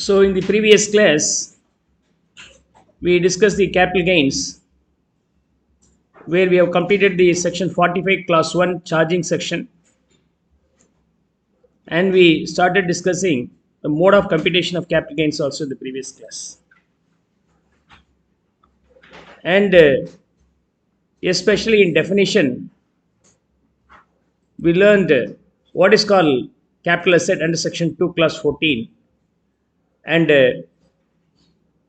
So in the previous class, we discussed the capital gains, where we have completed the section 45 class 1 charging section, and we started discussing the mode of computation of capital gains also in the previous class. And especially in definition, we learned what is called capital asset under section 2 class 14, and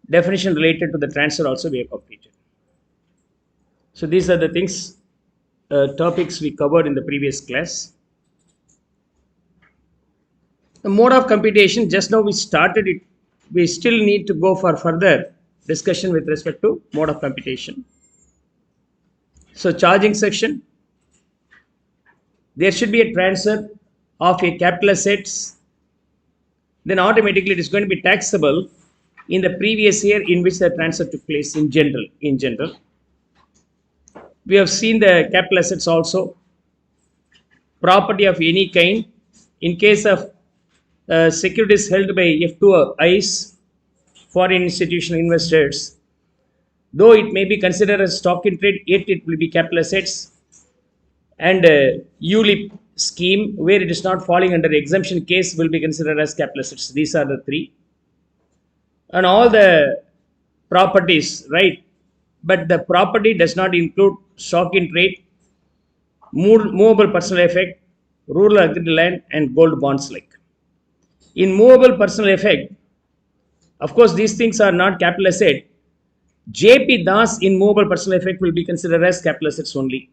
definition related to the transfer also we have completed. So these are the things, topics we covered in the previous class. The mode of computation, just now we started it. We still need to go for further discussion with respect to mode of computation. So charging section, there should be a transfer of a capital assets, then automatically it is going to be taxable in the previous year in which the transfer took place in general. We have seen the capital assets also, property of any kind. In case of securities held by F2Is, foreign institutional investors, though it may be considered as stock in trade, yet it will be capital assets. And ULIP scheme, where it is not falling under exemption case, will be considered as capital assets. These are the three. And all the properties, right? But the property does not include stock in trade, movable personal effect, rural agri land, and gold bonds like. In movable personal effect, of course, these things are not capital asset. JP Das in movable personal effect will be considered as capital assets only.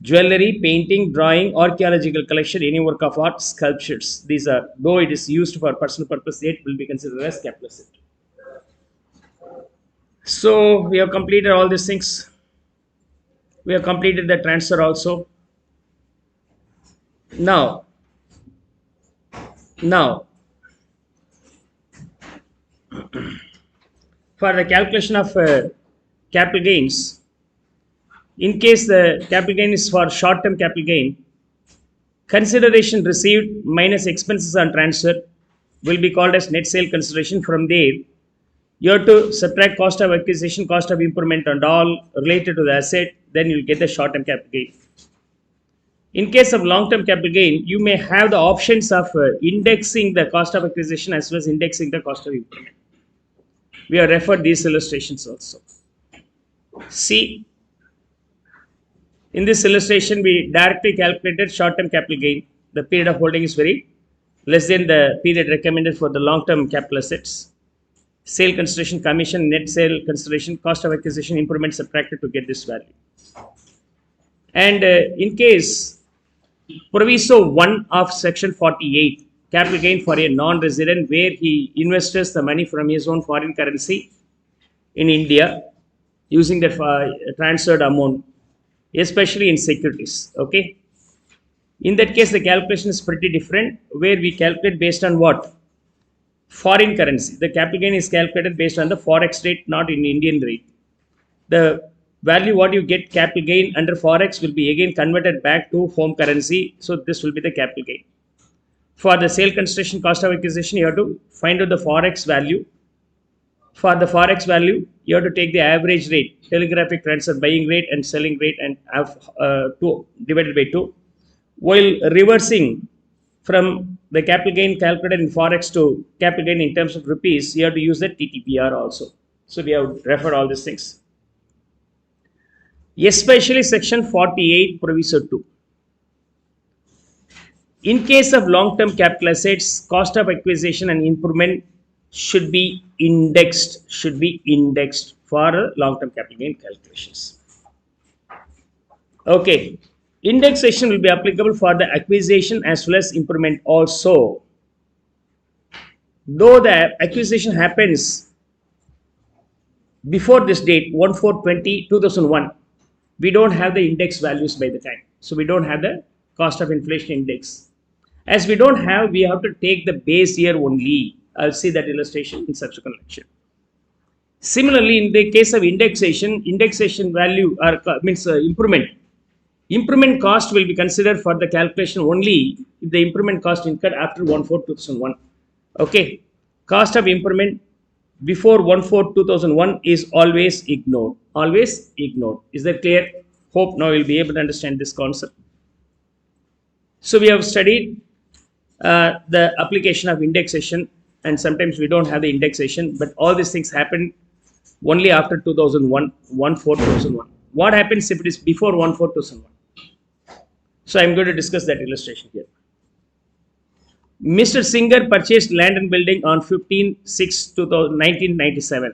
Jewelry, painting, drawing, archaeological collection, any work of art, sculptures. These are, though it is used for personal purpose, it will be considered as capital asset. So we have completed all these things. We have completed the transfer also. Now, for the calculation of capital gains, in case the capital gain is for short-term capital gain, consideration received minus expenses on transfer will be called as net sale consideration. From there, you have to subtract cost of acquisition, cost of improvement, and all related to the asset, then you will get the short-term capital gain. In case of long-term capital gain, you may have the options of indexing the cost of acquisition as well as indexing the cost of improvement. We have referred these illustrations also. See, in this illustration, we directly calculated short-term capital gain. The period of holding is very less than the period recommended for the long-term capital assets. Sale consideration, commission, net sale consideration, cost of acquisition, improvement subtracted to get this value. And in case Proviso 1 of section 48, capital gain for a non-resident where he invests the money from his own foreign currency in India using the transferred amount, especially in securities. Okay. In that case, the calculation is pretty different, where we calculate based on what? Foreign currency. The capital gain is calculated based on the forex rate, not in Indian rate. The value what you get capital gain under forex will be again converted back to home currency. So this will be the capital gain. For the sale consideration, cost of acquisition, you have to find out the forex value. For the forex value, you have to take the average rate, telegraphic transfer buying rate and selling rate, and have 2 divided by 2. While reversing from the capital gain calculated in forex to capital gain in terms of rupees, you have to use the TTPR also. So we have referred all these things. Especially section 48 proviso 2. In case of long-term capital assets, cost of acquisition and improvement should be indexed for long-term capital gain calculations. Okay. Indexation will be applicable for the acquisition as well as improvement also. Though the acquisition happens before this date, 1/4/2001, we don't have the index values by the time. So we don't have the cost of inflation index. As we don't have, we have to take the base year only. I'll see that illustration in subsequent lecture. Similarly, in the case of indexation value means improvement. Improvement cost will be considered for the calculation only if the improvement cost incurred after 1/4/2001. Okay. cost of improvement before 1/4/2001 is always ignored. Always ignored. Is that clear? Hope now you'll be able to understand this concept. So we have studied the application of indexation, and sometimes we don't have the indexation, but all these things happen only after 2001, 1/4/2001. What happens if it is before 1/4/2001? So I'm going to discuss that illustration here. Mr. Singer purchased land and building on 15/6/1997.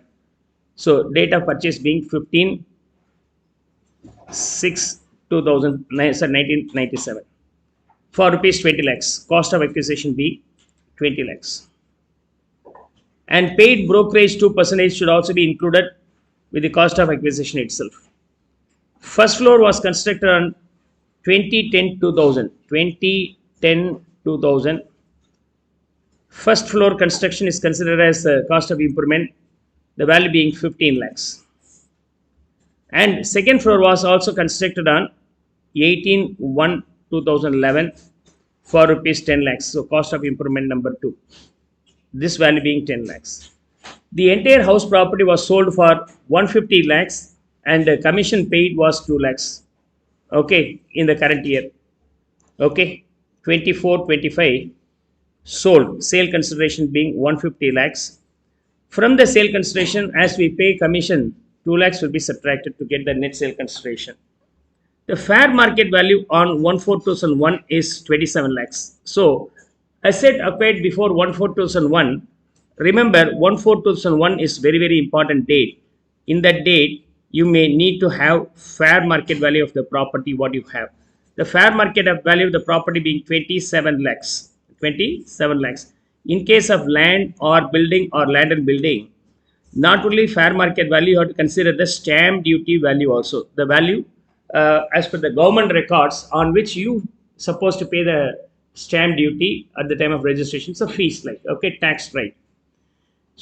So date of purchase being 15/6/1997 for rupees 20 lakhs. Cost of acquisition be 20 lakhs. And paid brokerage 2% should also be included with the cost of acquisition itself. First floor was constructed on 2010-2000. 2010-2000. First floor construction is considered as the cost of improvement, the value being 15 lakhs. And second floor was also constructed on 18/1/2011 for rupees 10 lakhs. So cost of improvement number 2. This value being 10 lakhs. The entire house property was sold for 150 lakhs and the commission paid was 2 lakhs. Okay, in the current year. Okay, 24-25 sold, sale consideration being 150 lakhs. From the sale consideration, as we pay commission, 2 lakhs will be subtracted to get the net sale consideration. The fair market value on 1/4/2001 is 27 lakhs. So, asset acquired before 1/4/2001, remember 1/4/2001 is very, very important date. In that date, you may need to have fair market value of the property what you have. The fair market value of the property being 27 lakhs. 27 lakhs. In case of land or building or land and building, not only fair market value, you have to consider the stamp duty value also. The value as per the government records on which you supposed to pay the stamp duty at the time of registration. So fees like, okay, tax right.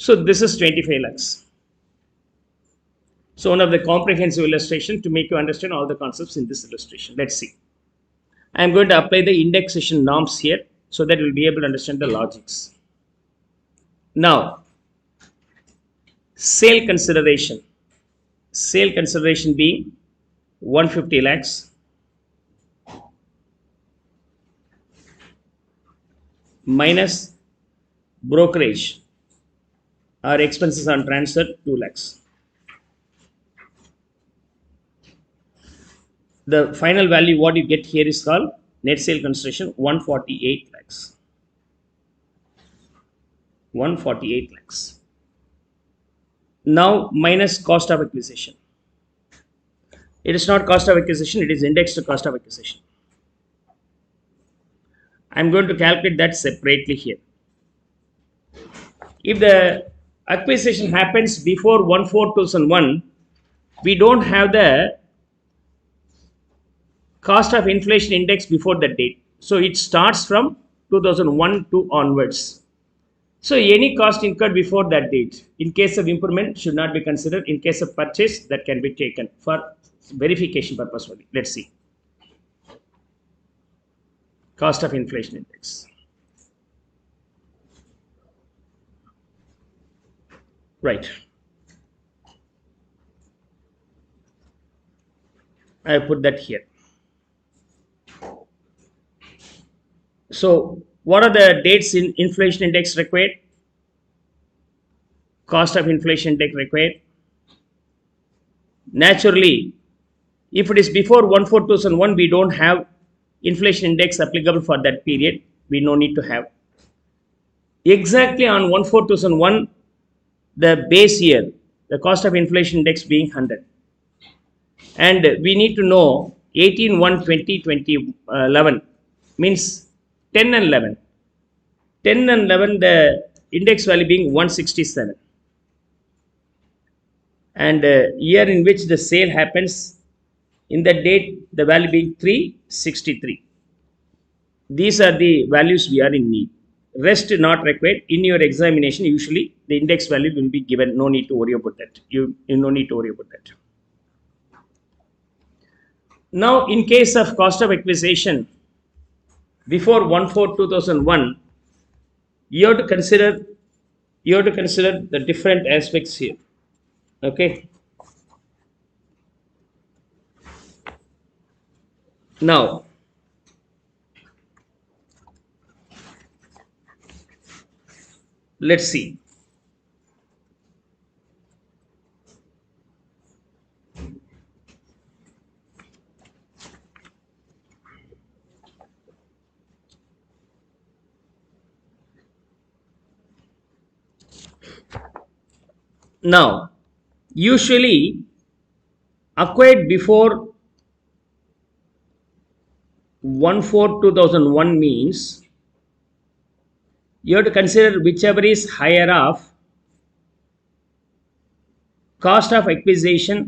So this is 25 lakhs. So one of the comprehensive illustration to make you understand all the concepts in this illustration. Let's see. I am going to apply the indexation norms here so that we'll be able to understand the logics. Now, sale consideration. Sale consideration being 150 lakhs minus brokerage or expenses on transfer 2 lakhs. The final value what you get here is called net sale consideration 148 lakhs. 148 lakhs. Now minus cost of acquisition. It is not cost of acquisition, it is indexed to cost of acquisition. I am going to calculate that separately here. If the acquisition happens before 1/4/2001, we don't have the cost of inflation index before that date. So it starts from 2001 to onwards. So any cost incurred before that date, in case of improvement, should not be considered. In case of purchase, that can be taken for verification purpose only. Let's see. Cost of inflation index. Right. I put that here. So what are the dates in inflation index required? Cost of inflation index required. Naturally, if it is before 1/4/2001, we don't have inflation index applicable for that period. We no need to have. Exactly on 1/4/2001, the base year, the cost of inflation index being 100. And we need to know 18/1/2011 means 10 and 11. 10 and 11, the index value being 167. And year in which the sale happens, in that date, the value being 363. These are the values we are in need. Rest not required. In your examination, usually the index value will be given. No need to worry about that. You no need to worry about that. Now, in case of cost of acquisition, before 1/4/2001, you have to consider You have to consider the different aspects here. Okay. Now, let's see. Now, usually acquired before 1/4/2001 means you have to consider whichever is higher of cost of acquisition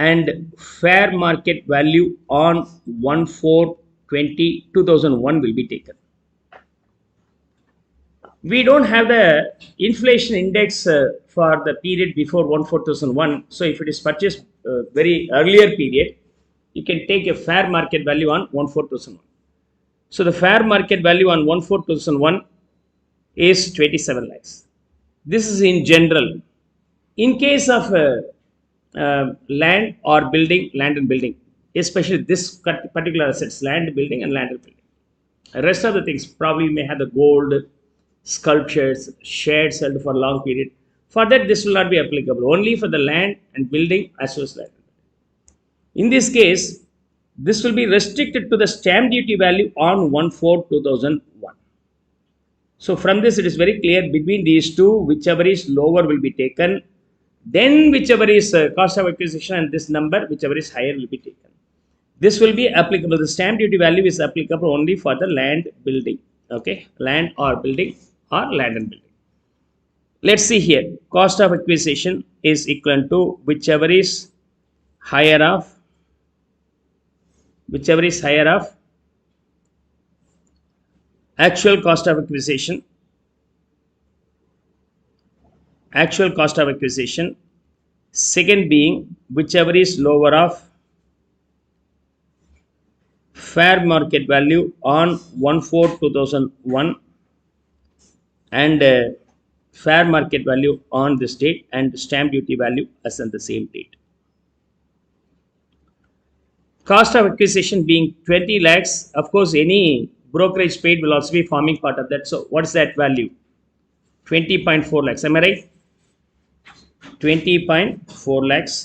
and fair market value on 1/4/2001 will be taken. We don't have the inflation index for the period before 1/4/2001. So if it is purchased very earlier period, you can take a fair market value on 1/4/2001. So the fair market value on 1/4/2001 is 27 lakhs. This is in general. In case of land or building, land and building, especially this particular assets, land, building, and land and building. The rest of the things probably may have the gold, sculptures, shares held for a long period. For that, this will not be applicable. Only for the land and building as well as land. In this case, this will be restricted to the stamp duty value on 1/4/2001. So from this, it is very clear between these two, whichever is lower will be taken. Then whichever is cost of acquisition and this number, whichever is higher will be taken. This will be applicable. The stamp duty value is applicable only for the land building. Okay, land or building or land and building. Let's see here. Cost of acquisition is equal to whichever is higher of actual cost of acquisition, second being whichever is lower of fair market value on 1/4/2001 and fair market value on this date and stamp duty value as on the same date. Cost of acquisition being 20 lakhs, of course, any brokerage paid will also be forming part of that. So, what is that value? 20.4 lakhs. Am I right? 20.4 lakhs.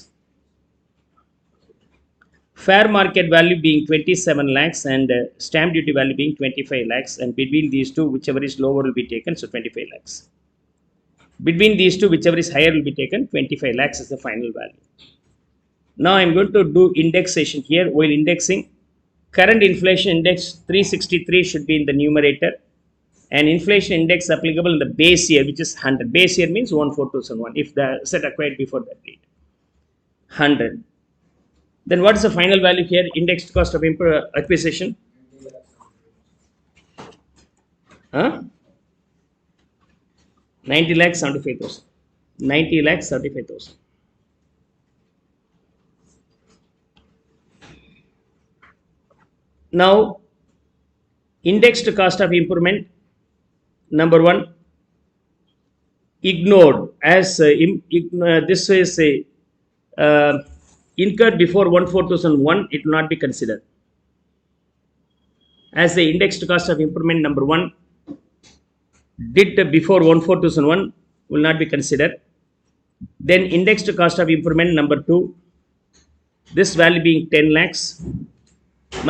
Fair market value being 27 lakhs and stamp duty value being 25 lakhs. And between these two, whichever is lower will be taken. So, 25 lakhs. Between these two, whichever is higher will be taken. 25 lakhs is the final value. Now, I am going to do indexation here. While indexing, current inflation index 363 should be in the numerator and inflation index applicable in the base year, which is 100. Base year means 1/4/2001 if the asset acquired before that date. 100. Then what is the final value here? Indexed cost of acquisition. Huh? 90 lakhs 75,000. 90 lakhs 75,000. Now, indexed cost of improvement, number one, ignored as this is incurred before 1/4/2001, it will not be considered. As the indexed cost of improvement number one did before 1/4/2001 will not be considered. Then indexed cost of improvement number two, this value being 10 lakhs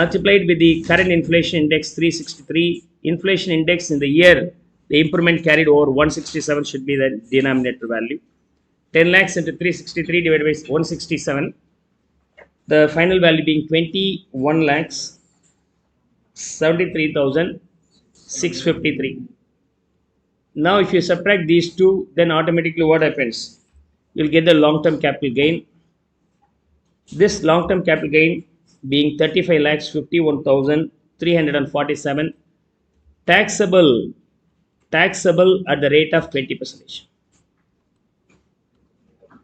multiplied with the current inflation index 363, inflation index in the year the improvement carried over 167 should be the denominator value. 10 lakhs into 363 divided by 167, the final value being 21 lakhs 73,653. Now if you subtract these two, then automatically what happens? You'll get the long-term capital gain. This long-term capital gain being 35 lakhs 51,347, taxable at the rate of 20%.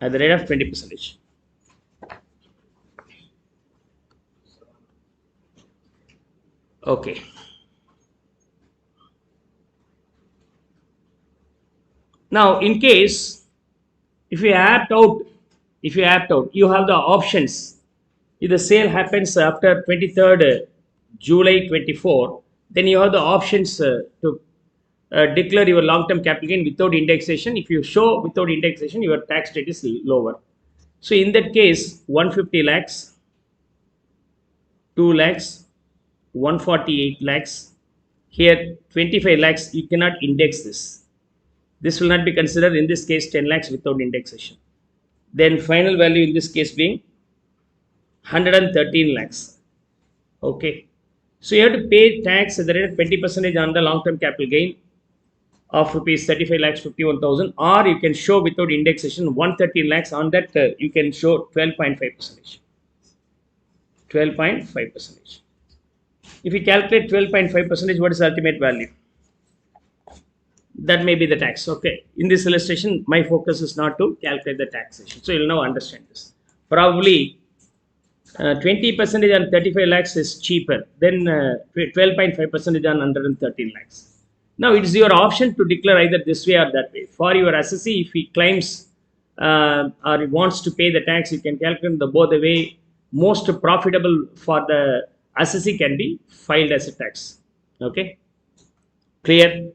At the rate of 20%. Okay. Now, in case if you opt out, you have the options. If the sale happens after 23rd July 24, then you have the options to declare your long-term capital gain without indexation. If you show without indexation, your tax rate is lower. So in that case, 150 lakhs, 2 lakhs, 148 lakhs. Here, 25 lakhs, you cannot index this. This will not be considered in this case 10 lakhs without indexation. Then final value in this case being 113 lakhs. Okay. So you have to pay tax at the rate of 20% on the long-term capital gain of rupees 35 lakhs 51,000, or you can show without indexation 113 lakhs. On that you can show 12.5%. 12.5%. If you calculate 12.5%, what is the ultimate value? That may be the tax. Okay. In this illustration, my focus is not to calculate the taxation. So you'll now understand this. Probably 20% on 35 lakhs is cheaper than 12.5% on 113 lakhs. Now it is your option to declare either this way or that way. For your assessee, if he claims or he wants to pay the tax, you can calculate the both the way. Most profitable for the assessee can be filed as a tax. Okay, clear?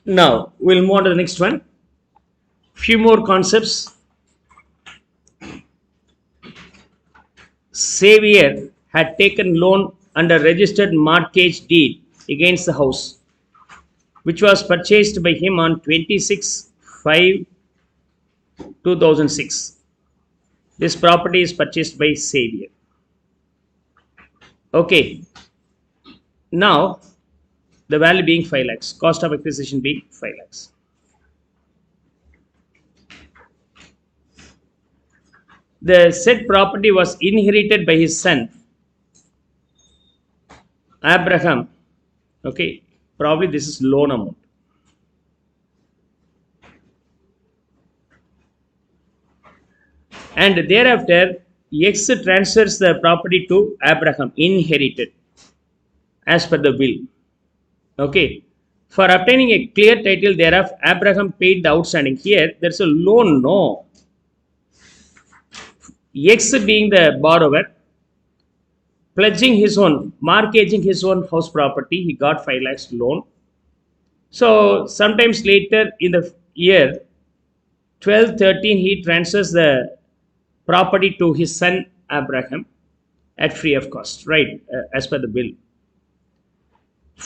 Now we'll move on to the next one. Few more concepts. Xavier had taken loan under registered mortgage deed against the house, which was purchased by him on 26/5/2006. This property is purchased by Xavier. Okay. Now the value being 5 lakhs, cost of acquisition being 5 lakhs. The said property was inherited by his son Abraham. Okay, probably this is loan amount. And thereafter, X transfers the property to Abraham, inherited as per the will. Okay, for obtaining a clear title thereof, Abraham paid the outstanding. Here, there's a loan, no. X being the borrower, pledging his own, mortgaging his own house property, he got 5 lakhs loan. So, sometimes later in the year 12/13, he transfers the property to his son Abraham at free of cost, right, as per the bill.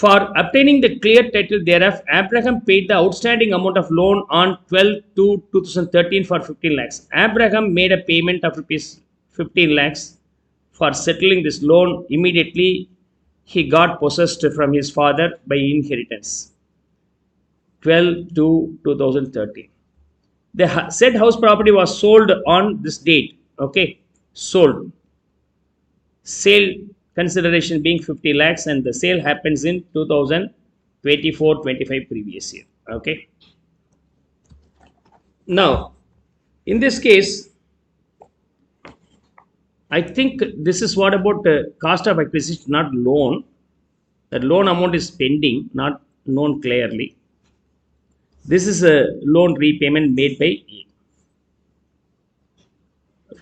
For obtaining the clear title thereof, Abraham paid the outstanding amount of loan on 12/2/2013 for 15 lakhs. Abraham made a payment of rupees 15 lakhs for settling this loan. Immediately, he got possessed from his father by inheritance. 12/2/2013. The said house property was sold on this date. Okay, sold. Sale consideration being 50 lakhs, and the sale happens in 2024-25 previous year. Okay. Now, in this case, I think this is what about cost of acquisition, not loan. The loan amount is pending, not known clearly. This is a loan repayment made by A.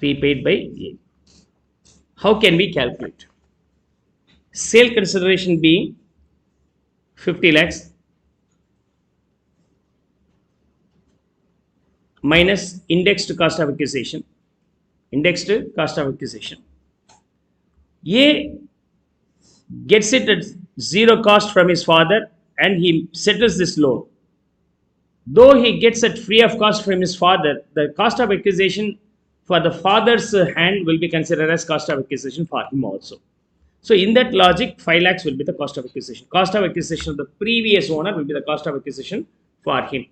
Repaid by A. How can we calculate? Sale consideration being 50 lakhs minus indexed cost of acquisition. Indexed cost of acquisition. A gets it at zero cost from his father and he settles this loan. Though he gets it free of cost from his father, the cost of acquisition for the father's hand will be considered as cost of acquisition for him also. So in that logic, 5 lakhs will be the cost of acquisition. Cost of acquisition of the previous owner will be the cost of acquisition for him.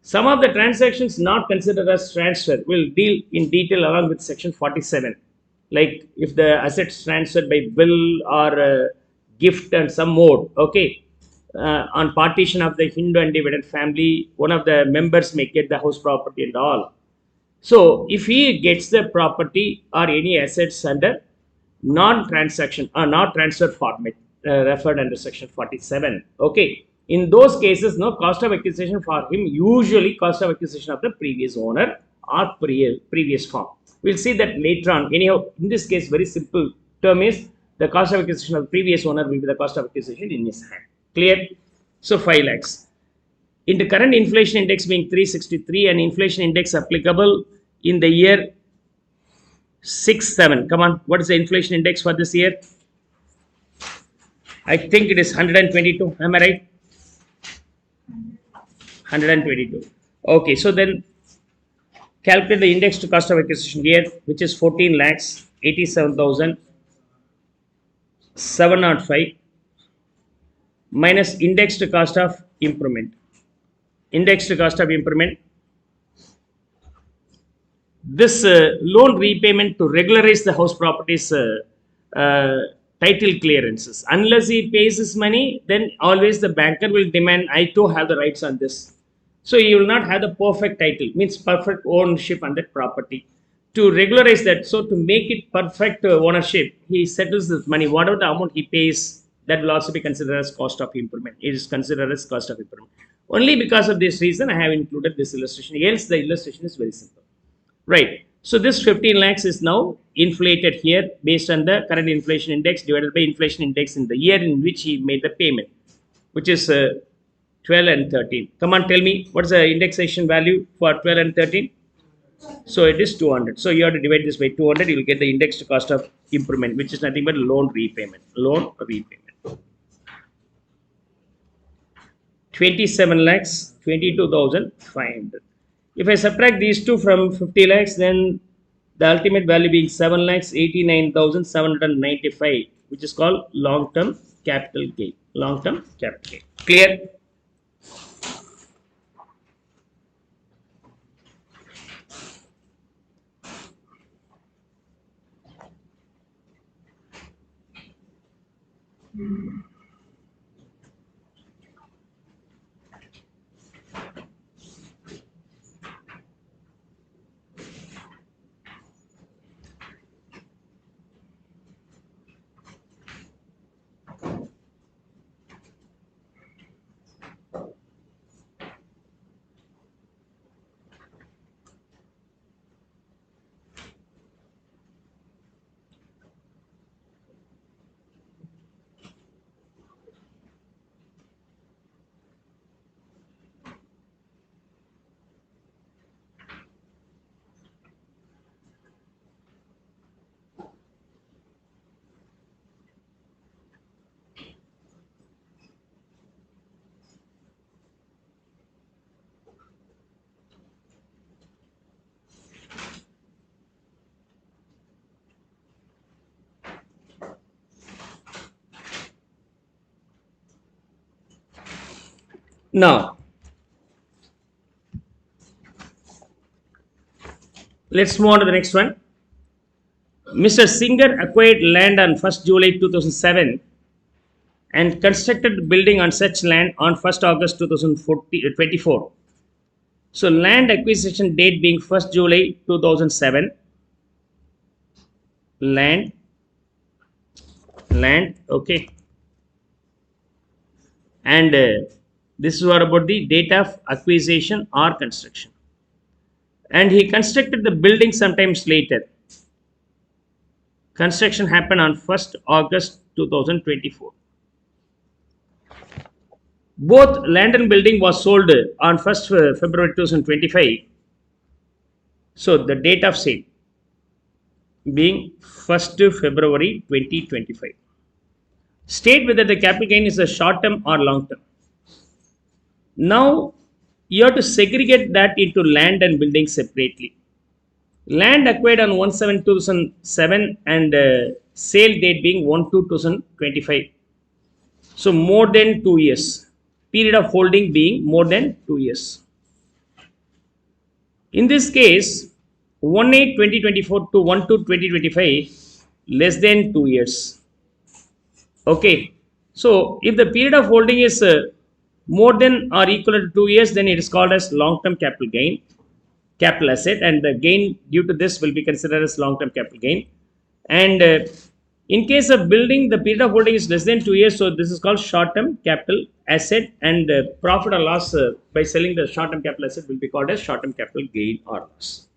Some of the transactions not considered as transfer will deal in detail along with section 47. Like if the assets transferred by will or gift and some more, okay, on partition of the Hindu and dividend family, one of the members may get the house property and all. So if he gets the property or any assets under non-transaction or not transfer format referred under section 47, okay, in those cases no cost of acquisition for him, usually cost of acquisition of the previous owner or previous form. We'll see that later on. Anyhow, in this case, very simple term is the cost of acquisition of the previous owner will be the cost of acquisition in his hand. Clear? So 5 lakhs. In the current inflation index being 363 and inflation index applicable in the year 67. Come on, what is the inflation index for this year? I think it is 122. Am I right? 122. Okay, so then calculate the index to cost of acquisition here, which is 14 lakhs 87,705 minus indexed cost of improvement. Indexed cost of improvement. This loan repayment to regularize the house property's title clearances. Unless he pays his money, then always the banker will demand, I too have the rights on this. So he will not have the perfect title, means perfect ownership on that property. To regularize that, so to make it perfect ownership, he settles this money. Whatever the amount he pays, that will also be considered as cost of improvement. It is considered as cost of improvement. Only because of this reason, I have included this illustration. Else, the illustration is very simple. Right. So this 15 lakhs is now inflated here based on the current inflation index divided by inflation index in the year in which he made the payment, which is 12 and 13. Come on, tell me what is the indexation value for 12 and 13? So it is 200. So you have to divide this by 200. You will get the indexed cost of improvement, which is nothing but loan repayment. Loan repayment. 27 lakhs 22,500. If I subtract these two from 50 lakhs, then the ultimate value being 7 lakhs 89,795, which is called long-term capital gain. Long-term capital gain. Clear? Now, let's move on to the next one. Mr. Singer acquired land on 1st July 2007 and constructed a building on such land on 1st August 2024. So land acquisition date being 1st July 2007. Land, okay. And this is what about the date of acquisition or construction. And he constructed the building sometimes later. Construction happened on 1st August 2024. Both land and building was sold on 1st February 2025. So the date of sale being 1st February 2025. State whether the capital gain is a short term or long term. Now you have to segregate that into land and building separately. Land acquired on 1/7/2007 and sale date being 1/2/2025. So more than 2 years. Period of holding being more than 2 years. In this case, 1/8/2024 to 1/2/2025 less than 2 years. Okay. So if the period of holding is more than or equal to 2 years, then it is called as long-term capital gain, capital asset, and the gain due to this will be considered as long-term capital gain. And in case of building, the period of holding is less than 2 years, so this is called short-term capital asset, and profit or loss by selling the short-term capital asset will be called as short-term capital gain or loss.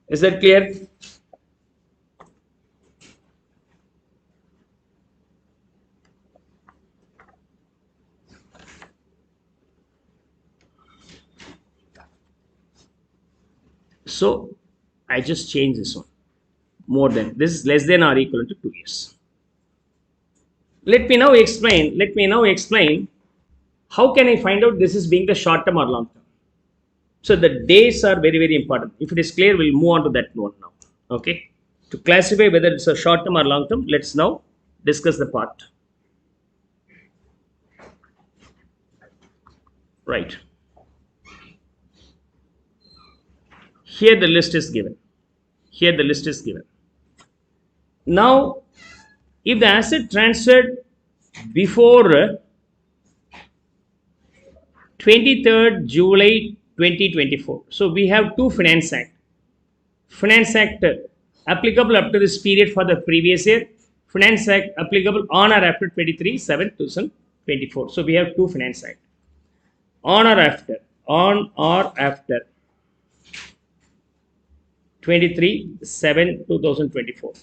Is that clear? So I just changed this one. More than, this is less than or equal to 2 years. Let me now explain how can I find out this is being the short term or long term. So the days are very, very important. If it is clear, we'll move on to that one now. Okay. To classify whether it's a short term or long term, let's now discuss the part. Right. Here the list is given. Now, if the asset transferred before 23rd July 2024, so we have two Finance Act applicable up to this period for the previous year, Finance Act applicable on or after 23/7/2024. So we have two Finance Act on or after 23/7/2024.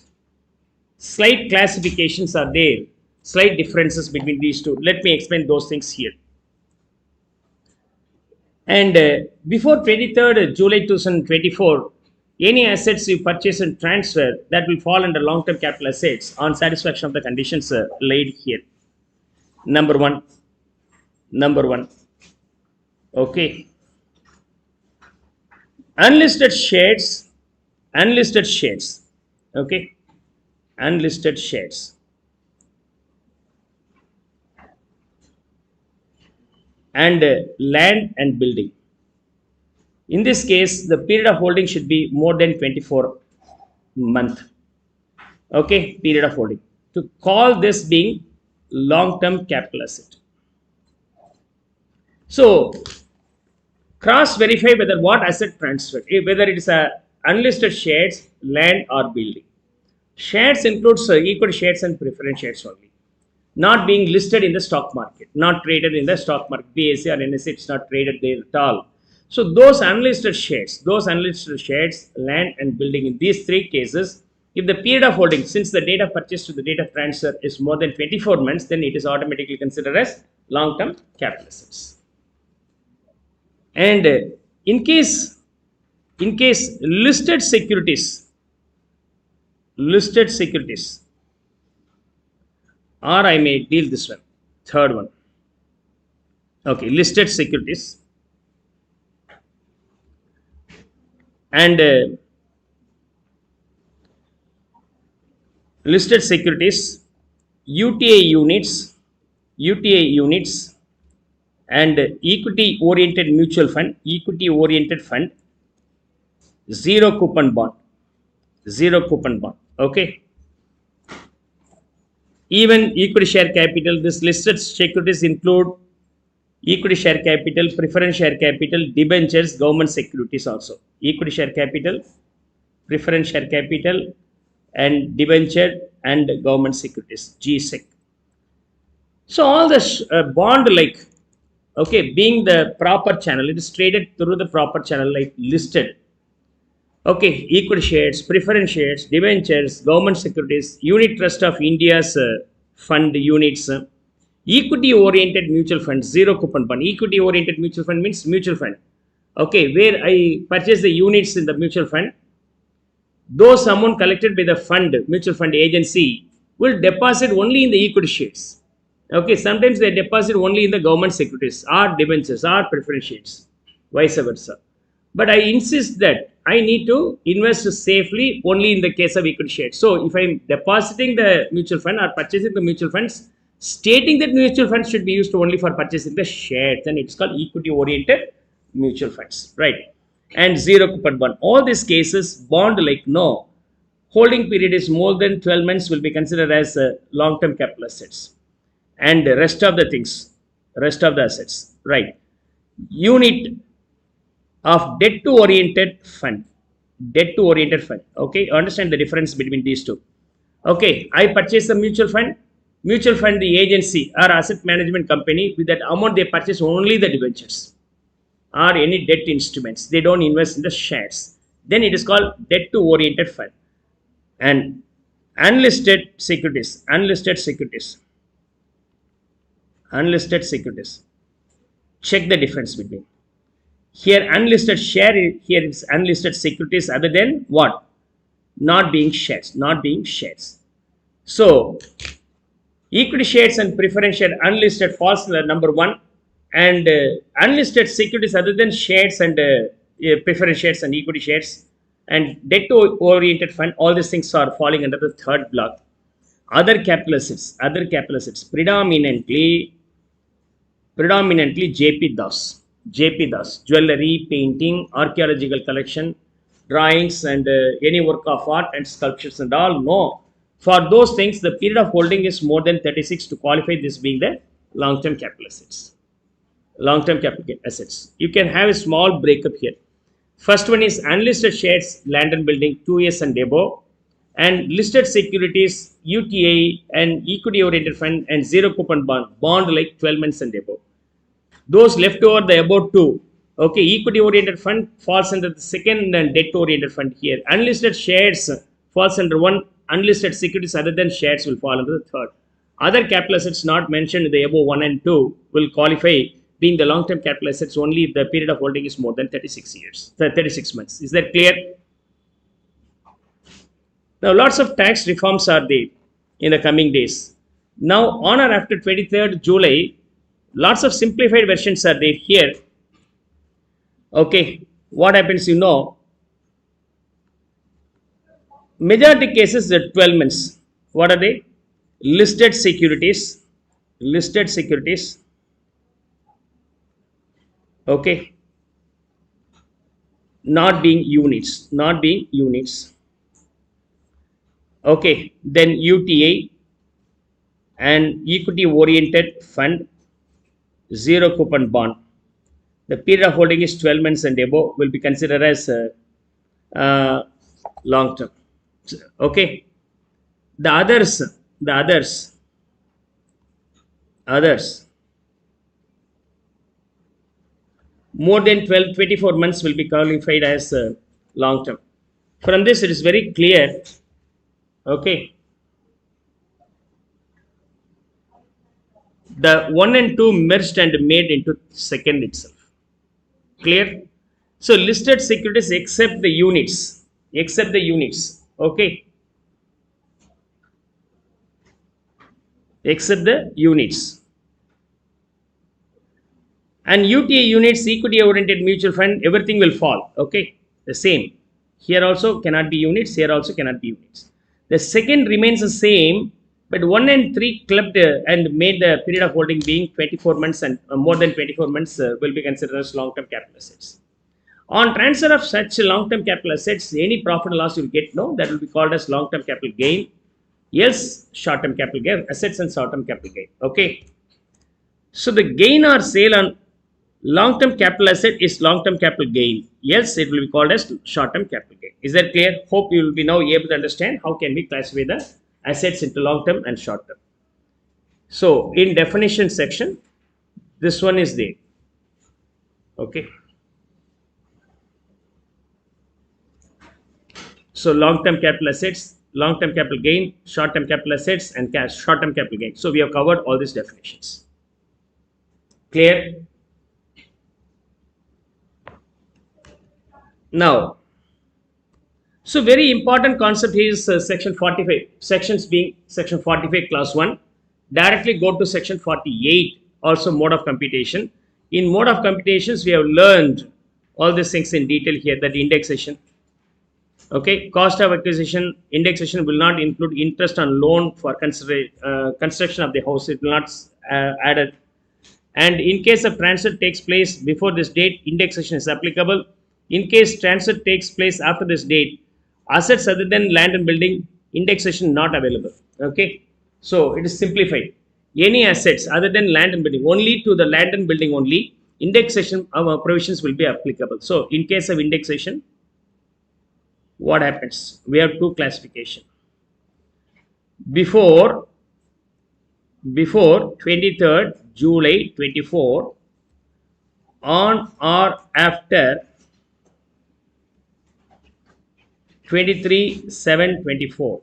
Slight classifications are there, slight differences between these two. Let me explain those things here. And before 23rd July 2024, any assets you purchase and transfer that will fall under long-term capital assets on satisfaction of the conditions laid here. Number one. Okay. Unlisted shares. Okay. Unlisted shares and land and building. In this case, the period of holding should be more than 24 months. Okay, period of holding. To call this being long-term capital asset. So, cross-verify whether what asset transferred, whether it is a unlisted shares, land or building. Shares includes equity shares and preference shares only. Not being listed in the stock market, not traded in the stock market, BSE or NSE, it's not traded there at all. So those unlisted shares, land and building, in these three cases, if the period of holding since the date of purchase to the date of transfer is more than 24 months, then it is automatically considered as long-term capital assets. And in case listed securities, or I may deal this one, third one. Okay, listed securities and UTA units and equity oriented mutual fund, zero coupon bond. Okay. Even equity share capital, this listed securities include equity share capital, preference share capital, debentures, government securities also. Equity share capital, preference share capital, and debenture and government securities, GSEC. So all this bond being the proper channel, it is traded through the proper channel like listed. Okay, equity shares, preference shares, debentures, government securities, unit trust of India's fund units, equity oriented mutual fund, zero coupon fund. Equity oriented mutual fund means mutual fund. Okay, where I purchase the units in the mutual fund, those amount collected by the fund, mutual fund agency, will deposit only in the equity shares. Okay, sometimes they deposit only in the government securities or debentures or preference shares, vice versa. But I insist that I need to invest safely only in the case of equity shares. So if I'm depositing the mutual fund or purchasing the mutual funds, stating that mutual funds should be used only for purchasing the shares, then it's called equity oriented mutual funds, right? And zero coupon bond. All these cases, bond like no holding period is more than 12 months will be considered as long term capital assets, and the rest of the things, rest of the assets, right? Unit of debt to oriented fund, debt to oriented fund. Okay, understand the difference between these two. Okay, I purchase a mutual fund. Mutual fund, the agency or asset management company, with that amount they purchase only the debentures or any debt instruments, they don't invest in the shares, then it is called debt to oriented fund. And unlisted securities, unlisted securities, check the difference between. Here unlisted share, here is unlisted securities other than what, not being shares, not being shares. So equity shares and preference share unlisted falls in the number one, and unlisted securities other than shares and preference shares and equity shares and debt oriented fund, all these things are falling under the third block. Other capital assets, predominantly JP Das. JP Das, jewelry, painting, archaeological collection, drawings, and any work of art and sculptures and all. No. For those things, the period of holding is more than 36 to qualify this being the long term capital assets. Long term capital assets. You can have a small breakup here. First one is unlisted shares, land and building, 2 years and above, and listed securities, UTA, and equity oriented fund, and zero coupon bond like 12 months and above. Those left over, the above two. Okay, equity oriented fund falls under the second, and debt oriented fund here. Unlisted shares falls under one. Unlisted securities other than shares will fall under the third. Other capital assets not mentioned in the above 1 and 2 will qualify being the long term capital assets only if the period of holding is more than 36 years, 36 months. Is that clear? Now, lots of tax reforms are there in the coming days. Now, on or after 23rd July, lots of simplified versions are there here. Okay, what happens, majority cases the 12 months. What are they? Listed securities, okay, not being units, okay, then UTA and equity oriented fund, zero coupon bond. The period of holding is 12 months and above, will be considered as long term. Okay, the others more than 24 months will be qualified as long term. From this it is very clear. Okay, the 1 and 2 merged and made into second itself. Clear? So listed securities except the units, okay, except the units. And UTA units, equity oriented mutual fund, everything will fall. Okay, the same. Here also cannot be units, here also cannot be units. The second remains the same, but 1 and 3 clubbed and made the period of holding being 24 months and more than 24 months will be considered as long term capital assets. On transfer of such long term capital assets, any profit or loss you will get, no, that will be called as long term capital gain. Yes, short term capital gain, assets and short term capital gain. Okay. So the gain or sale on long term capital asset is long term capital gain. Yes, it will be called as short term capital gain. Is that clear? Hope you will be now able to understand how can we classify the assets into long term and short term. So in definition section, this one is there. Okay. So long-term capital assets, long-term capital gain, short-term capital assets, and cash short-term capital gain. So we have covered all these definitions. Clear? Now, so very important concept is section 45. Sections being section 45 class 1. Directly go to section 48, also mode of computation. In mode of computations, we have learned all these things in detail here, that indexation. Okay, cost of acquisition, indexation will not include interest on loan for construction of the house. It will not added. And in case of transfer takes place before this date, indexation is applicable. In case transfer takes place after this date, assets other than land and building, indexation not available. Okay, so it is simplified. Any assets other than land and building, only to the land and building only, indexation provisions will be applicable. So in case of indexation, what happens? We have two classification. Before 23rd July 24, on or after 23/7/24,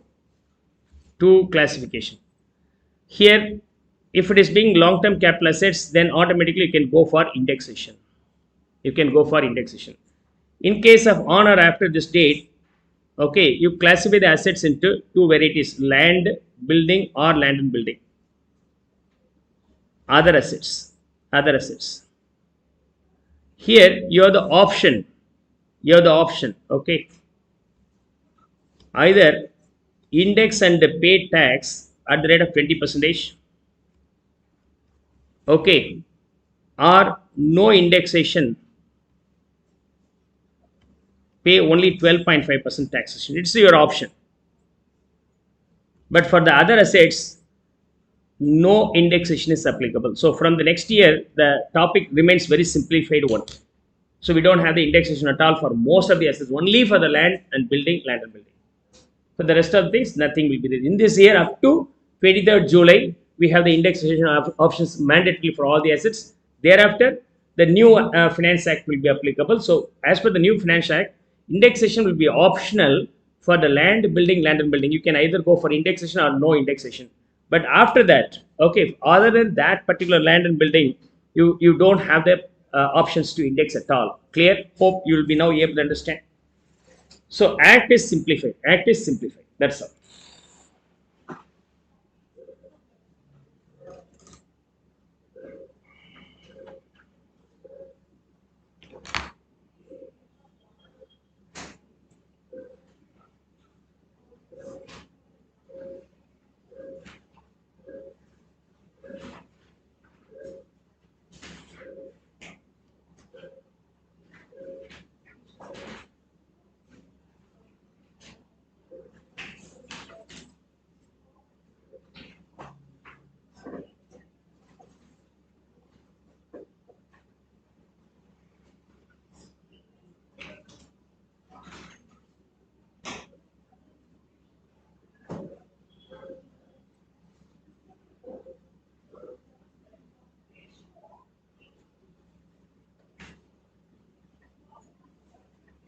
two classification. Here, if it is being long-term capital assets, then automatically you can go for indexation. You can go for indexation. In case of on or after this date, okay, you classify the assets into two varieties: land, building, or land and building. Other assets. Here you have the option. Okay. Either index and pay tax at the rate of 20%. Okay. Or no indexation, pay only 12.5% taxation. It's your option. But for the other assets, no indexation is applicable. So from the next year, the topic remains very simplified one. So we don't have the indexation at all for most of the assets, only for the land and building. For the rest of things, nothing will be there. In this year, up to 23rd July, we have the indexation options mandatory for all the assets. Thereafter, the new Finance Act will be applicable. So as per the new Finance Act, indexation will be optional for the land and building. You can either go for indexation or no indexation. But after that, okay, other than that particular land and building, you don't have the options to index at all. Clear? Hope you will be now able to understand. So Act is simplified. That's all.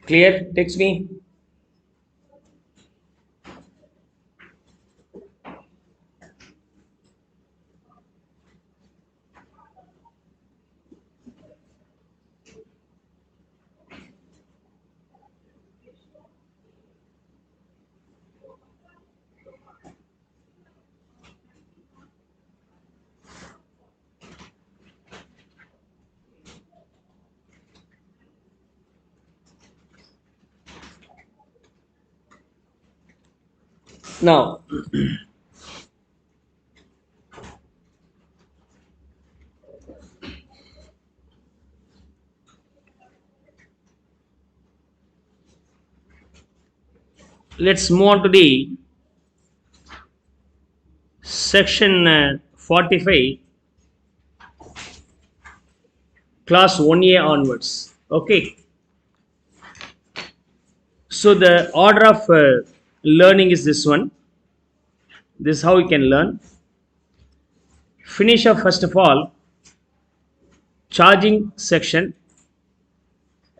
Clear? Text me. Now, let's move on to the section 45, class 1A onwards. Okay. So the order of learning is this one. This is how you can learn. Finish up first of all charging section,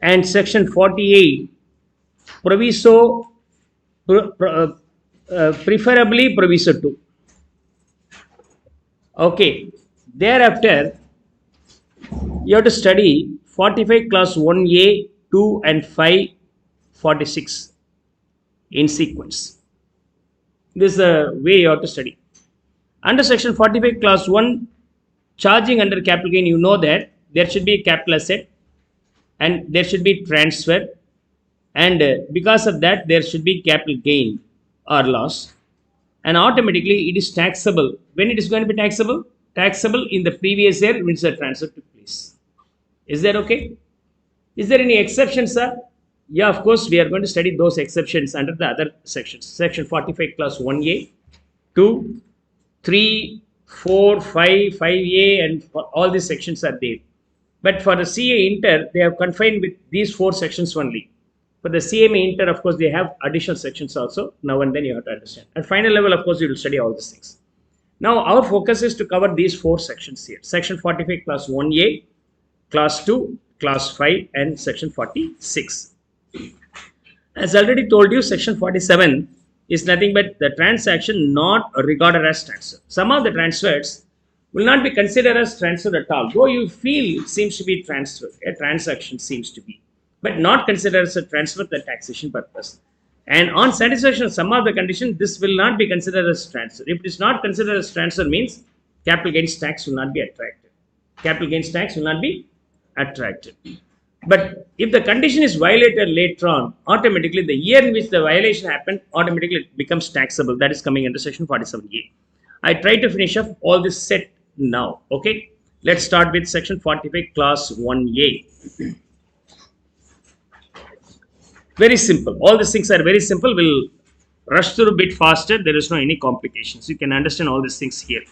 and section 48 proviso preferably proviso 2. Okay. Thereafter, you have to study 45 class 1A, 2 and 5, 46 in sequence. This is the way you have to study. Under section 45 class 1, charging under capital gain, you know that there should be a capital asset and there should be transfer, and because of that there should be capital gain or loss, and automatically it is taxable. When it is going to be taxable? Taxable in the previous year which the transfer took place. Is that okay? Is there any exceptions, sir? Yeah, of course, we are going to study those exceptions under the other sections. Section 45 class 1A, 2, 3, 4, 5, 5A, and all these sections are there. But for the CA Inter, they have confined with these 4 sections only. For the CMA Inter, of course, they have additional sections also. Now and then you have to understand. At final level, of course, you will study all these things. Now, our focus is to cover these 4 sections here. Section 45 class 1A, class 2, class 5, and section 46. As already told you, section 47 is nothing but the transaction not regarded as transfer. Some of the transfers will not be considered as transfer at all, though you feel it seems to be transfer, a transaction seems to be, but not considered as a transfer for the taxation purpose. And on satisfaction of some of the conditions, this will not be considered as transfer. If it is not considered as transfer, means capital gains tax will not be attracted. Capital gains tax will not be attracted. But if the condition is violated later on, automatically the year in which the violation happened, automatically it becomes taxable. That is coming under section 47A. I try to finish up all this set now. Okay. Let's start with section 45 class 1A. Very simple. All these things are very simple. We'll rush through a bit faster. There is no any complications. You can understand all these things here.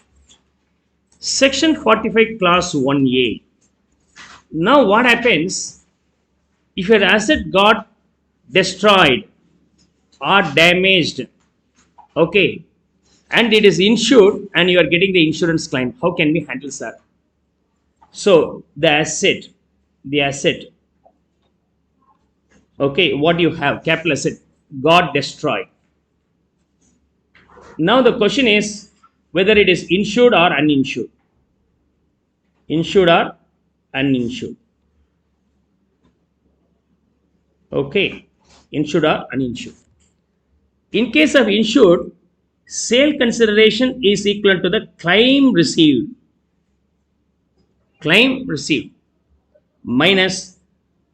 Section 45 class 1A. Now what happens if your asset got destroyed or damaged, okay, and it is insured and you are getting the insurance claim? How can we handle that? So the asset, okay, what you have, capital asset got destroyed. Now the question is whether it is insured or uninsured. Insured or uninsured. Okay, insured or uninsured. In case of insured, sale consideration is equal to the claim received. Claim received minus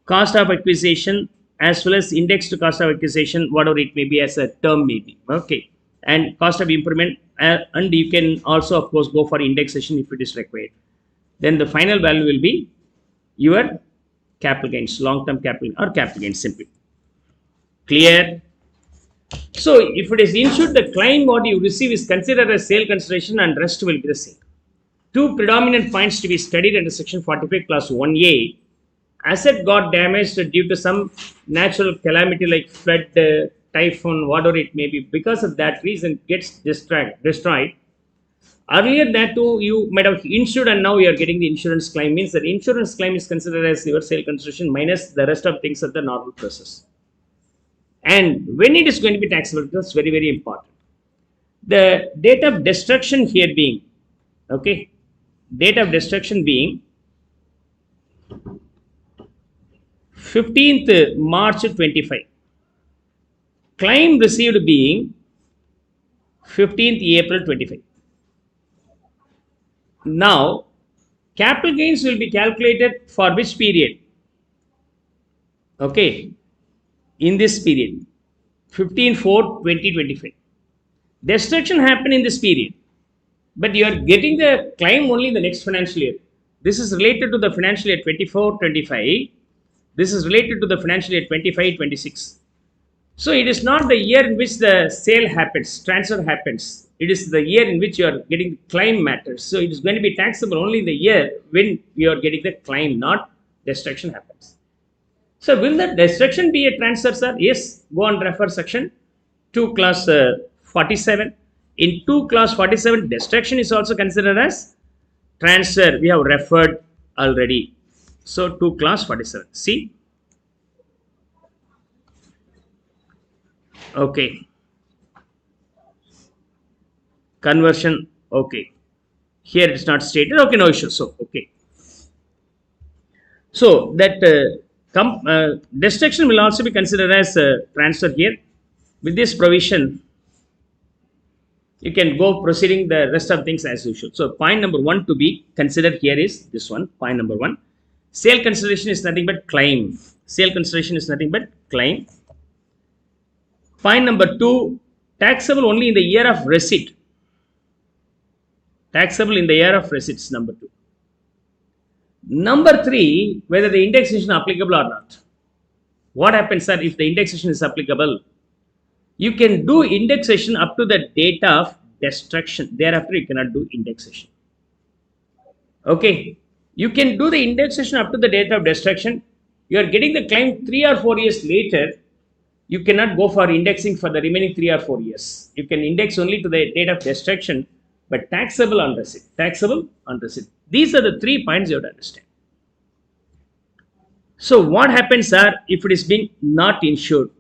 cost of acquisition as well as indexed cost of acquisition, whatever it may be as a term may be. Okay, and cost of improvement, and you can also of course go for indexation if it is required. Then the final value will be your capital gains, long-term capital or capital gains simply. Clear? So if it is insured, the claim what you receive is considered as sale consideration and rest will be the same. Two predominant points to be studied under section 45 class 1A. Asset got damaged due to some natural calamity like flood, typhoon, whatever it may be. Because of that reason gets destroyed. Earlier that too you might have insured and now you are getting the insurance claim, means that insurance claim is considered as your sale consideration minus the rest of things of the normal process. And when it is going to be taxable, that's very, very important. The date of destruction here being, okay, date of destruction being 15th March 25. Claim received being 15th April 25. Now, capital gains will be calculated for which period? Okay, in this period, 15/4/2025. Destruction happened in this period, but you are getting the claim only in the next financial year. This is related to the financial year 24/25. This is related to the financial year 25/26. So it is not the year in which the sale happens, transfer happens. It is the year in which you are getting claim matters. So it is going to be taxable only in the year when you are getting the claim, not destruction happens. So will the destruction be a transfer, sir? Yes. Go and refer section 2 class 47. In 2 class 47, destruction is also considered as transfer. We have referred already. So 2 class 47. See? Okay. conversion. Okay, here it's not stated. Okay, no issue. So okay, so that destruction will also be considered as transfer here. With this provision, you can go proceeding the rest of things as usual. So point number one to be considered here is this one. Point number one, sale consideration is nothing but claim. Sale consideration is nothing but claim. Point number two, taxable only in the year of receipt. Taxable in the year of receipts, number two. Number three, whether the indexation is applicable or not. What happens, sir, if the indexation is applicable? You can do indexation up to the date of destruction. Thereafter, you cannot do indexation. Okay. You can do the indexation up to the date of destruction. You are getting the claim 3 or 4 years later. You cannot go for indexing for the remaining 3 or 4 years. You can index only to the date of destruction, but taxable on receipt. Taxable on receipt. These are the 3 points you have to understand. So what happens are, if it is being not insured,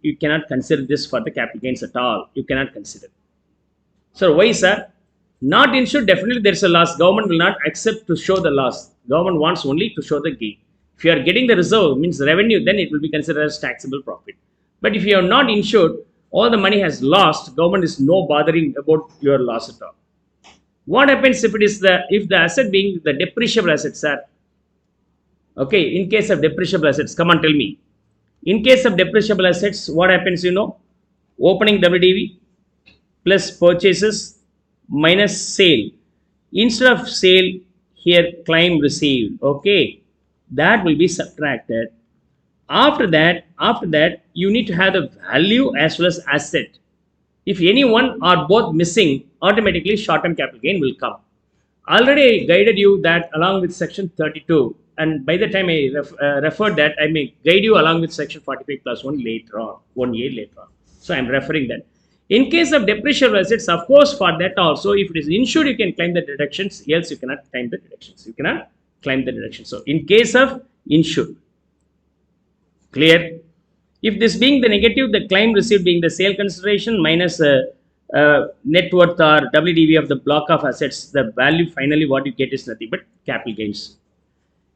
you cannot consider this for the capital gains at all. You cannot consider. So why, sir? Not insured, definitely there is a loss. Government will not accept to show the loss. Government wants only to show the gain. If you are getting the reserve, means revenue, then it will be considered as taxable profit. But if you are not insured, all the money has lost, government is no bothering about your loss at all. What happens if it is if the asset being the depreciable assets, sir? Okay, in case of depreciable assets, come on, tell me. In case of depreciable assets, what happens, you know? Opening WDV plus purchases minus sale. Instead of sale, here claim received. Okay, that will be subtracted. After that, you need to have the value as well as asset. If any one or both missing, automatically short-term capital gain will come. Already I guided you that along with section 32, and by the time I referred that, I may guide you along with section 45 plus 1 later on, 1 year later on. So I am referring that. In case of depreciable assets, of course, for that also, if it is insured, you can claim the deductions, else you cannot claim the deductions. You cannot claim the deductions. So in case of insured, clear? If this being the negative, the claim received being the sale consideration minus net worth or WDV of the block of assets, the value finally what you get is nothing but capital gains.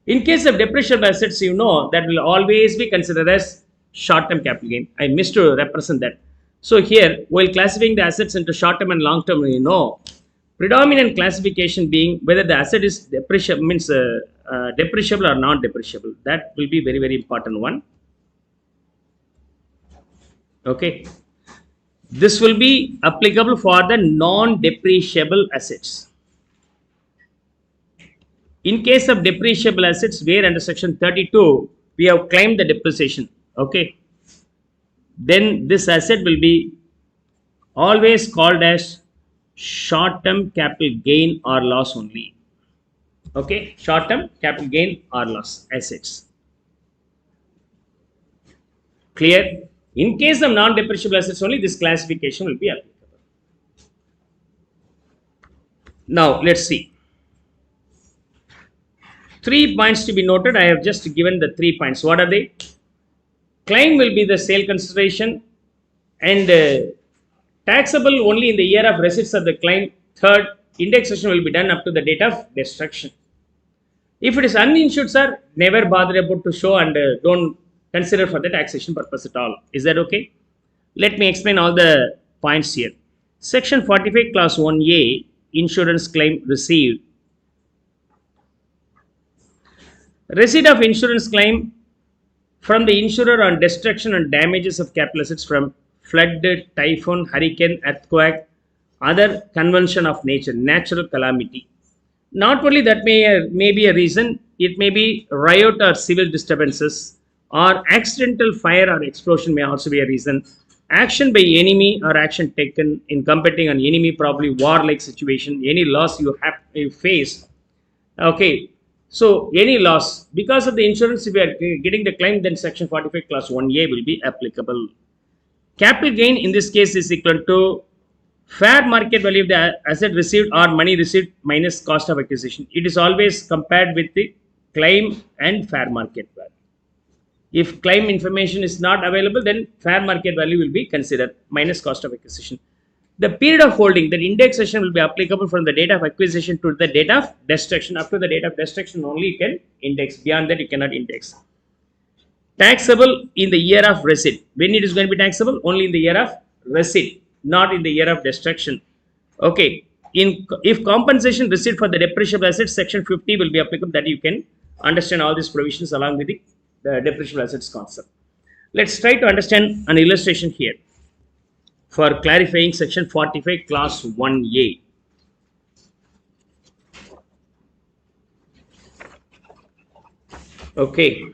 In case of depreciable assets, you know that will always be considered as short-term capital gain. I missed to represent that. So here, while classifying the assets into short-term and long-term, you know, predominant classification being whether the asset is depreciable, means depreciable or non-depreciable. That will be very, very important one. Okay. This will be applicable for the non-depreciable assets. In case of depreciable assets, where under section 32, we have claimed the depreciation. Okay. Then this asset will be always called as short-term capital gain or loss only. Okay. Short-term capital gain or loss assets. Clear? In case of non-depreciable assets only, this classification will be applicable. Now, let's see. 3 points to be noted. I have just given the 3 points. What are they? Claim will be the sale consideration and taxable only in the year of receipts of the claim. Third, indexation will be done up to the date of destruction. If it is uninsured, sir, never bother about to show and don't consider for the taxation purpose at all. Is that okay? Let me explain all the points here. Section 45 clause 1A, insurance claim received. Receipt of insurance claim from the insurer on destruction and damages of capital assets from flood, typhoon, hurricane, earthquake, other convention of nature, natural calamity. Not only that may be a reason, it may be riot or civil disturbances, or accidental fire or explosion may also be a reason. Action by enemy or action taken in combating an enemy, probably war-like situation, any loss you face. Okay, so any loss because of the insurance, if you are getting the claim, then section 45 clause 1A will be applicable. Capital gain in this case is equal to fair market value of the asset received or money received minus cost of acquisition. It is always compared with the claim and fair market value. If claim information is not available, then fair market value will be considered minus cost of acquisition. The period of holding, that indexation will be applicable from the date of acquisition to the date of destruction. Up to the date of destruction only you can index. Beyond that you cannot index. Taxable in the year of receipt. When it is going to be taxable? Only in the year of receipt, not in the year of destruction. Okay. If compensation received for the depreciable assets, section 50 will be applicable. That you can understand all these provisions along with the depreciable assets concept. Let's try to understand an illustration here for clarifying section 45 class 1A. Okay.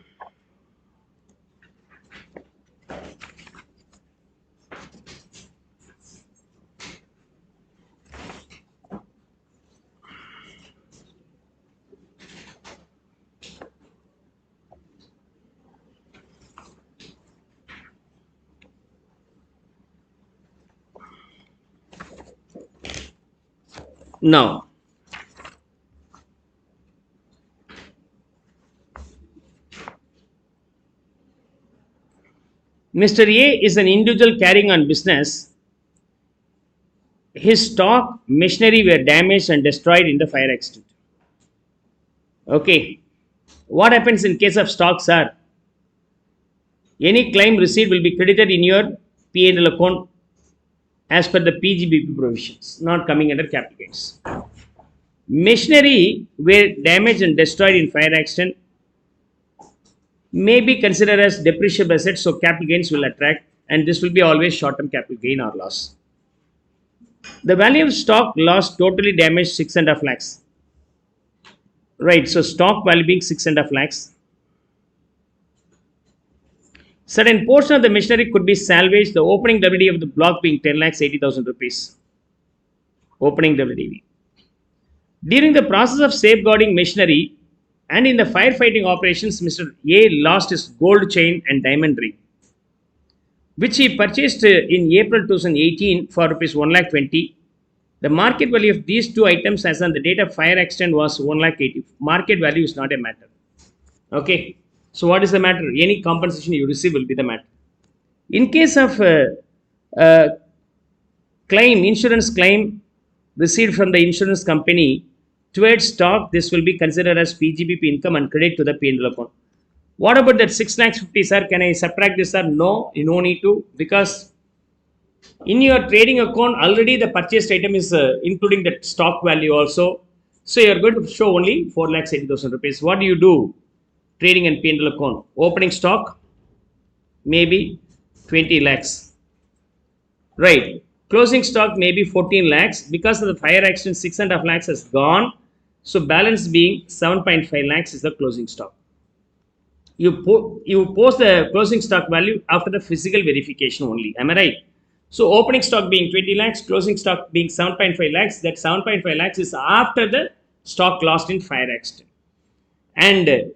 Now, Mr. A is an individual carrying on business. His stock, machinery were damaged and destroyed in the fire accident. Okay. What happens in case of stocks are, any claim received will be credited in your P&L account as per the PGBP provisions, not coming under capital gains. Machinery were damaged and destroyed in fire accident may be considered as depreciable assets, so capital gains will attract, and this will be always short-term capital gain or loss. The value of stock lost totally damaged 6.5 lakhs. Right, so stock value being 6.5 lakhs. Certain portion of the machinery could be salvaged, the opening WDV of the block being 10 lakhs 80,000 rupees. Opening WDV. During the process of safeguarding machinery and in the firefighting operations, Mr. A lost his gold chain and diamond ring, which he purchased in April 2018 for rupees 1,20,000. The market value of these two items as on the date of fire accident was 1,80,000. Market value is not a matter. Okay. So what is the matter? Any compensation you receive will be the matter. In case of claim, insurance claim received from the insurance company towards stock, this will be considered as PGBP income and credit to the P&L account. What about that 6,50,000, sir? Can I subtract this, sir? No, you no need to, because in your trading account already the purchased item is including that stock value also. So you are going to show only 4,80,000 rupees. What do you do? Trading and P&L account. Opening stock maybe 20 lakhs. Right. Closing stock maybe 14 lakhs. Because of the fire accident, 6.5 lakhs has gone. So balance being 7.5 lakhs is the closing stock. You post the closing stock value after the physical verification only. Am I right? So opening stock being 20 lakhs, closing stock being 7.5 lakhs. That 7.5 lakhs is after the stock lost in fire accident. And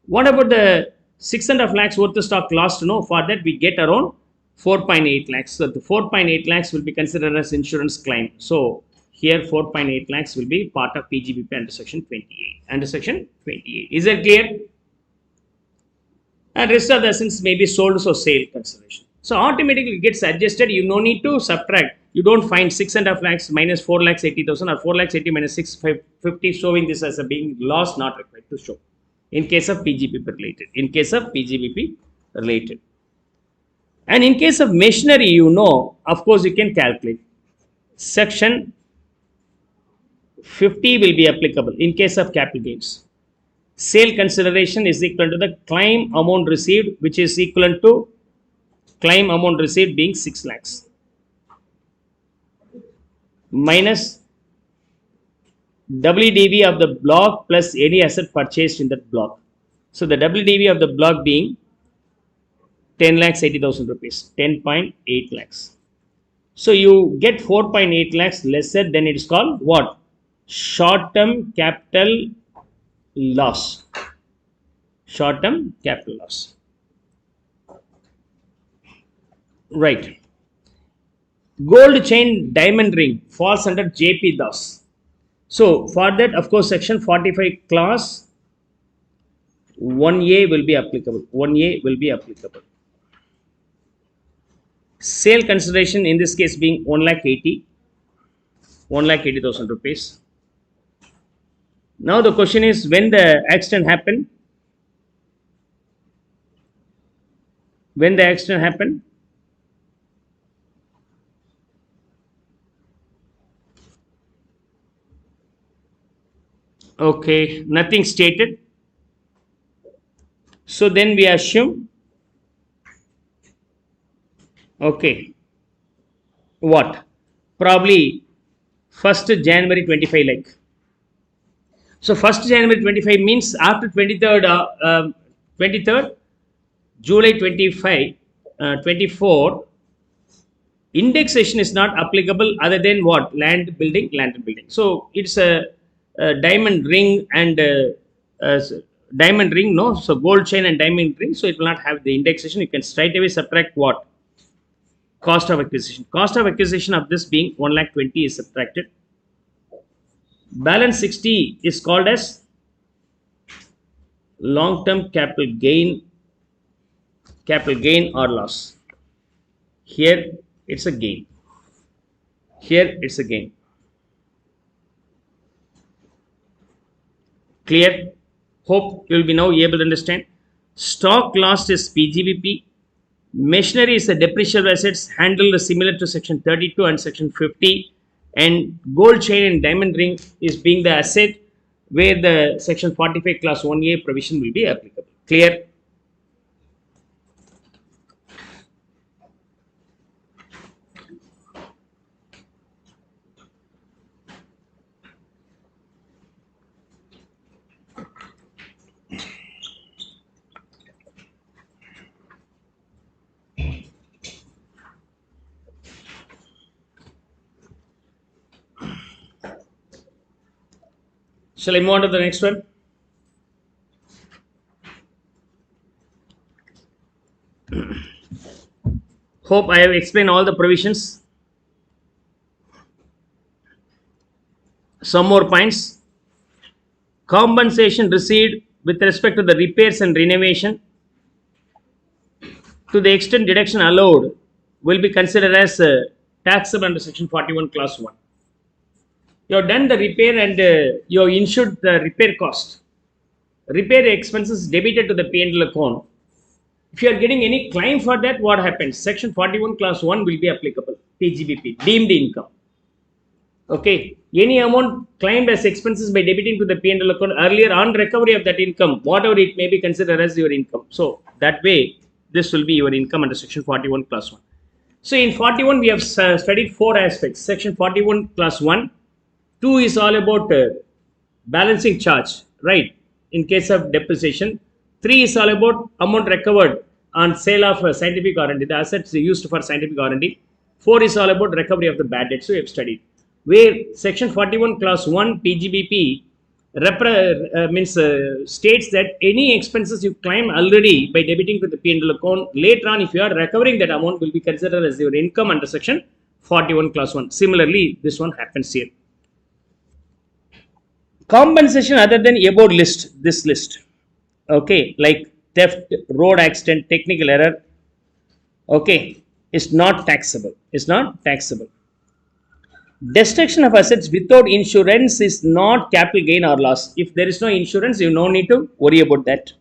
what about the 6.5 lakhs worth of stock lost? No, for that we get around 4.8 lakhs. So the 4.8 lakhs will be considered as insurance claim. So here 4.8 lakhs will be part of PGBP under section 28. Under section 28. Is that clear? And rest of the assets may be sold, so sale consideration. So automatically it gets adjusted. You no need to subtract. You don't find 6.5 lakhs minus 4,80,000 or 4,80,000 minus 650 showing this as a being lost, not required to show. In case of PGBP related. In case of PGBP related. And in case of machinery, you know, of course, you can calculate. Section 50 will be applicable in case of capital gains. Sale consideration is equal to the claim amount received, which is equivalent to claim amount received being 6 lakhs. Minus WDV of the block plus any asset purchased in that block. So the WDV of the block being 10 lakhs 80,000 rupees, 10.8 lakhs. So you get 4.8 lakhs lesser, then it is called what? Short-term capital loss. Short-term capital loss. Right. Gold chain diamond ring falls under JP loss. So for that, of course, section 45 clause 1A will be applicable. 1A will be applicable. Sale consideration in this case being 1,80,000. 1,80,000 rupees. Now the question is, when the accident happened? When the accident happened? Okay, nothing stated. So then we assume, okay, what? Probably 1st January 25, like. So 1st January 25 means after 23rd, 23rd July 25, 24, indexation is not applicable other than what? Land and building. So it's a diamond ring and diamond ring, no? So gold chain and diamond ring. So it will not have the indexation. You can straight away subtract what? Cost of acquisition. Cost of acquisition of this being 1,20,000 is subtracted. Balance 60 is called as long-term capital gain or loss. Here it's a gain. Here it's a gain. Clear? Hope you will be now able to understand. Stock loss is PGBP. Machinery is a depreciable assets handled similar to section 32 and section 50. And gold chain and diamond ring is being the asset where the section 45 class 1A provision will be applicable. Clear? Shall I move on to the next one? Hope I have explained all the provisions. Some more points. Compensation received with respect to the repairs and renovation to the extent deduction allowed will be considered as taxable under section 41 class 1. You have done the repair and you have insured the repair cost. Repair expenses debited to the P&L account. If you are getting any claim for that, what happens? Section 41 class 1 will be applicable. PGBP, deemed income. Okay. Any amount claimed as expenses by debiting to the P&L account earlier on recovery of that income, whatever it may be considered as your income. So that way, this will be your income under section 41 class 1. So in 41, we have studied 4 aspects. Section 41 class 1. 2 is all about balancing charge, right? In case of depreciation. 3 is all about amount recovered on sale of scientific R&D, the assets used for scientific R&D. 4 is all about recovery of the bad debt. So we have studied. Where section 41 class 1 PGBP states that any expenses you claim already by debiting to the P&L account, later on if you are recovering that amount will be considered as your income under section 41 class 1. Similarly, this one happens here. Compensation other than above this list, okay, like theft, road accident, technical error, okay, is not taxable. It's not taxable. Destruction of assets without insurance is not capital gain or loss. If there is no insurance, you no need to worry about that.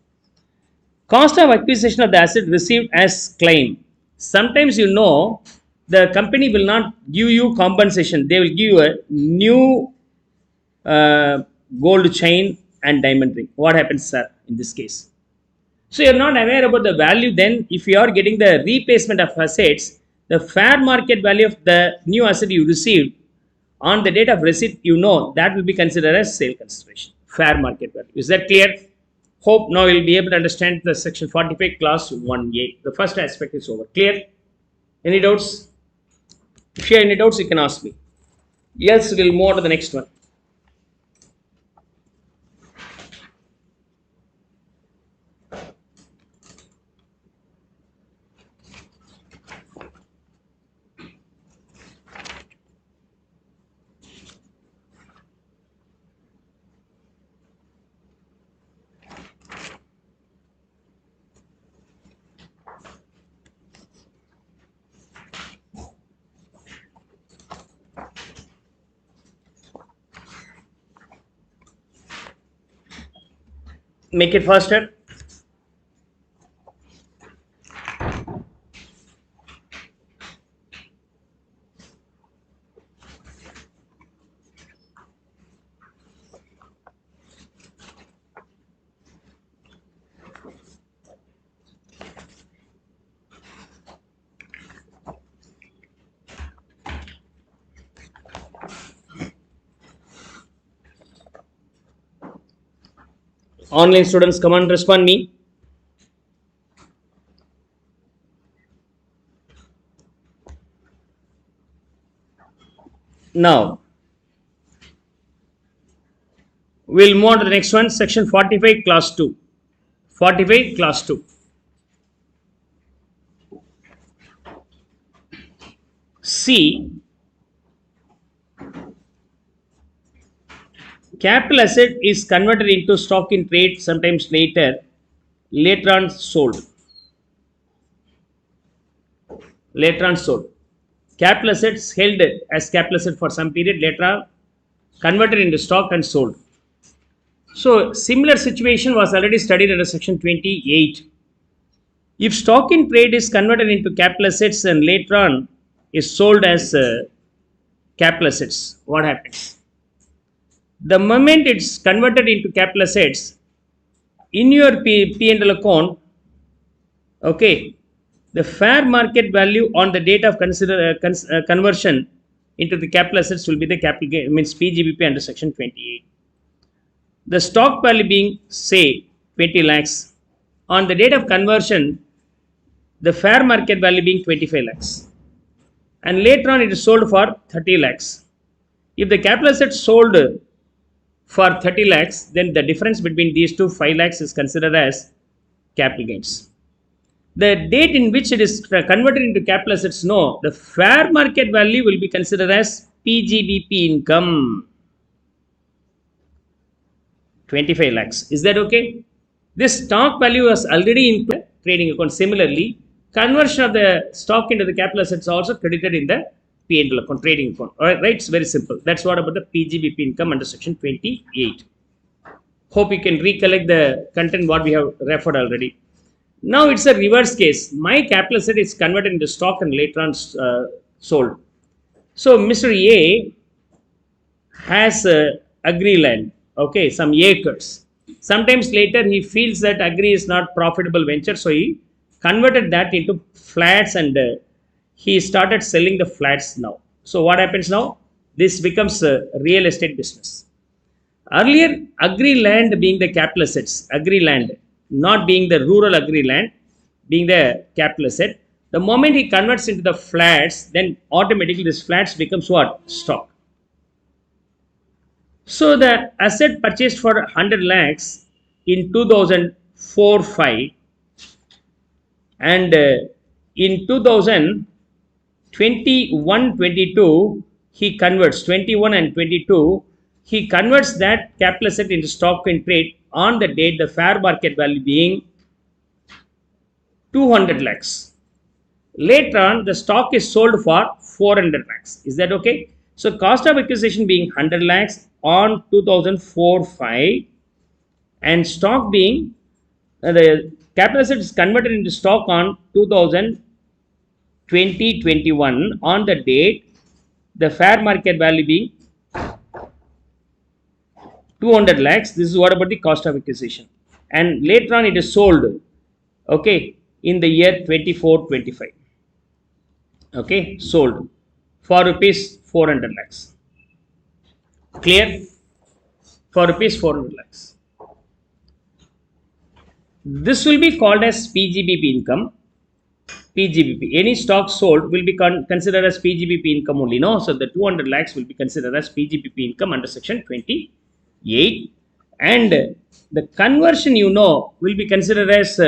Cost of acquisition of the asset received as claim. Sometimes the company will not give you compensation. They will give you a new gold chain and diamond ring. What happens, sir, in this case? So you're not aware about the value. Then if you are getting the replacement of assets, the fair market value of the new asset you received on the date of receipt, that will be considered as sale consideration. Fair market value. Is that clear? Hope now you'll be able to understand the section 45 class 1A. The first aspect is over. Clear? Any doubts? If you have any doubts, you can ask me. Else we'll move on to the next one. Make it faster. Online students, come on, respond me. Now, we'll move on to the next one, section 45, class 2. 45, class 2. C. Capital asset is converted into stock in trade sometimes later on sold. Later on sold. Capital assets held as capital asset for some period, later on converted into stock and sold. So, similar situation was already studied under section 28. If stock in trade is converted into capital assets and later on is sold as capital assets, what happens? The moment it's converted into capital assets, in your P&L account, okay, the fair market value on the date of conversion into the capital assets will be the capital gain, means PGBP under section 28. The stock value being, say, 20 lakhs. On the date of conversion, the fair market value being 25 lakhs. And later on, it is sold for 30 lakhs. If the capital asset sold for 30 lakhs, then the difference between these two 5 lakhs is considered as capital gains. The date in which it is converted into capital assets, no, the fair market value will be considered as PGBP income. 25 lakhs. Is that okay? This stock value was already in the trading account. Similarly, conversion of the stock into the capital assets also credited in the P&L account, trading account. All right, it's very simple. That's what about the PGBP income under section 28. Hope you can recollect the content what we have referred already. Now it's a reverse case. My capital asset is converted into stock and later on sold. So Mr. A has agri land, okay, some acres. Sometimes later he feels that agri is not profitable venture, so he converted that into flats and he started selling the flats now. So what happens now? This becomes a real estate business. Earlier, agri land being the capital assets, agri land not being the rural agri land, being the capital asset. The moment he converts into the flats, then automatically this flats becomes what? Stock. So the asset purchased for 100 lakhs in 2004-5 and in 2021-22 he converts 21 and 22 he converts that capital asset into stock in trade on the date the fair market value being 200 lakhs. Later on the stock is sold for 400 lakhs. Is that okay? So cost of acquisition being 100 lakhs on 2004-5 and stock being the capital asset is converted into stock on 2020-21 on the date the fair market value being 200 lakhs. This is what about the cost of acquisition. And later on it is sold, okay, in the year 24-25. Okay, sold for rupees 400 lakhs. Clear? For rupees 400 lakhs. This will be called as PGBP income. PGBP. Any stock sold will be considered as PGBP income only. No, so the 200 lakhs will be considered as PGBP income under section 28. And the conversion, you know, will be considered as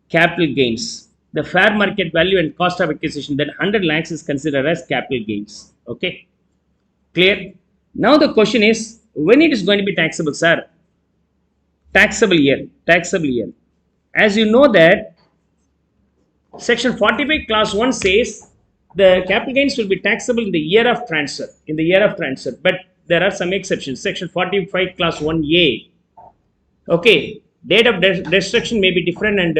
capital gains. The fair market value and cost of acquisition, that 100 lakhs is considered as capital gains. Okay, clear? Now the question is, when it is going to be taxable, sir? Taxable year. Taxable year. As you know that section 45 class 1 says the capital gains will be taxable in the year of transfer. In the year of transfer. But there are some exceptions. Section 45 class 1A. Okay. Date of destruction may be different, and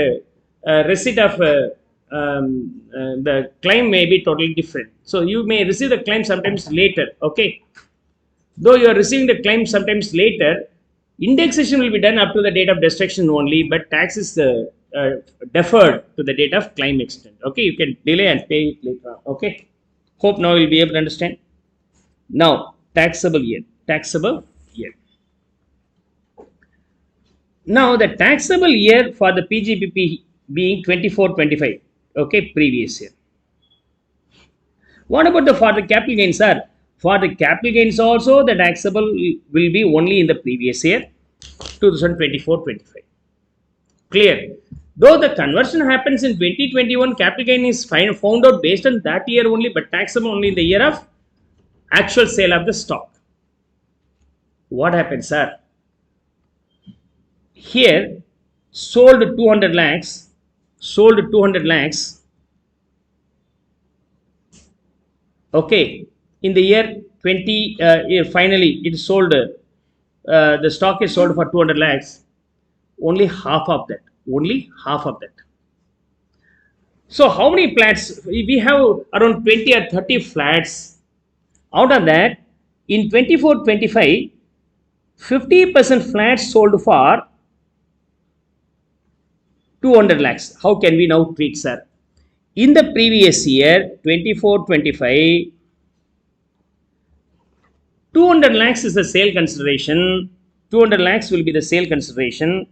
receipt of the claim may be totally different. So you may receive the claim sometimes later. Okay, though you are receiving the claim sometimes later, indexation will be done up to the date of destruction only, but tax is deferred to the date of claim extent. Okay, you can delay and pay it later on. Okay, hope now you'll be able to understand. Now, taxable year. Taxable year. Now, the taxable year for the PGBP being 24-25. Okay, previous year. What about the for the capital gains, sir? For the capital gains also, the taxable will be only in the previous year, 2024-25. Clear. Though the conversion happens in 2021, capital gain is found out based on that year only, but taxable only in the year of actual sale of the stock. What happens, sir? Here, sold 200 lakhs, sold 200 lakhs. Okay, in the year 20, finally it is sold. The stock is sold for 200 lakhs. Only half of that. Only half of that. So how many flats? We have around 20 or 30 flats. Out of that, in 24-25, 50% flats sold for 200 lakhs. How can we now treat, sir? In the previous year, 24-25, 200 lakhs is the sale consideration. 200 lakhs will be the sale consideration.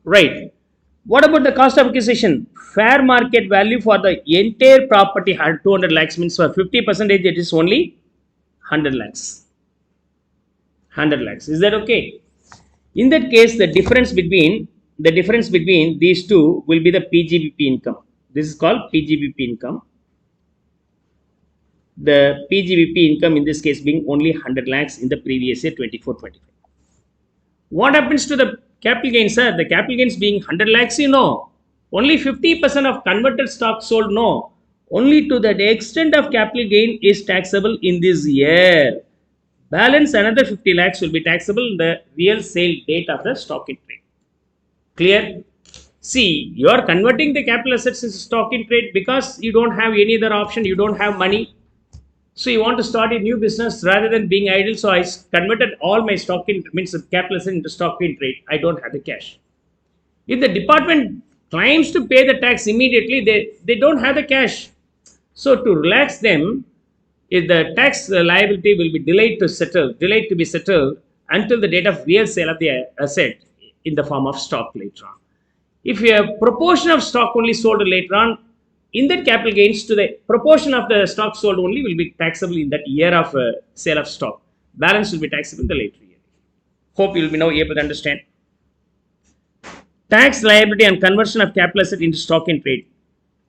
Right. What about the cost of acquisition? Fair market value for the entire property had 200 lakhs means for 50% it is only 100 lakhs. 100 lakhs. Is that okay? In that case, the difference between these two will be the PGBP income. This is called PGBP income. The PGBP income in this case being only 100 lakhs in the previous year 24-25. What happens to the capital gains, sir? The capital gains being 100 lakhs, only 50% of converted stock sold, no. Only to the extent of capital gain is taxable in this year. Balance another 50 lakhs will be taxable in the real sale date of the stock in trade. Clear? See, you are converting the capital assets into stock in trade because you don't have any other option, you don't have money. So you want to start a new business rather than being idle. So I converted all my stock in means capital asset into stock in trade. I don't have the cash. If the department claims to pay the tax immediately, they don't have the cash. So to relax them, if the tax liability will be delayed to be settled until the date of real sale of the asset in the form of stock later on. If you have proportion of stock only sold later on, in that capital gains to the proportion of the stock sold only will be taxable in that year of sale of stock. Balance will be taxable in the later year. Hope you will be now able to understand. Tax liability and conversion of capital asset into stock in trade.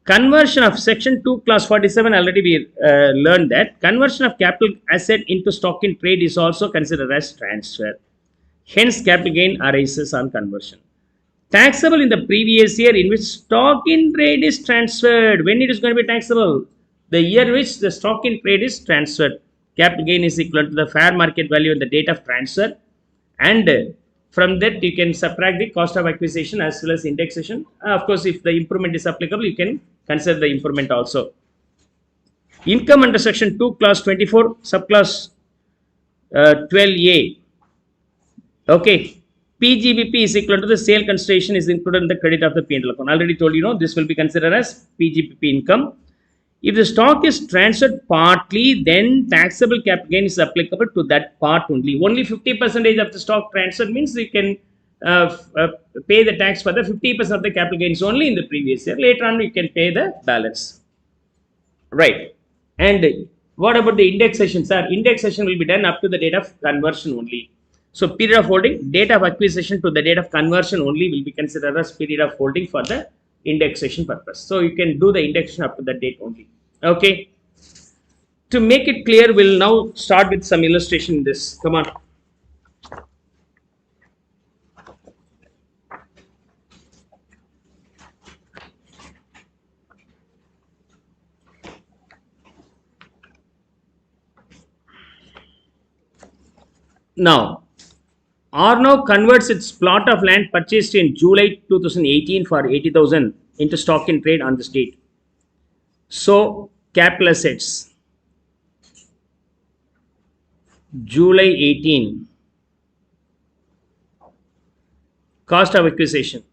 Conversion of section 2 clause 47 already we learned that conversion of capital asset into stock in trade is also considered as transfer. Hence capital gain arises on conversion. Taxable in the previous year in which stock in trade is transferred. When it is going to be taxable? The year which the stock in trade is transferred. Capital gain is equal to the fair market value at the date of transfer, and from that you can subtract the cost of acquisition as well as indexation. Of course, if the improvement is applicable, you can consider the improvement also. Income under section 2 clause 24 subclause 12a. Okay. PGBP is equal to the sale consideration is included in the credit of the P&L account. Already told this will be considered as PGBP income. If the stock is transferred partly, then taxable capital gain is applicable to that part only. Only 50% of the stock transferred means you can pay the tax for the 50% of the capital gains only in the previous year. Later on, you can pay the balance. Right. And what about the indexation, sir? Indexation will be done up to the date of conversion only. So period of holding, date of acquisition to the date of conversion only will be considered as period of holding for the indexation purpose. So you can do the indexation up to the date only. Okay. To make it clear, we'll now start with some illustration in this. Come on. Now, Arno converts its plot of land purchased in July 2018 for 80,000 into stock in trade on this date. So, capital assets July 18, cost of acquisition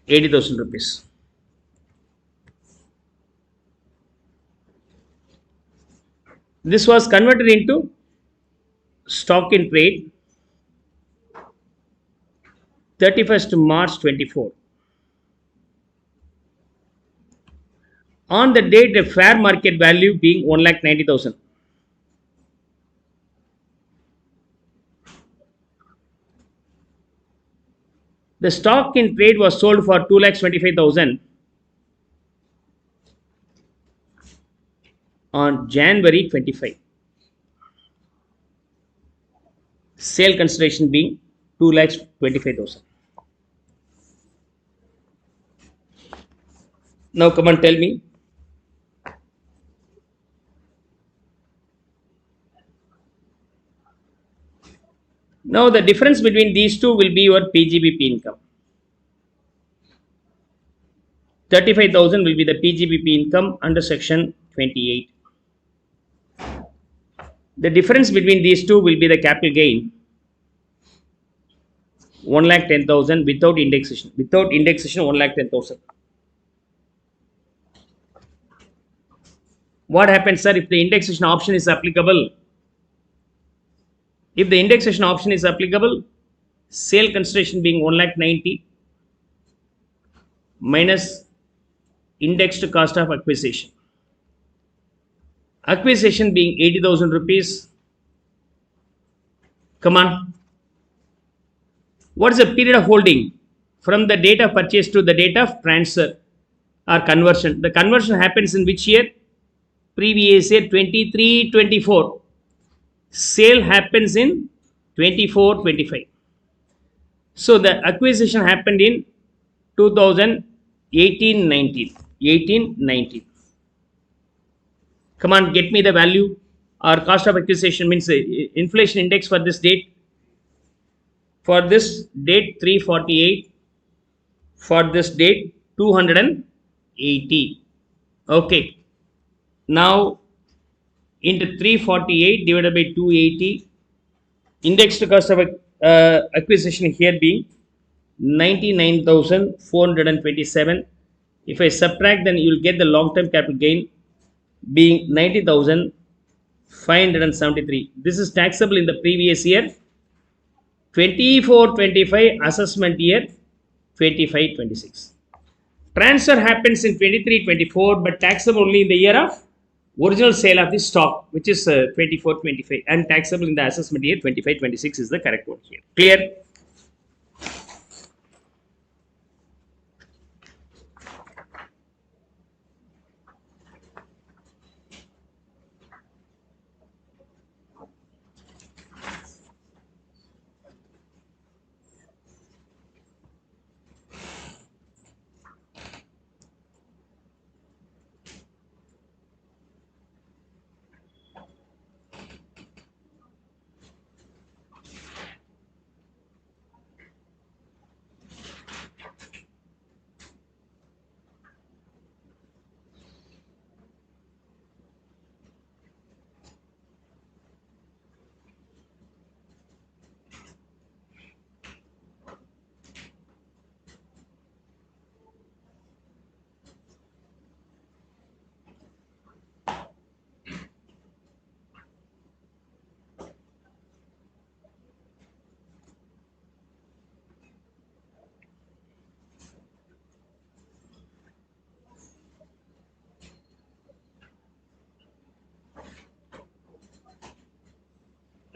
80,000 rupees. This was converted into stock in trade 31st March 24. On the date, the fair market value being 1,90,000. The stock in trade was sold for 2,25,000 on January 25. Sale consideration being 2,25,000. Now come on, tell me. Now the difference between these two will be your PGBP income. 35,000 will be the PGBP income under section 28. The difference between these two will be the capital gain 1,10,000 without indexation. Without indexation 1,10,000. What happens, sir, if the indexation option is applicable? If the indexation option is applicable, sale consideration being 1,90,000 minus indexed cost of acquisition. Acquisition being 80,000 rupees. Come on. What is the period of holding? From the date of purchase to the date of transfer or conversion. The conversion happens in which year? Previous year 23-24. Sale happens in 24-25. So the acquisition happened in 2018-19. 18-19. Come on, get me the value. Our cost of acquisition means inflation index for this date. For this date 348. For this date 280. Okay. Now into 348 divided by 280. Indexed cost of acquisition here being 99,427. If I subtract, then you will get the long term capital gain being 90,573. This is taxable in the previous year 24-25, assessment year 25-26. Transfer happens in 23-24, but taxable only in the year of original sale of the stock, which is 24-25, and taxable in the assessment year 25-26 is the correct one here. Clear?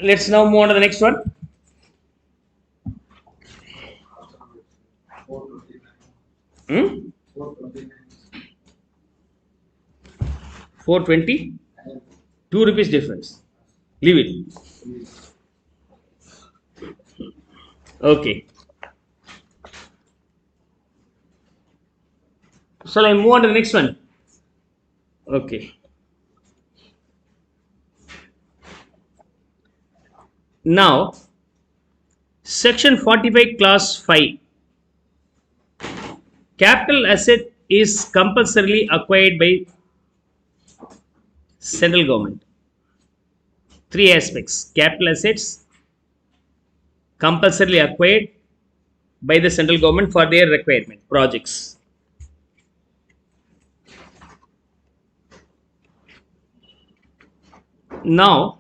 Let's now move on to the next one. Hmm? 420? 2 rupees difference. Leave it. Okay. Shall I move on to the next one? Okay. Now, section 45 clause 5, capital asset is compulsorily acquired by central government. Three aspects: capital assets compulsorily acquired by the central government for their requirement projects. Now,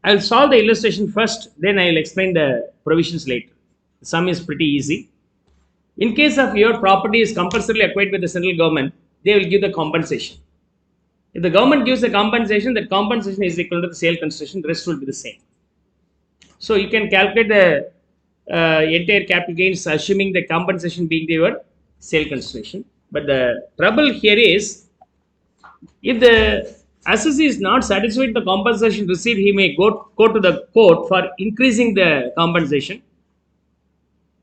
I'll solve the illustration first, then I'll explain the provisions later. The sum is pretty easy. In case of your property is compulsorily acquired by the central government, they will give the compensation. If the government gives the compensation, that compensation is equal to the sale consideration, the rest will be the same. So you can calculate the entire capital gains assuming the compensation being your sale consideration. But the trouble here is, if the assessee is not satisfied with the compensation received, he may go to the court for increasing the compensation.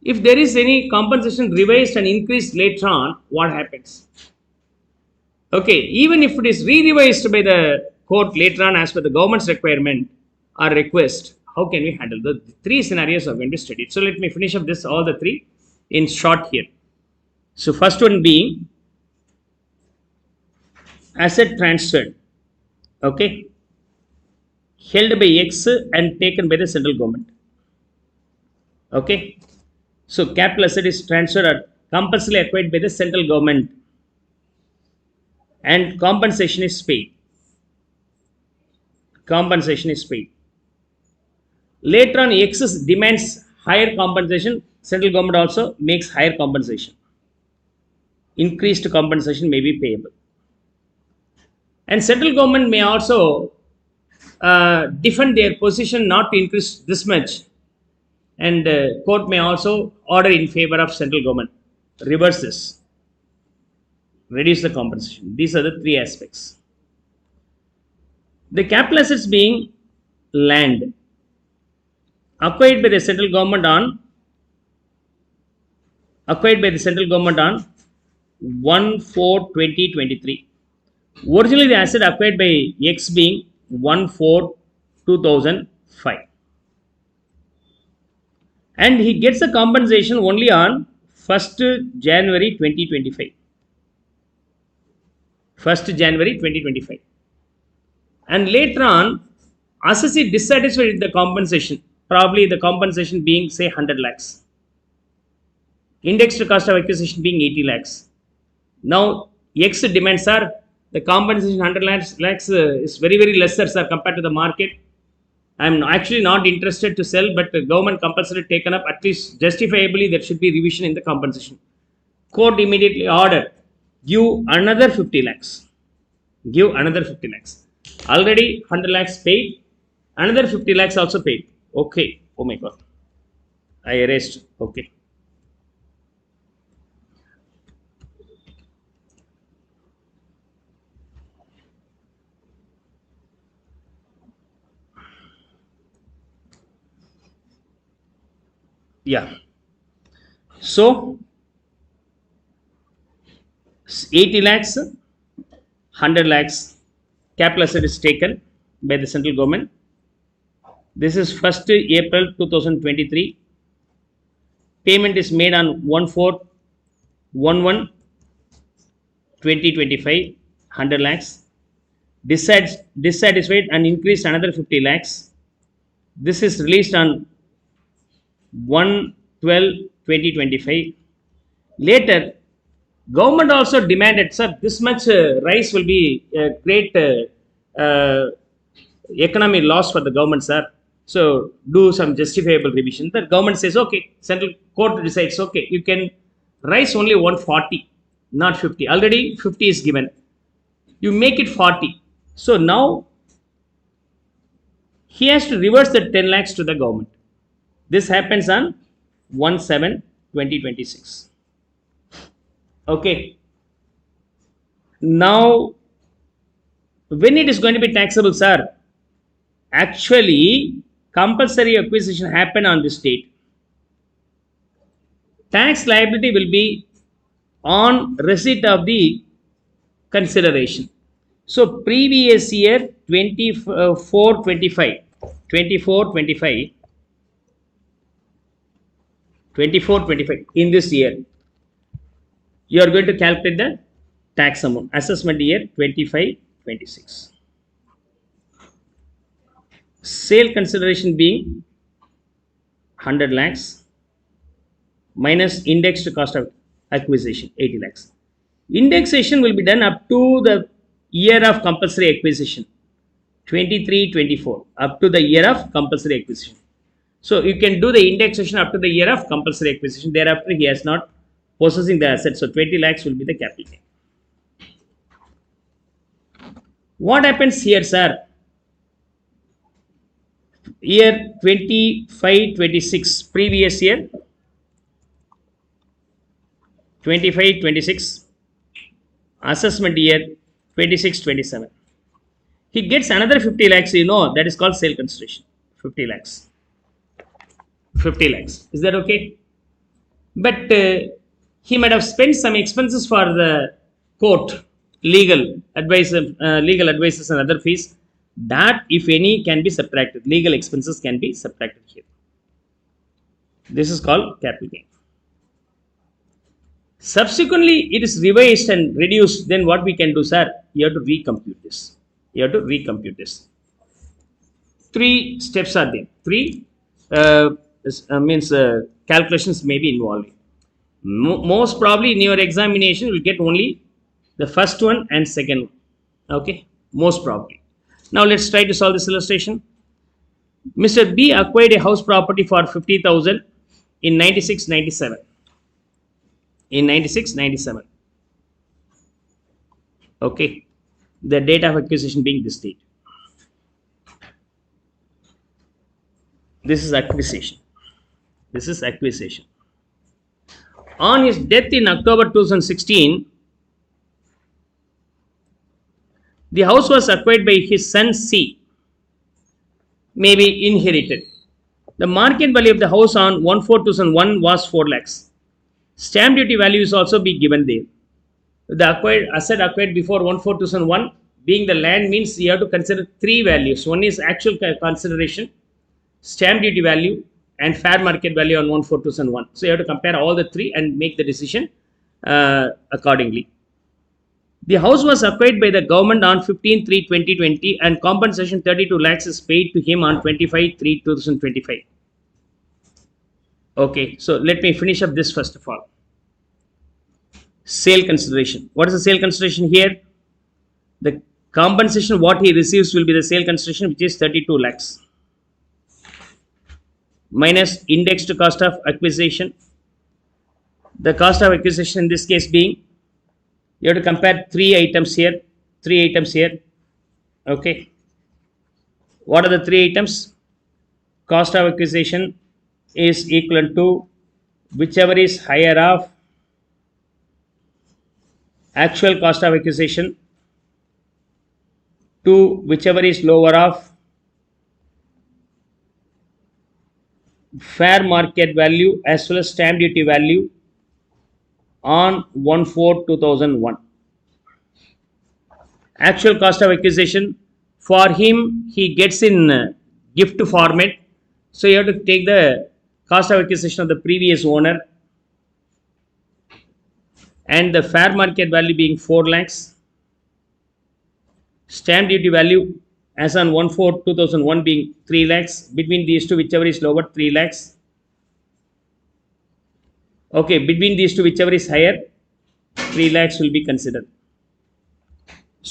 If there is any compensation revised and increased later on, what happens? Okay, even if it is re-revised by the court later on as per the government's requirement or request, how can we handle the three scenarios are going to study? So let me finish up this all the three in short here. So first one being asset transferred, okay, held by X and taken by the central government. Okay, so capital asset is transferred or compulsorily acquired by the central government and compensation is paid. Compensation is paid. Later on, X demands higher compensation. Central government also makes higher compensation. Increased compensation may be payable. And central government may also defend their position not to increase this much. And court may also order in favor of central government. Reverse this. Reduce the compensation. These are the three aspects. The capital assets being land acquired by the central government on 1/4/2023. Originally, the asset acquired by X being 1/4/2005, and he gets the compensation only on 1st January 2025. 1st January 2025, and later on, assessee dissatisfied with the compensation. Probably the compensation being say 100 lakhs. Indexed cost of acquisition being 80 lakhs. Now, X demands are the compensation 100 lakhs is very, very lesser, sir, compared to the market. I am actually not interested to sell, but the government compulsory taken up, at least justifiably there should be revision in the compensation. Court immediately ordered, give another 50 lakhs. Give another 50 lakhs. Already 100 lakhs paid, another 50 lakhs also paid. Okay, oh my God, I erased. Okay. Yeah. So 80 lakhs, 100 lakhs capital asset is taken by the central government. This is 1st April 2023. Payment is made on 1/4/11/2025, 100 lakhs. Dissatisfied and increased another 50 lakhs. This is released on 1/12/2025. Later, government also demanded, sir, this much rise will be a great economic loss for the government, sir. So do some justifiable revision. The government says, okay, central court decides, okay, you can rise only 140, not 50. Already 50 is given. You make it 40. So now he has to reverse the 10 lakhs to the government. This happens on 1/7/2026. Okay. Now, when it is going to be taxable, sir? Actually, compulsory acquisition happened on this date. Tax liability will be on receipt of the consideration. So, previous year 24-25, 24, 25 in this year. You are going to calculate the tax amount. Assessment year 25, 26. Sale consideration being 100 lakhs minus indexed cost of acquisition 80 lakhs. Indexation will be done up to the year of compulsory acquisition 23, 24 up to the year of compulsory acquisition. So you can do the indexation up to the year of compulsory acquisition. Thereafter he has not possessing the asset. So 20 lakhs will be the capital gain. What happens here, sir? Year 25, 26 previous year 25, 26 assessment year 26, 27. He gets another 50 lakhs, that is called sale consideration. 50 lakhs. 50 lakhs. Is that okay? But he might have spent some expenses for the court, legal advices and other fees. That, if any, can be subtracted. Legal expenses can be subtracted here. This is called capital gain. Subsequently, it is revised and reduced. Then what we can do, sir? You have to recompute this. You have to recompute this. 3 steps are there. 3 calculations may be involved. Most probably in your examination, you will get only the first one and second one. Okay, most probably. Now let's try to solve this illustration. Mr. B acquired a house property for 50,000 in 96-97. In 96-97. Okay, the date of acquisition being this date. This is acquisition. This is acquisition. On his death in October 2016, the house was acquired by his son C, may be inherited. The market value of the house on 1/4/2001 was 4 lakhs. Stamp duty value is also be given there. The acquired asset acquired before 1/4/2001 being the land means you have to consider 3 values. One is actual consideration, stamp duty value, and fair market value on 1/4/2001. So you have to compare all the 3 and make the decision accordingly. The house was acquired by the government on 15/3/2020 and compensation 32 lakhs is paid to him on 25/3/2025. Okay, so let me finish up this first of all. Sale consideration. What is the sale consideration here? The compensation what he receives will be the sale consideration, which is 32 lakhs minus indexed cost of acquisition. The cost of acquisition in this case being, you have to compare 3 items here, 3 items here. Okay, what are the 3 items? Cost of acquisition is equivalent to whichever is higher of actual cost of acquisition to whichever is lower of fair market value as well as stamp duty value on 1/4/2001. Actual cost of acquisition for him, he gets in gift format. So you have to take the cost of acquisition of the previous owner and the fair market value being 4 lakhs. Stamp duty value as on 1/4/2001 being 3 lakhs. Between these two, whichever is lower, 3 lakhs. Okay, between these two, whichever is higher, 3 lakhs will be considered.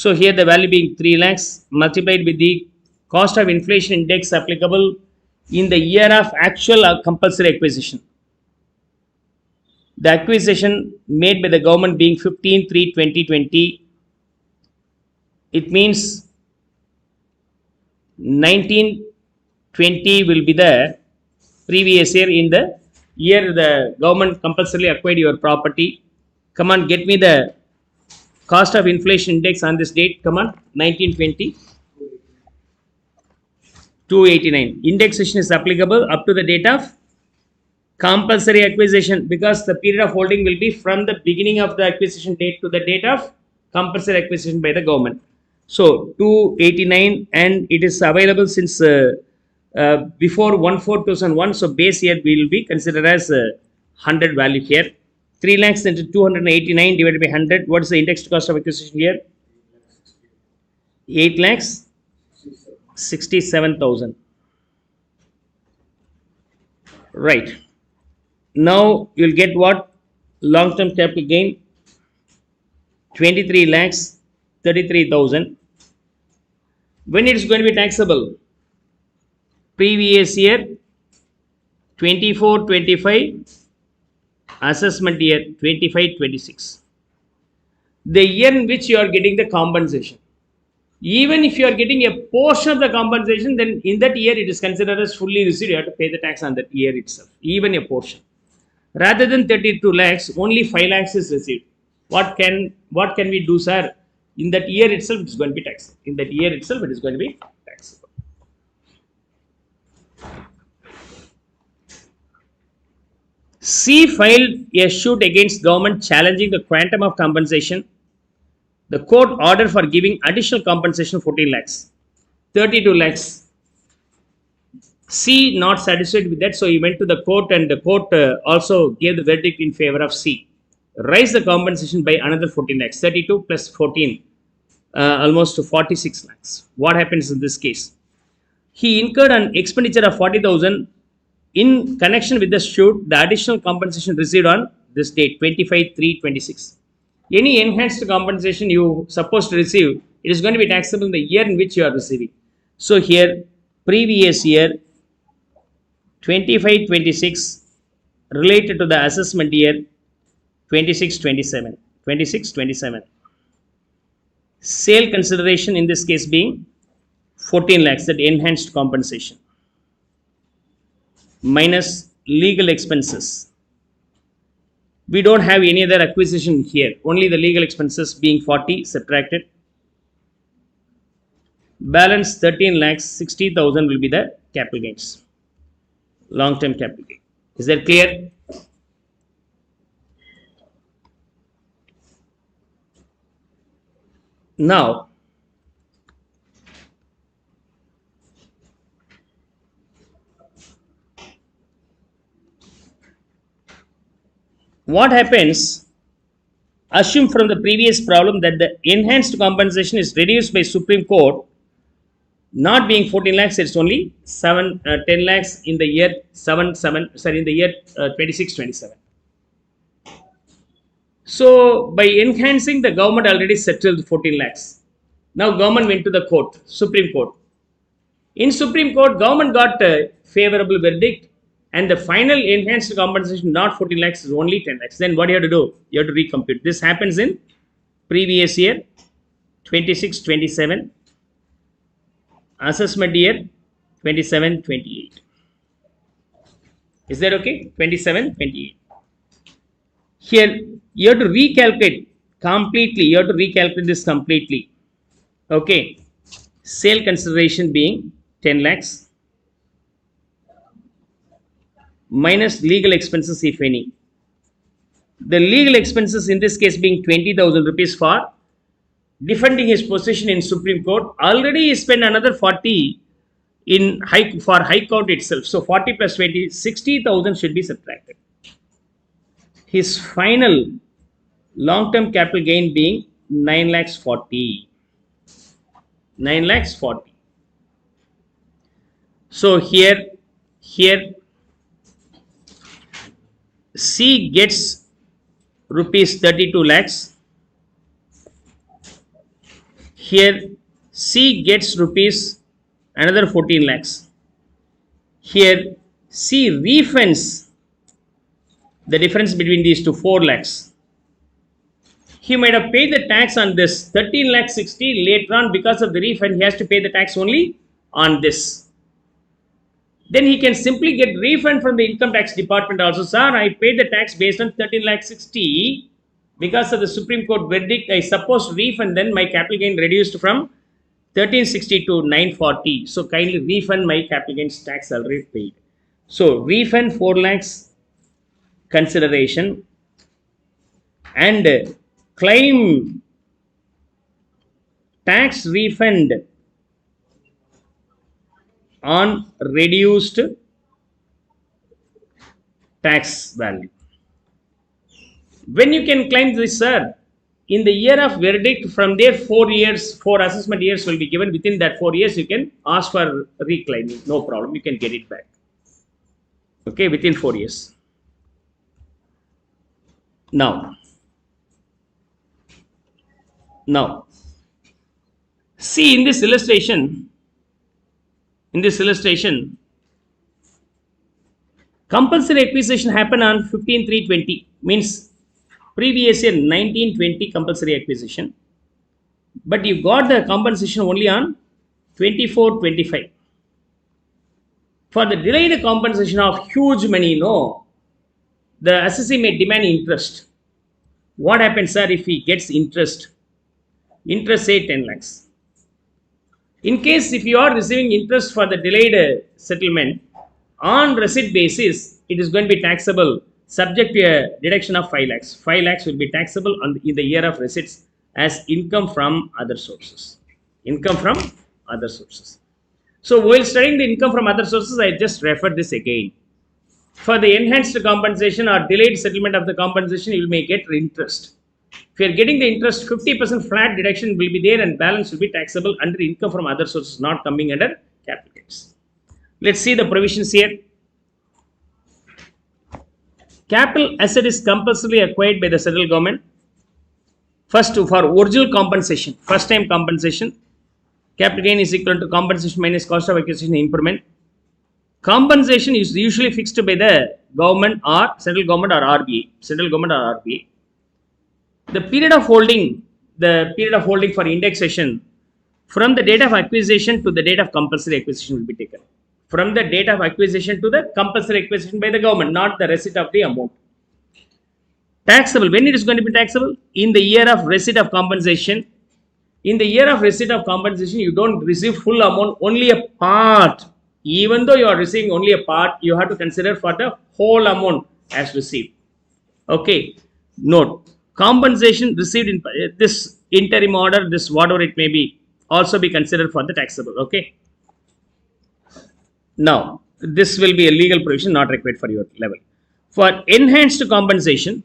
So here the value being 3 lakhs multiplied with the cost of inflation index applicable in the year of actual compulsory acquisition. The acquisition made by the government being 15/3/2020. It means 1920 will be the previous year. In the year the government compulsorily acquired your property. Come on, get me the cost of inflation index on this date. Come on, 1920. 289. Indexation is applicable up to the date of compulsory acquisition, because the period of holding will be from the beginning of the acquisition date to the date of compulsory acquisition by the government. So 289, and it is available since before 1/4/2001. So base year will be considered as 100 value here. 3 lakhs into 289 divided by 100. What is the indexed cost of acquisition here? 8 lakhs 67,000. Right. Now you'll get what? Long-term capital gain 23 lakhs 33,000. When it is going to be taxable? Previous year 24-25, assessment year 25-26. The year in which you are getting the compensation. Even if you are getting a portion of the compensation, then in that year it is considered as fully received. You have to pay the tax on that year itself, even a portion. Rather than 32 lakhs, only 5 lakhs is received. What can we do, sir? In that year itself, it is going to be taxed. In that year itself, it is going to be taxable. C filed a suit against government challenging the quantum of compensation. The court ordered for giving additional compensation 14 lakhs, 32 lakhs. C not satisfied with that, so he went to the court, and the court also gave the verdict in favor of C. Raise the compensation by another 14 lakhs, 32 plus 14, almost 46 lakhs. What happens in this case? He incurred an expenditure of 40,000 in connection with the suit. The additional compensation received on this date, 25/3/26. Any enhanced compensation you supposed to receive, it is going to be taxable in the year in which you are receiving. So here, previous year 25-26 related to the assessment year 26-27. 26-27. Sale consideration in this case being 14 lakhs, that enhanced compensation, minus legal expenses. We don't have any other acquisition here, only the legal expenses being 40 subtracted. Balance 13 lakhs 60,000 will be the capital gains, long term capital gain. Is that clear? Now, what happens? Assume from the previous problem that the enhanced compensation is reduced by Supreme Court, not being 14 lakhs, it's only 10 lakhs in the year in the year 26-27. So by enhancing, the government already settled 14 lakhs. Now government went to the court, Supreme Court. In Supreme Court, government got a favorable verdict, and the final enhanced compensation, not 14 lakhs, is only 10 lakhs. Then what you have to do? You have to recompute. This happens in previous year 26-27, assessment year 27-28. Is that okay? 27-28. Here you have to recalculate completely. You have to recalculate this completely. Okay. Sale consideration being 10 lakhs minus legal expenses, if any. The legal expenses in this case being 20,000 rupees for defending his position in Supreme Court. Already he spent another 40 in High Court itself. So 40 plus 20, 60,000 should be subtracted. His final long-term capital gain being 9 lakhs 40. 9 lakhs 40. So here C gets rupees 32 lakhs. Here C gets rupees another 14 lakhs. Here C refunds the difference between these two, 4 lakhs. He might have paid the tax on this 13 lakh 60. Later on, because of the refund, he has to pay the tax only on this. Then he can simply get refund from the income tax department also. Sir, I paid the tax based on 13 lakh 60. Because of the Supreme Court verdict, I supposed refund, then my capital gain reduced from 1360 to 940. So kindly refund my capital gains tax already paid. So refund 4 lakhs consideration and claim tax refund on reduced tax value. When you can claim this, sir? In the year of verdict, from there 4 years, 4 assessment years will be given. Within that 4 years, you can ask for reclaiming. No problem. You can get it back. Okay, within 4 years. Now, see in this illustration, compulsory acquisition happened on 15/3/20, means previous year 19/20 compulsory acquisition, but you got the compensation only on 24/25. For the delayed compensation of huge money, no, the assessee may demand interest. What happens, sir, if he gets interest? Interest say 10 lakhs. In case if you are receiving interest for the delayed settlement on receipt basis, it is going to be taxable subject to a deduction of 5 lakhs. 5 lakhs will be taxable in the year of receipts as income from other sources. Income from other sources. So while studying the income from other sources, I just refer this again. For the enhanced compensation or delayed settlement of the compensation, you may get interest. If you are getting the interest, 50% flat deduction will be there and balance will be taxable under income from other sources, not coming under capital gains. Let's see the provisions here. Capital asset is compulsorily acquired by the central government. First, for original compensation, first time compensation, capital gain is equal to compensation minus cost of acquisition improvement. Compensation is usually fixed by the government or central government or RBI. The period of holding for indexation from the date of acquisition to the date of compulsory acquisition will be taken. From the date of acquisition to the compulsory acquisition by the government, not the receipt of the amount. Taxable, when it is going to be taxable? In the year of receipt of compensation. In the year of receipt of compensation, you don't receive full amount, only a part. Even though you are receiving only a part, you have to consider for the whole amount as received. Okay, note, compensation received in this interim order, this whatever it may be, also be considered for the taxable. Okay. Now, this will be a legal provision not required for your level. For enhanced compensation,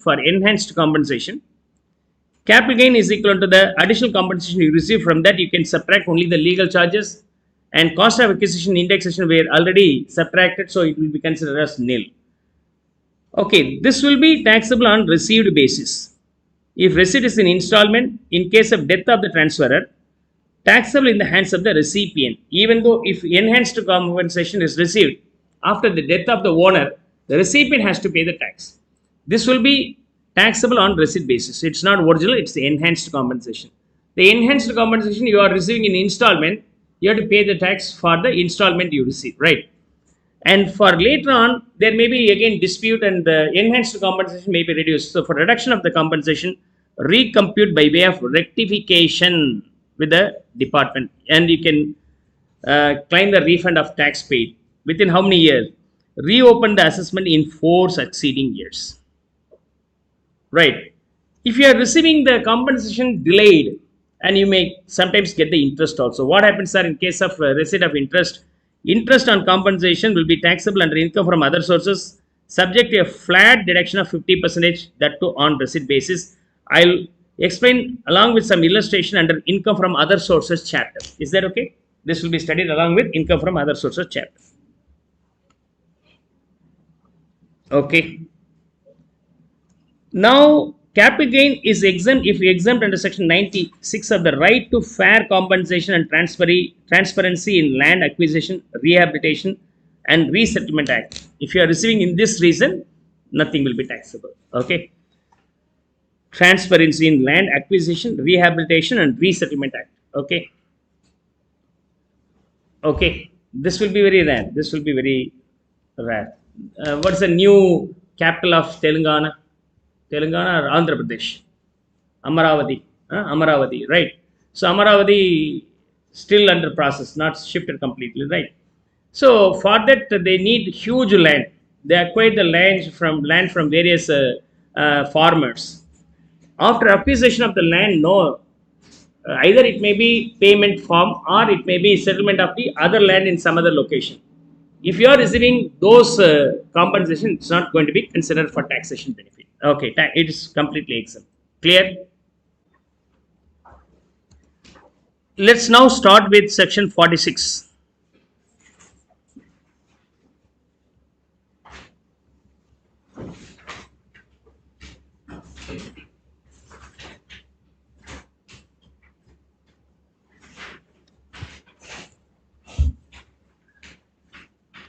capital gain is equal to the additional compensation you receive. From that, you can subtract only the legal charges, and cost of acquisition indexation were already subtracted, so it will be considered as nil. Okay, this will be taxable on received basis. If receipt is in installment, in case of death of the transferor, taxable in the hands of the recipient. Even though if enhanced compensation is received after the death of the owner, the recipient has to pay the tax. This will be taxable on receipt basis. It's not original, it's the enhanced compensation. The enhanced compensation you are receiving in installment, you have to pay the tax for the installment you receive, right? And for later on, there may be again dispute and the enhanced compensation may be reduced. So for reduction of the compensation, recompute by way of rectification with the department, and you can claim the refund of tax paid within how many years? Reopen the assessment in 4 succeeding years. Right. If you are receiving the compensation delayed, and you may sometimes get the interest also. What happens, sir, in case of receipt of interest? Interest on compensation will be taxable under income from other sources, subject to a flat deduction of 50%, that too on receipt basis. I'll explain along with some illustration under income from other sources chapter. Is that okay? This will be studied along with income from other sources chapter. Okay. Now, capital gain is exempt if exempt under section 96 of the right to fair compensation and transparency in land acquisition, rehabilitation and resettlement act. If you are receiving in this reason, nothing will be taxable. Okay. Transparency in land acquisition, rehabilitation and resettlement act. Okay. Okay. This will be very rare. What's the new capital of Telangana? Telangana or Andhra Pradesh? Amaravati, right? So Amaravati still under process, not shifted completely, right? So for that they need huge land. They acquired the land from various farmers. After acquisition of the land, either it may be payment form or it may be settlement of the other land in some other location. If you are receiving those compensation, it's not going to be considered for taxation benefit. Okay, it is completely exempt. Clear? Let's now start with section 46.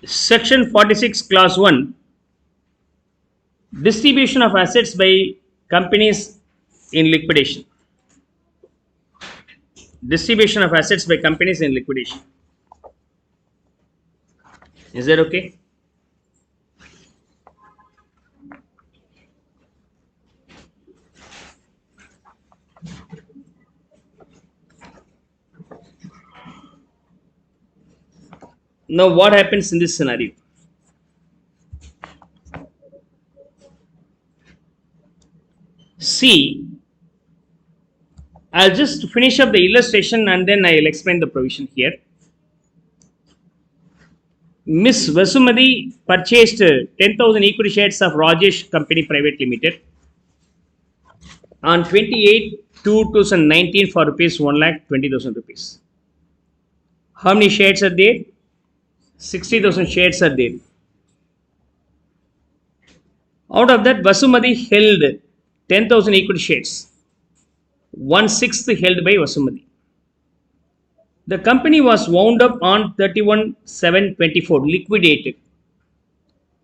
Section 46, clause 1, distribution of assets by companies in liquidation. Distribution of assets by companies in liquidation. Is that okay? Now, what happens in this scenario? See, I'll just finish up the illustration and then I'll explain the provision here. Miss Vasumati purchased 10,000 equity shares of Rajesh Company Private Limited on 28/2/2019 for rupees 1,20,000 rupees. How many shares are there? 60,000 shares are there. Out of that, Vasumati held 10,000 equity shares. 1/6 held by Vasumati. The company was wound up on 31/7/24, liquidated.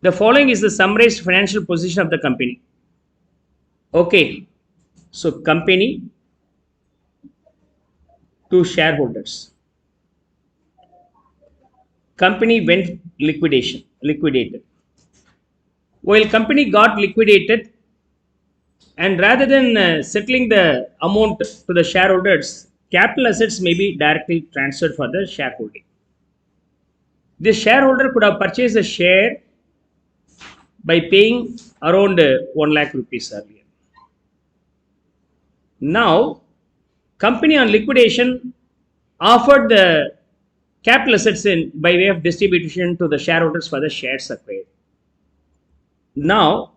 The following is the summarized financial position of the company. Okay, so company to shareholders. Company went liquidated. While company got liquidated, and rather than settling the amount to the shareholders, capital assets may be directly transferred for the shareholding. The shareholder could have purchased a share by paying around 1 lakh rupees earlier. Now, company on liquidation offered the capital assets in by way of distribution to the shareholders for the shares acquired. Now,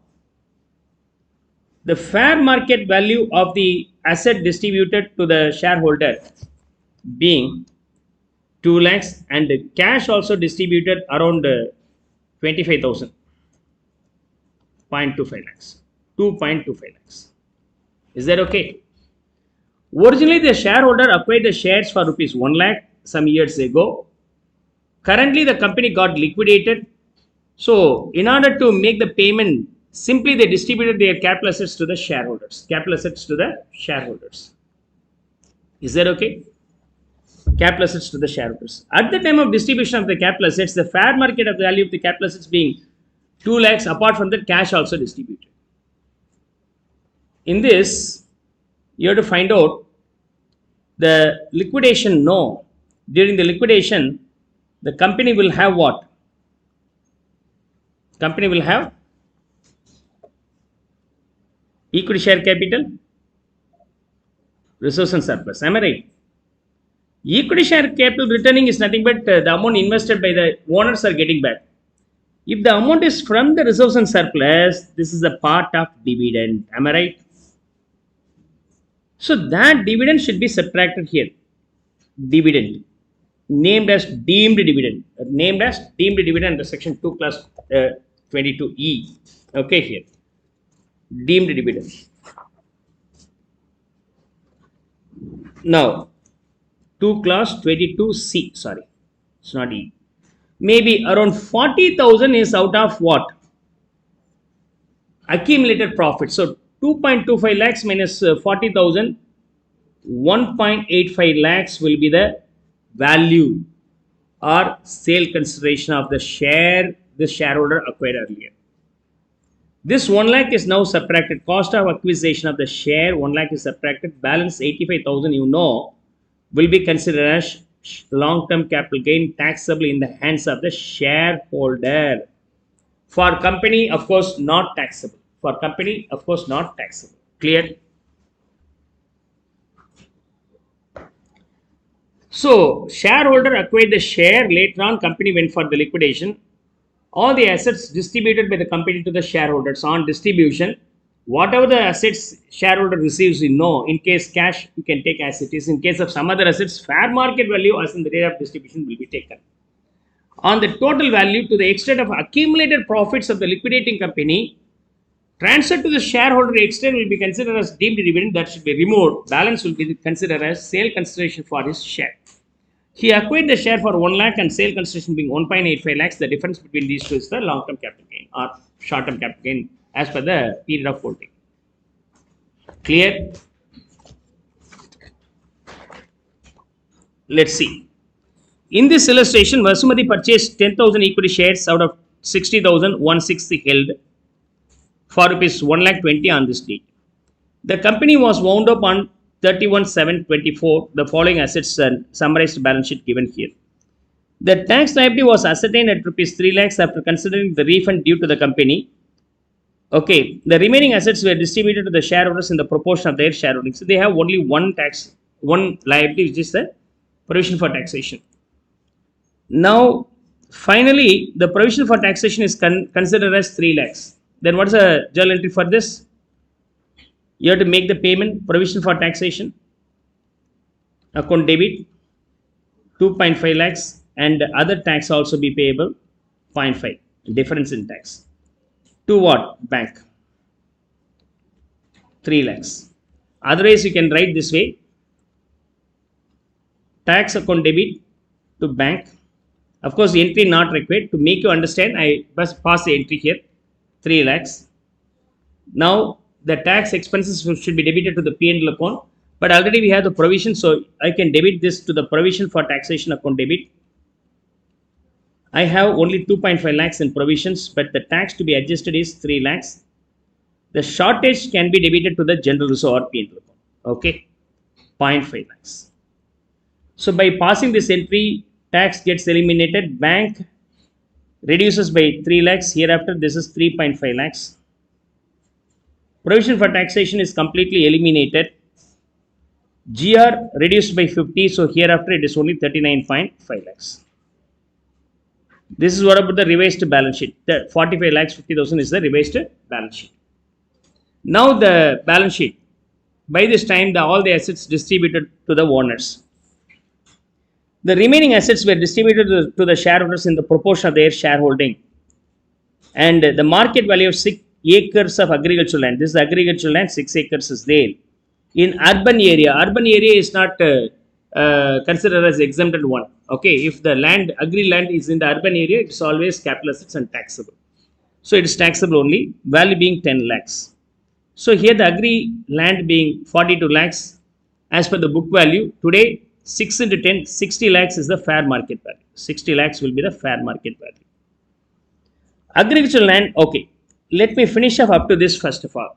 the fair market value of the asset distributed to the shareholder being 2 lakhs and cash also distributed around 25,000, 0.25 lakhs, 2.25 lakhs. Is that okay? Originally, the shareholder acquired the shares for rupees 1 lakh some years ago. Currently, the company got liquidated. So, in order to make the payment, simply they distributed their capital assets to the shareholders. Capital assets to the shareholders. Is that okay? Capital assets to the shareholders. At the time of distribution of the capital assets, the fair market value of the capital assets being 2 lakhs, apart from that, cash also distributed. In this, you have to find out the liquidation. No. During the liquidation, the company will have what? Company will have equity share capital, reserves and surplus. Am I right? Equity share capital returning is nothing but the amount invested by the owners are getting back. If the amount is from the reserves and surplus, this is a part of dividend. Am I right? So that dividend should be subtracted here. Dividend. Named as deemed dividend. Named as deemed dividend under section 2 class 22E. Okay, here. Deemed dividend. Now, 2 class 22C. Sorry. It's not E. Maybe around 40,000 is out of what? Accumulated profit. So, 2.25 lakhs minus 40,000, 1.85 lakhs will be the value or sale consideration of the share the shareholder acquired earlier. This 1 lakh is now subtracted. Cost of acquisition of the share 1 lakh is subtracted. Balance 85,000 will be considered as long-term capital gain taxable in the hands of the shareholder. For company, of course, not taxable. For company, of course, not taxable. Clear? So shareholder acquired the share, later on company went for the liquidation. All the assets distributed by the company to the shareholders. On distribution, whatever the assets shareholder receives, in case cash, you can take as it is. In case of some other assets, fair market value as in the date of distribution will be taken. On the total value, to the extent of accumulated profits of the liquidating company, transferred to the shareholder extent will be considered as deemed dividend, that should be removed. Balance will be considered as sale consideration for his share. He acquired the share for 1 lakh and sale consideration being 1.85 lakhs. The difference between these two is the long term capital gain or short term capital gain as per the period of holding. Clear? Let's see. In this illustration, Vasumati purchased 10,000 equity shares out of 60,000, 1/6 held for rupees 1 lakh 20 on this date. The company was wound up on 31/7/24. The following assets and summarized balance sheet given here. The tax liability was ascertained at rupees 3 lakhs after considering the refund due to the company. Okay, the remaining assets were distributed to the shareholders in the proportion of their shareholding. So they have only one liability, which is the provision for taxation. Now, finally, the provision for taxation is considered as 3 lakhs. Then what is the journal entry for this? You have to make the payment, provision for taxation, account debit, 2.5 lakhs, and other tax also be payable, 0.5, difference in tax. To what? Bank, 3 lakhs. Otherwise, you can write this way: tax account debit to bank. Of course, the entry not required. To make you understand, I must pass the entry here, 3 lakhs. Now, the tax expenses should be debited to the P&L account, but already we have the provision, so I can debit this to the provision for taxation account debit. I have only 2.5 lakhs in provisions, but the tax to be adjusted is 3 lakhs. The shortage can be debited to the general reserve or P&L account. Okay, 0.5 lakhs. So by passing this entry, tax gets eliminated. Bank reduces by 3 lakhs. Hereafter, this is 3.5 lakhs. Provision for taxation is completely eliminated. GR reduced by 50. So hereafter, it is only 39.5 lakhs. This is what about the revised balance sheet. The 45 lakhs 50,000 is the revised balance sheet. Now the balance sheet. By this time, all the assets distributed to the owners. The remaining assets were distributed to the shareholders in the proportion of their shareholding. And the market value of 6 acres of agricultural land. This is agricultural land, 6 acres is there. In urban area is not considered as exempted one. Okay, if the land, agri land is in the urban area, it's always capital assets and taxable. So it is taxable only, value being 10 lakhs. So here the agri land being 42 lakhs as per the book value. Today, 6 into 10, 60 lakhs is the fair market value. 60 lakhs will be the fair market value. Agricultural land, okay. Let me finish up to this first of all.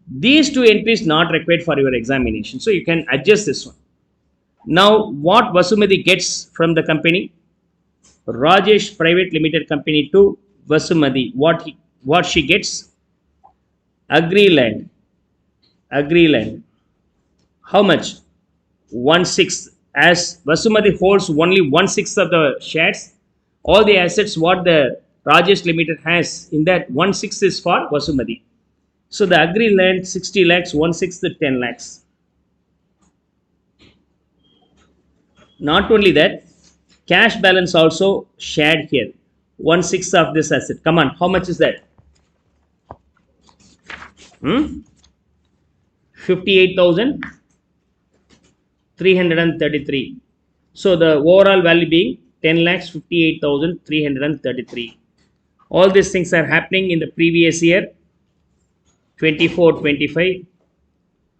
These two entries not required for your examination. So you can adjust this one. Now, what Vasumati gets from the company? Rajesh Private Limited Company to Vasumati. What she gets? Agri land. How much? 1/6. As Vasumati holds only 1/6 of the shares, all the assets what the Rajesh Limited has, in that 1/6 is for Vasumati. So the agri land 60 lakhs, 1/6 10 lakhs. Not only that, cash balance also shared here. 1/6 of this asset. Come on, how much is that? 58,333. So the overall value being 10 lakhs 58,333. All these things are happening in the previous year, 24-25,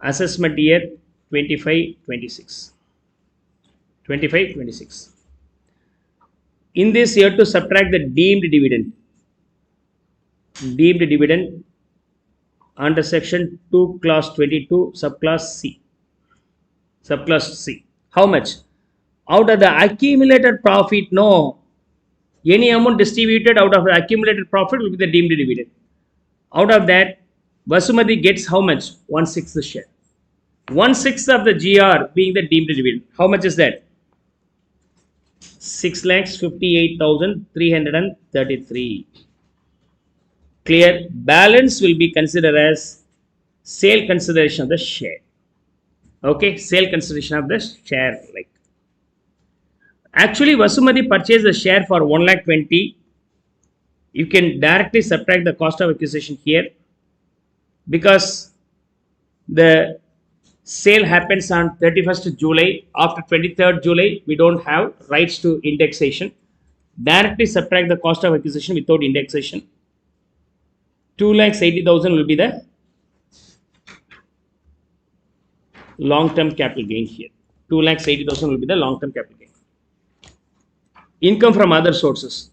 assessment year 25-26. In this, you have to subtract the deemed dividend. Under section 2 clause 22 subclass C. How much? Out of the accumulated profit, no. Any amount distributed out of the accumulated profit will be the deemed dividend. Out of that, Vasumati gets how much? 1/6 share. 1/6 of the GR being the deemed dividend. How much is that? 6,58,333. Clear. Balance will be considered as sale consideration of the share. Okay, sale consideration of the share. Like actually, Vasumati purchased the share for 1,20,000. You can directly subtract the cost of acquisition here because the sale happens on 31st July. After 23rd July, we don't have rights to indexation. Directly subtract the cost of acquisition without indexation. 2,80,000 will be the long-term capital gain here. 2,80,000 will be the long-term capital gain. Income from other sources.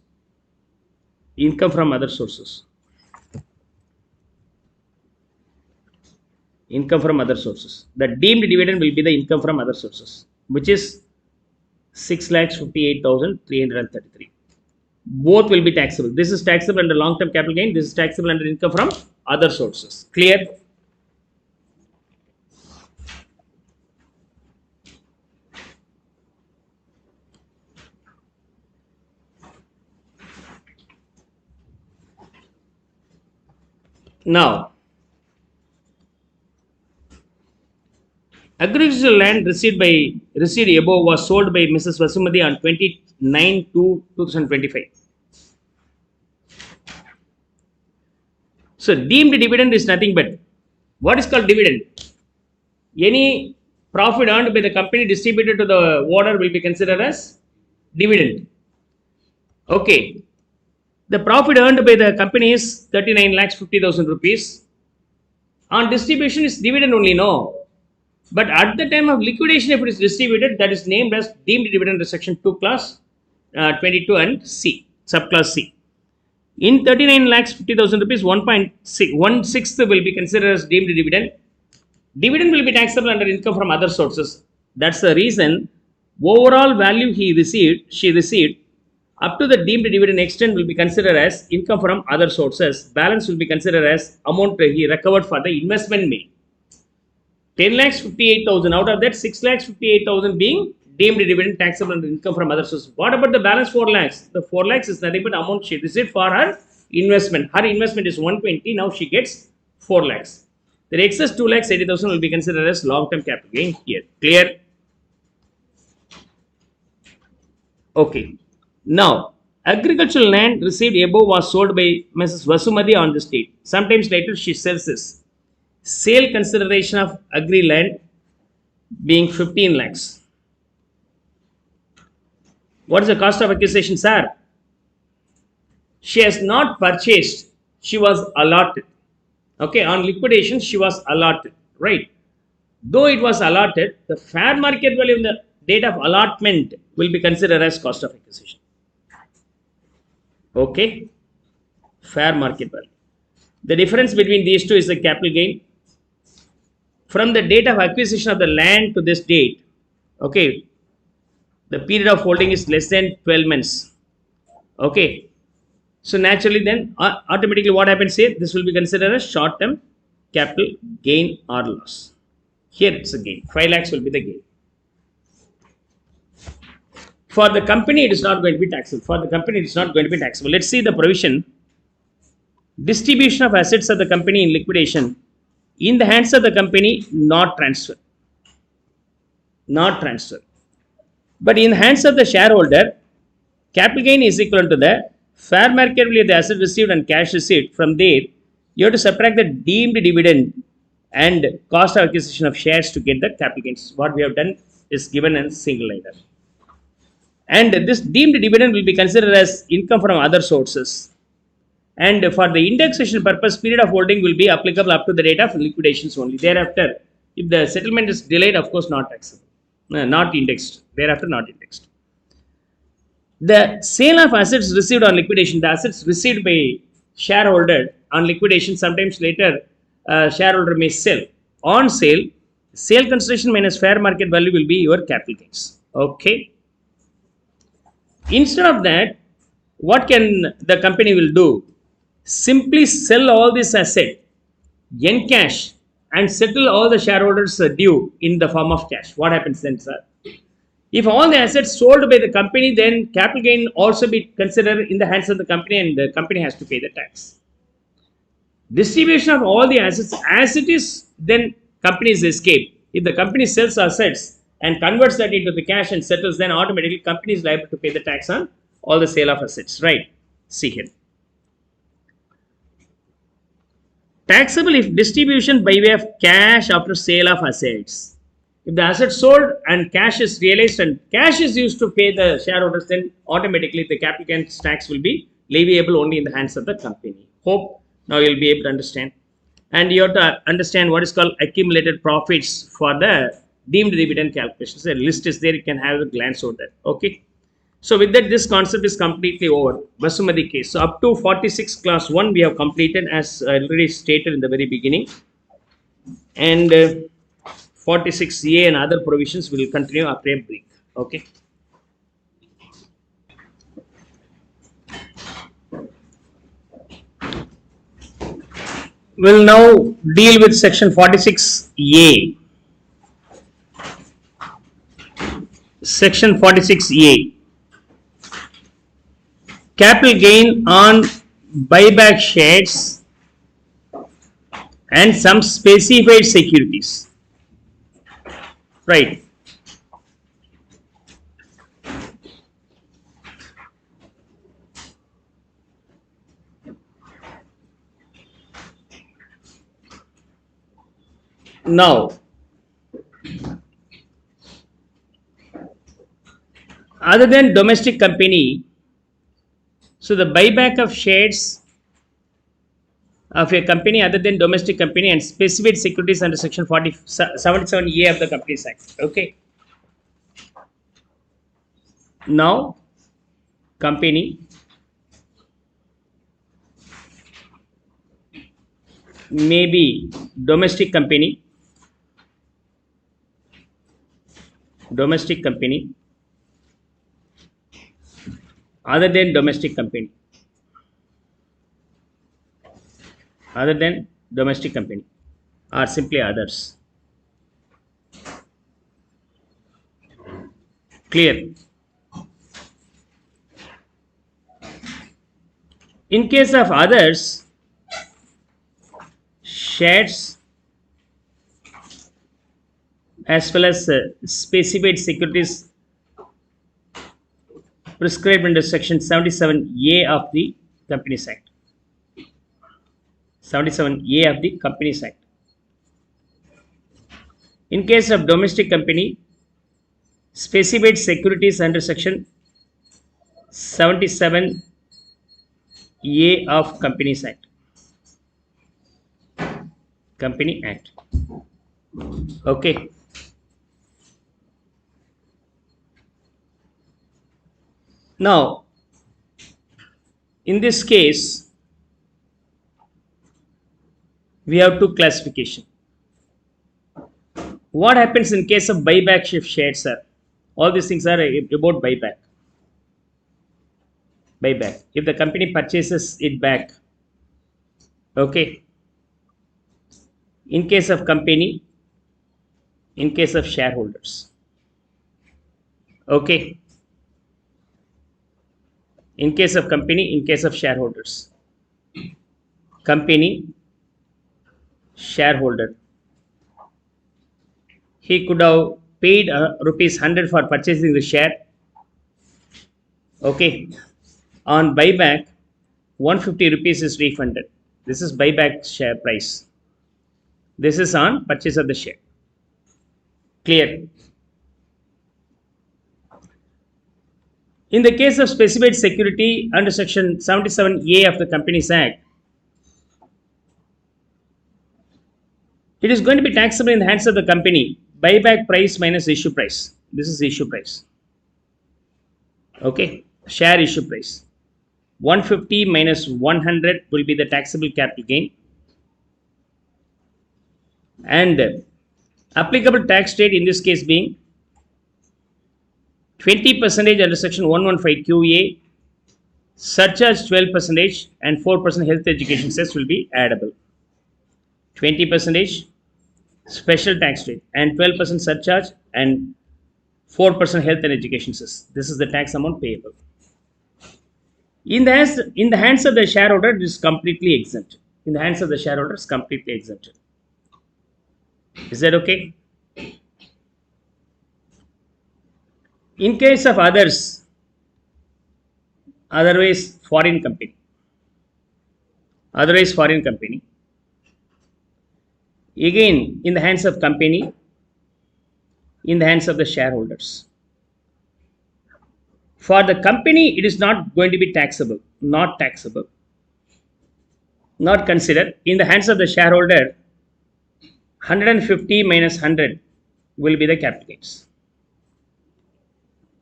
Income from other sources. Income from other sources. The deemed dividend will be the income from other sources, which is 6,58,333. Both will be taxable. This is taxable under long-term capital gain. This is taxable under income from other sources. Clear? Now, agricultural land received above was sold by Mrs. Vasumati on 29/2/2025. So deemed dividend is nothing but what is called dividend. Any profit earned by the company distributed to the owner will be considered as dividend. Okay. The profit earned by the company is 39,50,000 rupees. On distribution is dividend only, no. But at the time of liquidation, if it is distributed, that is named as deemed dividend under section 2 class 22 and C, subclass C. In 39,50,000 rupees, 1/6 will be considered as deemed dividend. Dividend will be taxable under income from other sources. That's the reason overall value she received, up to the deemed dividend extent will be considered as income from other sources. Balance will be considered as amount he recovered for the investment made. 10,58,000 out of that 6,58,000 being deemed dividend taxable under income from other sources. What about the balance 4 lakhs? The 4 lakhs is nothing but amount she received for her investment. Her investment is 120. Now she gets 4 lakhs. The excess 2,80,000 will be considered as long-term capital gain here. Clear? Okay. Now, agricultural land received above was sold by Mrs. Vasumati on this date. Sometimes later she sells this. Sale consideration of agri land being 15 lakhs. What is the cost of acquisition, sir? She has not purchased. She was allotted. Okay, on liquidation, she was allotted. Right. Though it was allotted, the fair market value in the date of allotment will be considered as cost of acquisition. Okay. Fair market value. The difference between these two is the capital gain. From the date of acquisition of the land to this date, okay, the period of holding is less than 12 months. Okay. So naturally then automatically what happens here? This will be considered as short-term capital gain or loss. Here it's a gain. 5 lakhs will be the gain. For the company, it is not going to be taxable. For the company, it is not going to be taxable. Let's see the provision. Distribution of assets of the company in liquidation in the hands of the company, not transfer. Not transfer. But in the hands of the shareholder, capital gain is equal to the fair market value of the asset received and cash received. From there, you have to subtract the deemed dividend and cost of acquisition of shares to get the capital gains. What we have done is given in single liner. And this deemed dividend will be considered as income from other sources. And for the indexation purpose, period of holding will be applicable up to the date of liquidations only. Thereafter, if the settlement is delayed, of course, not taxable, not indexed. Thereafter, not indexed. The sale of assets received on liquidation, the assets received by shareholder on liquidation, sometimes later shareholder may sell. On sale, sale consideration minus fair market value will be your capital gains. Okay. Instead of that, what can the company will do? Simply sell all this asset, encash, and settle all the shareholders due in the form of cash. What happens then, sir? If all the assets sold by the company, then capital gain also be considered in the hands of the company, and the company has to pay the tax. Distribution of all the assets as it is, then companies escape. If the company sells assets and converts that into the cash and settles, then automatically company is liable to pay the tax on all the sale of assets, right? See here. Taxable if distribution by way of cash after sale of assets. If the assets sold and cash is realized and cash is used to pay the shareholders, then automatically the capital gains tax will be leviable only in the hands of the company. Hope now you'll be able to understand. And you have to understand what is called accumulated profits for the deemed dividend calculations. The list is there, you can have a glance over that. Okay. So with that, this concept is completely over. Basumati case. So up to 46 class 1 we have completed, as already stated in the very beginning. And 46A and other provisions will continue after a break. Okay. We'll now deal with section 46A. Section 46A. Capital gain on buyback shares and some specified securities. Right. Now, other than domestic company, so the buyback of shares of a company other than domestic company and specified securities under section 77A of the Companies Act. Okay. Now, company may be domestic company, other than domestic company, or simply others. Clear? In case of others, shares as well as specified securities prescribed under section 77A of the Companies Act. 77A of the Companies Act. In case of domestic company, specified securities under section 77A of Companies Act. Company Act. Okay. Now, in this case, we have two classification. What happens in case of buyback shift shares, sir? All these things are about buyback. Buyback. If the company purchases it back, okay. In case of company, in case of shareholders, okay. In case of company, in case of shareholders, company, shareholder, he could have paid rupees 100 for purchasing the share, okay. On buyback, 150 rupees is refunded. This is buyback share price. This is on purchase of the share. Clear? In the case of specified security under section 77A of the Companies Act, it is going to be taxable in the hands of the company. Buyback price minus issue price. This is issue price. Okay. Share issue price. 150 minus 100 will be the taxable capital gain. And applicable tax rate in this case being 20% under section 115QA, surcharge 12% and 4% health education cess will be addable. 20%, special tax rate, and 12% surcharge, and 4% health and education cess. This is the tax amount payable. In the hands of the shareholder, it is completely exempt. In the hands of the shareholder, it's completely exempted. Is that okay? In case of others, otherwise foreign company, otherwise foreign company, again in the hands of company, in the hands of the shareholders. For the company, it is not going to be taxable, not taxable, not considered. In the hands of the shareholder, 150 minus 100 will be the capital gains.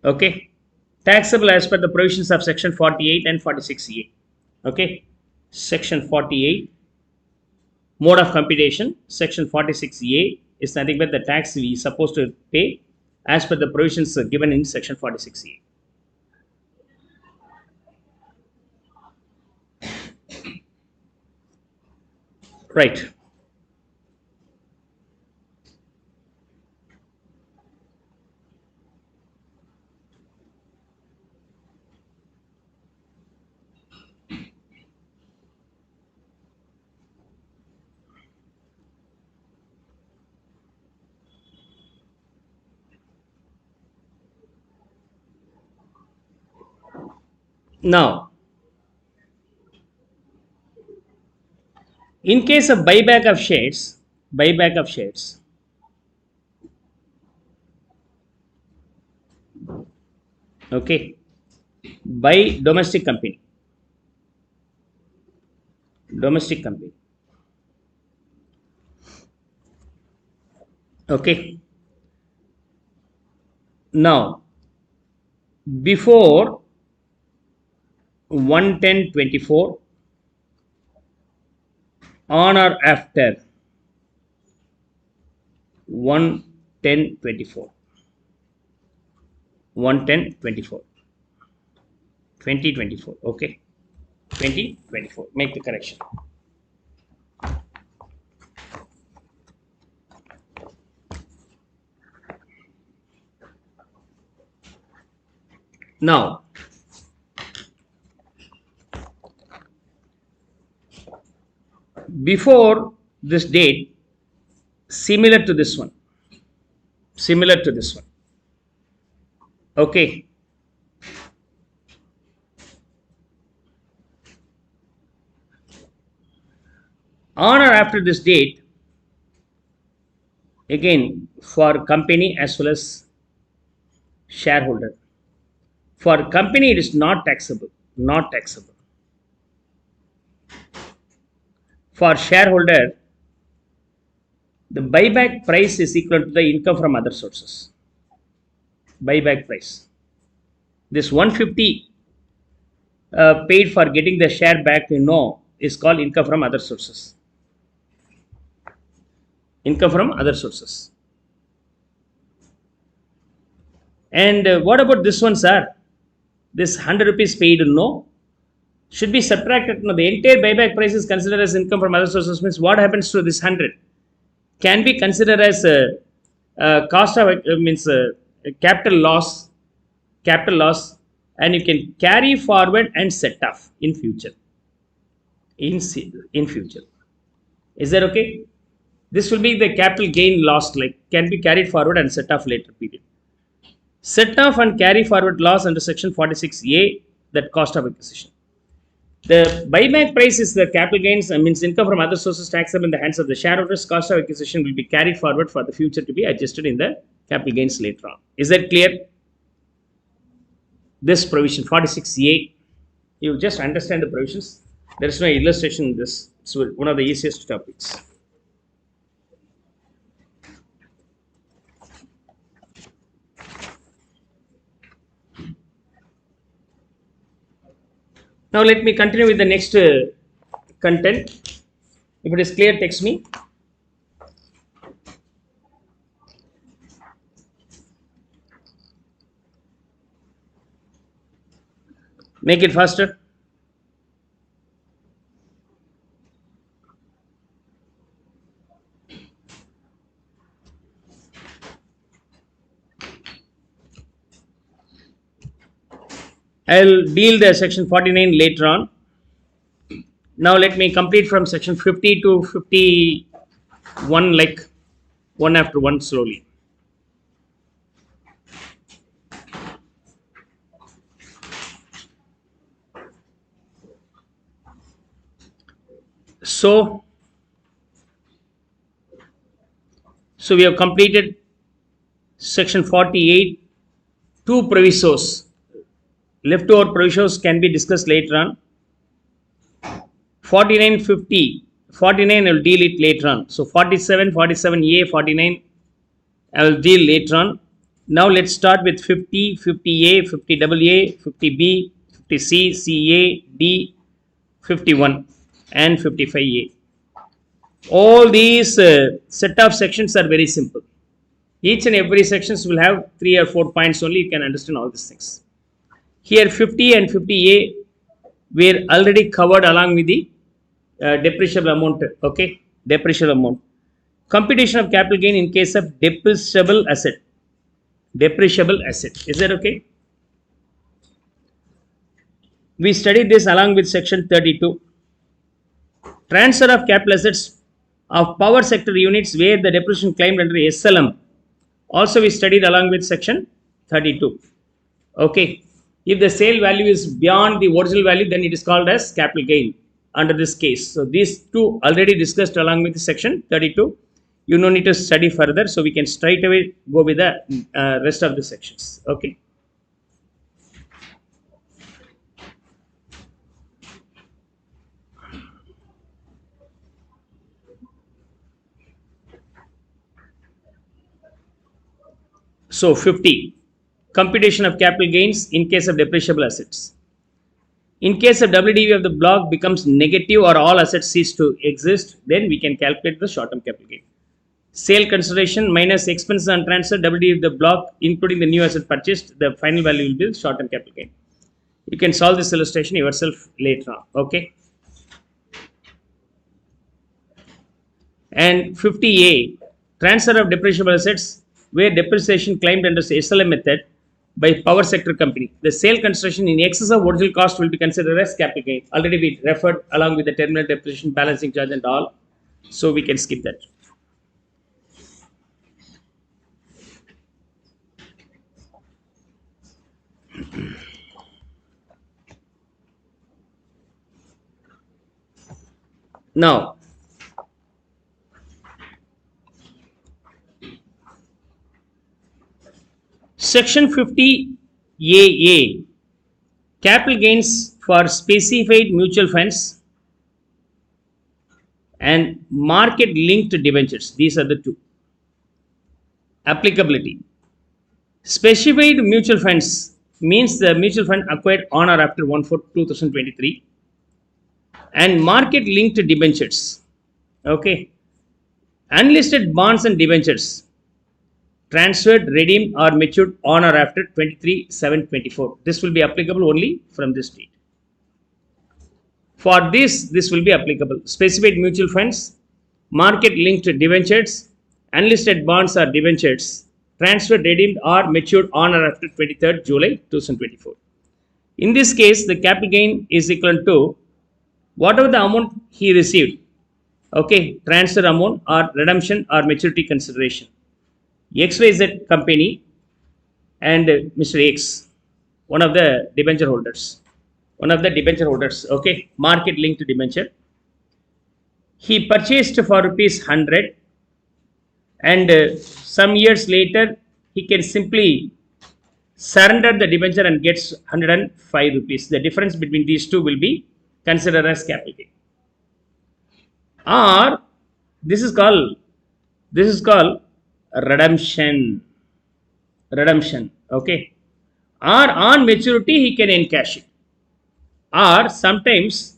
Okay, taxable as per the provisions of section 48 and 46A. Okay, section 48, mode of computation. Section 46A is nothing but the tax we are supposed to pay as per the provisions given in section 46A. Right. Now, in case of buyback of shares, okay, by domestic company, okay. Now, before 110/24, on or after 110/24, 110/24, 2024, okay, 2024, make the correction. Now, before this date, similar to this one, okay, on or after this date, again for company as well as shareholder. For company, it is not taxable, not taxable. For shareholder, the buyback price is equal to the income from other sources. Buyback price. This 150 paid for getting the share back, is called income from other sources. Income from other sources. And what about this one, sir? This 100 rupees paid, should be subtracted. No, the entire buyback price is considered as income from other sources. Means what happens to this 100? Can be considered as cost of means capital loss, and you can carry forward and set off in future. In future, is that okay? This will be the capital gain lost, like can be carried forward and set off later period. Set off and carry forward loss under section 46A, that cost of acquisition. The buyback price is the capital gains, means income from other sources taxable in the hands of the shareholders. Cost of acquisition will be carried forward for the future to be adjusted in the capital gains later on. Is that clear? This provision 46A, you just understand the provisions. There is no illustration in this. It's one of the easiest topics. Now let me continue with the next content. If it is clear, text me. Make it faster. I'll deal the section 49 later on. Now let me complete from section 50 to 51, like one after one slowly. So we have completed section 48, two provisos. Leftover provisos can be discussed later on. 49, 50, 49 I will deal it later on. So 47, 47A, 49 I will deal later on. Now let's start with 50, 50A, 50AA, 50B, 50C, CA, D, 51 and 55A. All these set of sections are very simple. Each and every sections will have 3 or 4 points only. You can understand all these things. Here 50 and 50A were already covered along with the depreciable amount. Okay, depreciable amount. Computation of capital gain in case of depreciable asset. Depreciable asset. Is that okay? We studied this along with section 32. Transfer of capital assets of power sector units where the depreciation claimed under SLM. Also we studied along with section 32. Okay. If the sale value is beyond the original value, then it is called as capital gain under this case. So these two already discussed along with section 32. You no need to study further. So we can straight away go with the rest of the sections. Okay. So 50. Computation of capital gains in case of depreciable assets. In case of WDV of the block becomes negative or all assets cease to exist, then we can calculate the short-term capital gain. Sale consideration minus expenses on transfer, WDV of the block, including the new asset purchased, the final value will be short-term capital gain. You can solve this illustration yourself later on. Okay. And 50A, transfer of depreciable assets where depreciation claimed under SLM method by power sector company. The sale consideration in excess of original cost will be considered as capital gain. Already we referred along with the terminal depreciation, balancing charge and all. So we can skip that. Now, section 50AA, capital gains for specified mutual funds and market linked debentures. These are the two. Applicability. Specified mutual funds means the mutual fund acquired on or after 1/4/2023, and market linked debentures. Okay. Unlisted bonds and debentures transferred, redeemed or matured on or after 23/7/24. This will be applicable only from this date. For this will be applicable. Specified mutual funds, market linked debentures, unlisted bonds or debentures transferred, redeemed or matured on or after 23rd July 2024. In this case, the capital gain is equal to whatever the amount he received. Okay, transfer amount or redemption or maturity consideration. XYZ company and Mr. X, one of the debenture holders. Okay, market linked debenture. He purchased for rupees 100, and some years later he can simply surrender the debenture and gets 105 rupees. The difference between these two will be considered as capital gain. Or this is called redemption. Okay. Or on maturity he can encash it. Or sometimes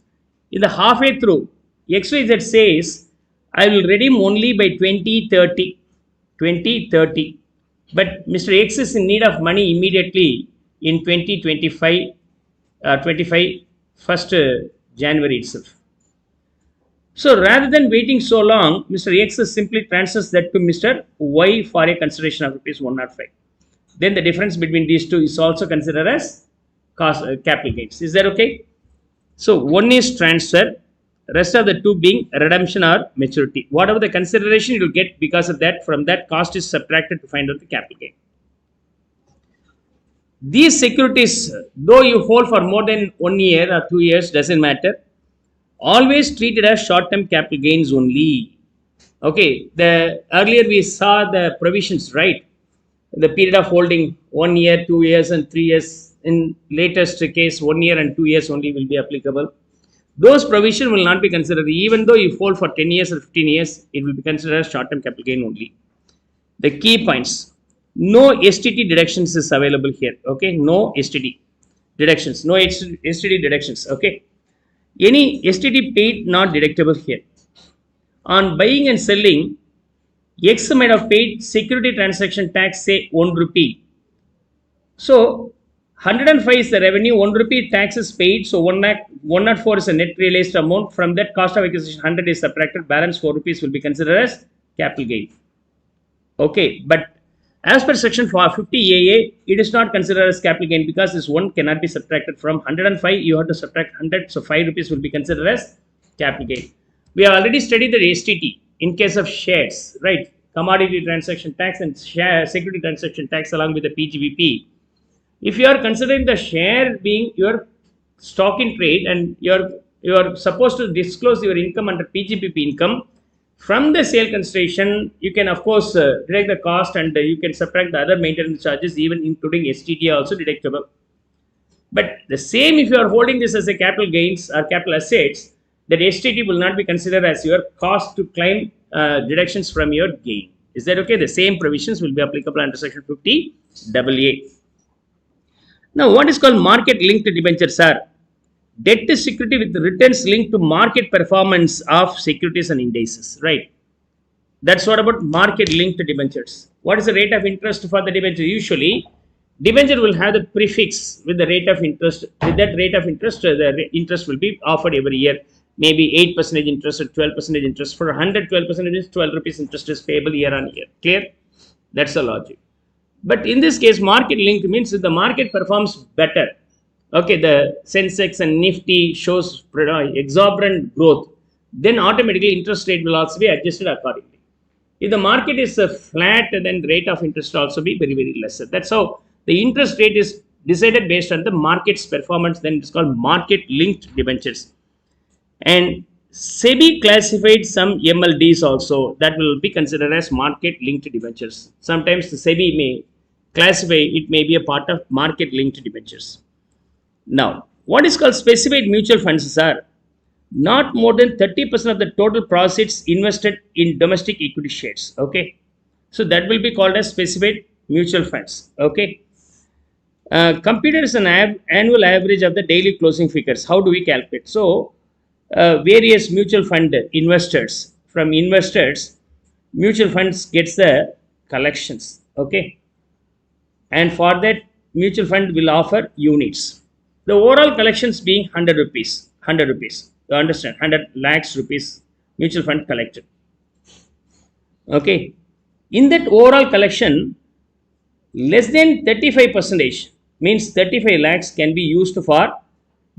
in the halfway through, XYZ says I will redeem only by 2030. But Mr. X is in need of money immediately in 2025, 1st January itself. So rather than waiting so long, Mr. X simply transfers that to Mr. Y for a consideration of rupees 105. Then the difference between these two is also considered as capital gains. Is that okay? So one is transfer, rest of the two being redemption or maturity. Whatever the consideration you will get because of that, from that cost is subtracted to find out the capital gain. These securities, though you hold for more than 1 year or 2 years, doesn't matter. Always treated as short-term capital gains only. Okay, the earlier we saw the provisions, right? The period of holding 1 year, 2 years, and 3 years. In latest case, 1 year and 2 years only will be applicable. Those provisions will not be considered. Even though you hold for 10 years or 15 years, it will be considered as short-term capital gain only. The key points: no STT deductions is available here. Okay, no STT deductions, no STT deductions. Okay, any STT paid not deductible here. On buying and selling, X might have paid security transaction tax, say 1 rupee. So 105 is the revenue, 1 rupee tax is paid. So 104 is a net realized amount. From that, cost of acquisition 100 is subtracted. Balance 4 rupees will be considered as capital gain. Okay, but as per section 50AA, it is not considered as capital gain because this one cannot be subtracted from 105. You have to subtract 100, so 5 rupees will be considered as capital gain. We have already studied the STT in case of shares, right? Commodity transaction tax and security transaction tax along with the PGBP. If you are considering the share being your stock in trade and you are supposed to disclose your income under PGBP income, from the sale consideration, you can of course deduct the cost and you can subtract the other maintenance charges, even including STT also deductible. But the same if you are holding this as a capital gains or capital assets, that STT will not be considered as your cost to claim deductions from your gain. Is that okay? The same provisions will be applicable under section 50AA. Now, what is called market linked debentures are debt is security with returns linked to market performance of securities and indices, right? That's what about market linked debentures. What is the rate of interest for the debenture? Usually, debenture will have the prefix with the rate of interest. With that rate of interest, the interest will be offered every year. Maybe 8% interest or 12% interest. For 100, 12% is 12 rupees interest is payable year on year. Clear? That's the logic. But in this case, market linked means if the market performs better, okay, the Sensex and Nifty shows exorbitant growth, then automatically interest rate will also be adjusted accordingly. If the market is flat, then the rate of interest will also be very, very lesser. That's how the interest rate is decided based on the market's performance. Then it's called market linked debentures. And SEBI classified some MLDs also that will be considered as market linked debentures. Sometimes the SEBI may classify it may be a part of market linked debentures. Now, what is called specified mutual funds are not more than 30% of the total profits invested in domestic equity shares. Okay, so that will be called as specified mutual funds. Okay, computed an annual average of the daily closing figures. How do we calculate? So, various mutual fund investors, from investors, mutual funds gets the collections. Okay, and for that mutual fund will offer units. The overall collections being 100 rupees. 100 rupees. You understand? 100 lakhs rupees mutual fund collected. Okay. In that overall collection, less than 35% means 35 lakhs can be used for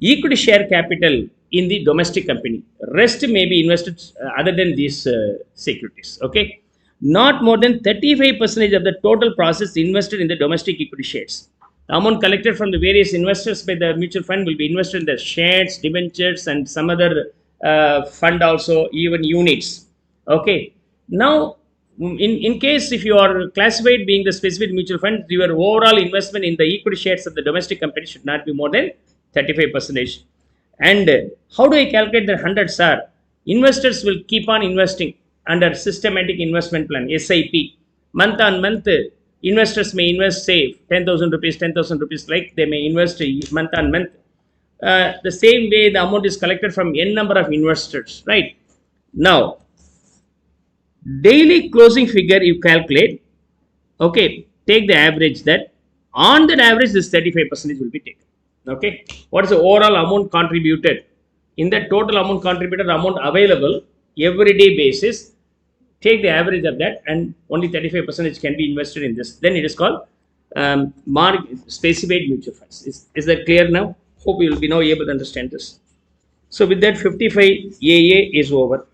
equity share capital in the domestic company. Rest may be invested other than these securities. Okay. Not more than 35% of the total process invested in the domestic equity shares. The amount collected from the various investors by the mutual fund will be invested in the shares, debentures, and some other fund also, even units. Okay. Now, in case if you are classified being the specific mutual fund, your overall investment in the equity shares of the domestic company should not be more than 35%. And how do I calculate the hundreds are? Investors will keep on investing under systematic investment plan, SIP. Month on month, investors may invest, say, 10,000 rupees, 10,000 rupees, like they may invest month on month. The same way the amount is collected from n number of investors, right? Now, daily closing figure you calculate, okay, take the average that, on that average this 35% will be taken. Okay, what is the overall amount contributed? In the total amount contributed, amount available everyday basis, take the average of that and only 35% can be invested in this. Then it is called specified mutual funds. Is that clear now? Hope you will be now able to understand this. So with that 55 AA is over.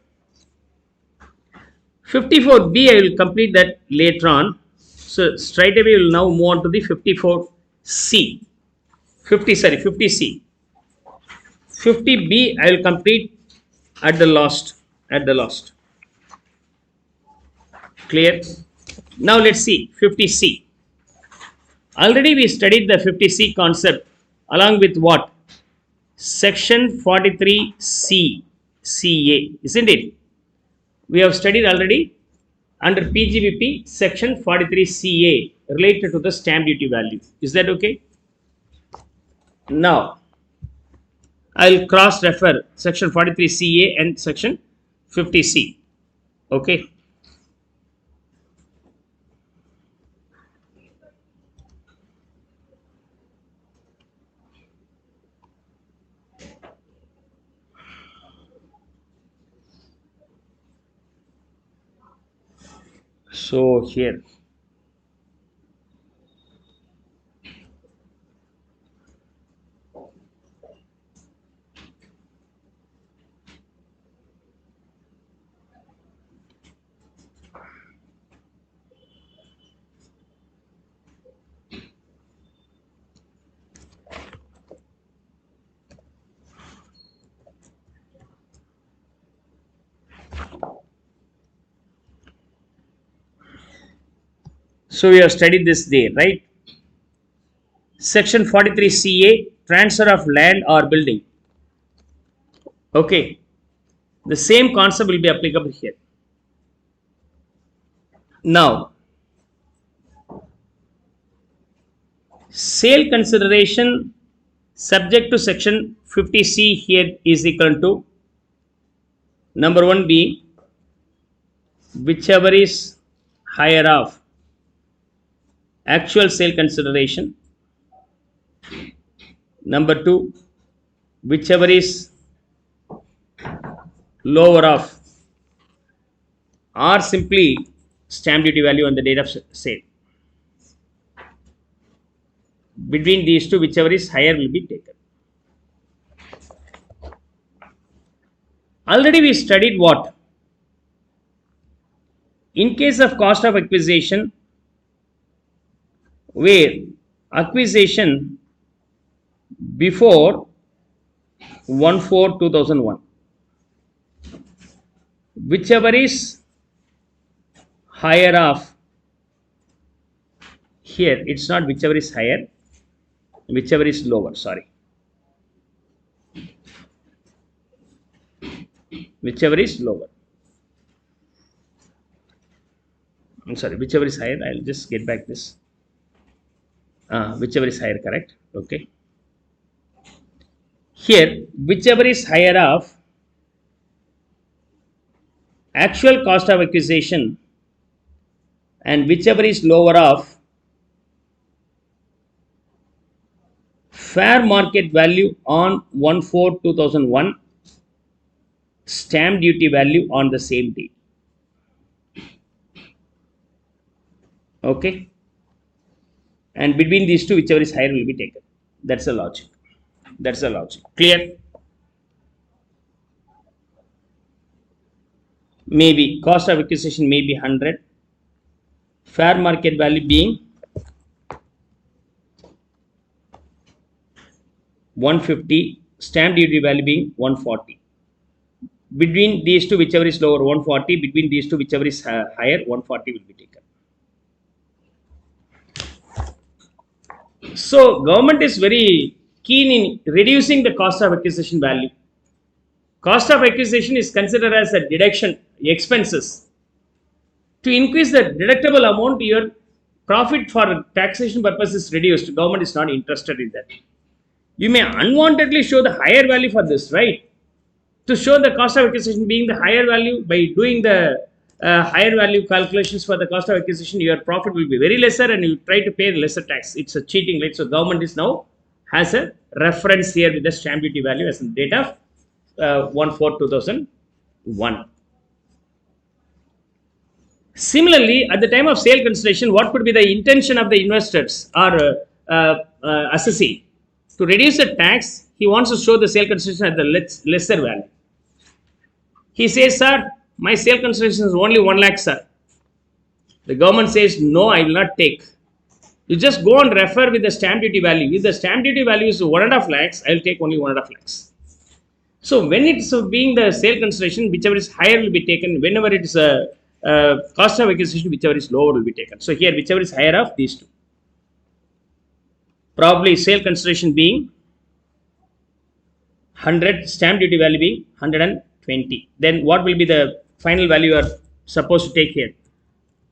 54B I will complete that later on. So straight away we will now move on to the 54C. 50C. 50B I will complete at the last. Clear? Now let's see 50C. Already we studied the 50C concept along with what? Section 43C CA, isn't it? We have studied already under PGBP section 43CA related to the stamp duty value. Is that okay? Now, I'll cross refer section 43CA and section 50C. Okay. So here. So we have studied this there, right? Section 43CA, transfer of land or building. Okay. The same concept will be applicable here. Now, sale consideration subject to section 50C here is equal to number 1 being whichever is higher of actual sale consideration, number 2 whichever is lower of or simply stamp duty value on the date of sale. Between these two, whichever is higher will be taken. Already we studied what? In case of cost of acquisition, where acquisition before 1/4/2001, whichever is higher of, here it's not whichever is higher, whichever is lower, sorry. Whichever is lower. I'm sorry, whichever is higher, I'll just get back this. Whichever is higher, correct? Okay. Here, whichever is higher of actual cost of acquisition and whichever is lower of fair market value on 1/4/2001, stamp duty value on the same date. Okay. And between these two, whichever is higher will be taken. That's the logic. Clear? Maybe cost of acquisition may be 100, fair market value being 150, stamp duty value being 140. Between these two, whichever is lower, 140. Between these two, whichever is higher, 140 will be taken. So government is very keen in reducing the cost of acquisition value. Cost of acquisition is considered as a deduction expenses. To increase the deductible amount, your profit for taxation purpose is reduced. Government is not interested in that. You may unwantedly show the higher value for this, right? To show the cost of acquisition being the higher value, by doing the higher value calculations for the cost of acquisition, your profit will be very lesser and you try to pay lesser tax. It's a cheating, right? So government is now has a reference here with the stamp duty value as the date of 1/4/2001. Similarly, at the time of sale consideration, what could be the intention of the investors or assessee? To reduce the tax, he wants to show the sale consideration at the lesser value. He says, sir, my sale consideration is only 1 lakh, sir. The government says, no, I will not take. You just go and refer with the stamp duty value. If the stamp duty value is 1.5 lakhs, I will take only 1.5 lakhs. So when it's being the sale consideration, whichever is higher will be taken. Whenever it is a cost of acquisition, whichever is lower will be taken. So here, whichever is higher of these two. Probably sale consideration being 100, stamp duty value being 120. Then what will be the final value you are supposed to take here?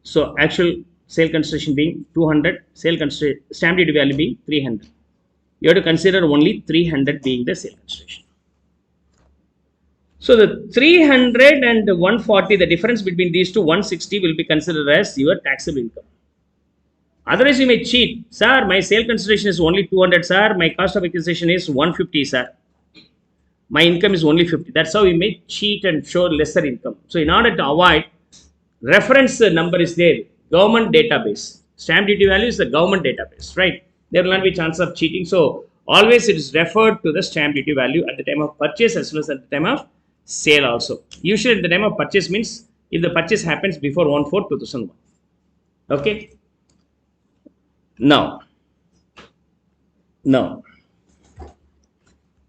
So actual sale consideration being 200, stamp duty value being 300. You have to consider only 300 being the sale consideration. So the 300 and 140, the difference between these two, 160 will be considered as your taxable income. Otherwise, you may cheat. Sir, my sale consideration is only 200, sir. My cost of acquisition is 150, sir. My income is only 50. That's how you may cheat and show lesser income. So in order to avoid, reference number is there. Government database. Stamp duty value is the government database, right? There will not be chance of cheating. So always it is referred to the stamp duty value at the time of purchase as well as at the time of sale also. Usually at the time of purchase means if the purchase happens before 1/4/2001. Okay. Now,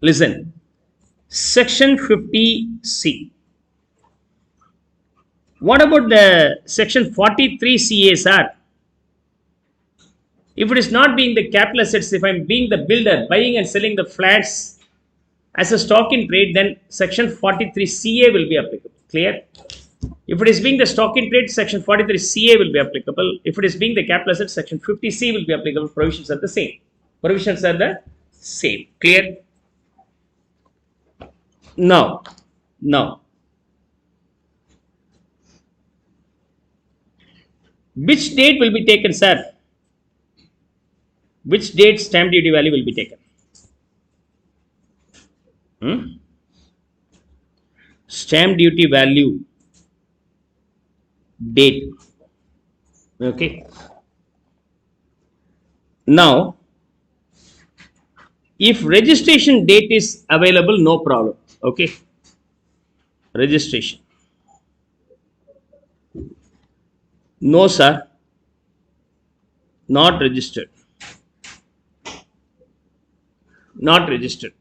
listen. Section 50C. What about the section 43CA, sir? If it is not being the capital assets, if I am being the builder, buying and selling the flats as a stock in trade, then section 43CA will be applicable. Clear? If it is being the stock in trade, section 43CA will be applicable. If it is being the capital asset, section 50C will be applicable. Provisions are the same. Clear? Now, which date will be taken, sir? Which date stamp duty value will be taken? Stamp duty value date. Okay. Now, if registration date is available, no problem. Okay. Registration. No, sir. Not registered. Not registered.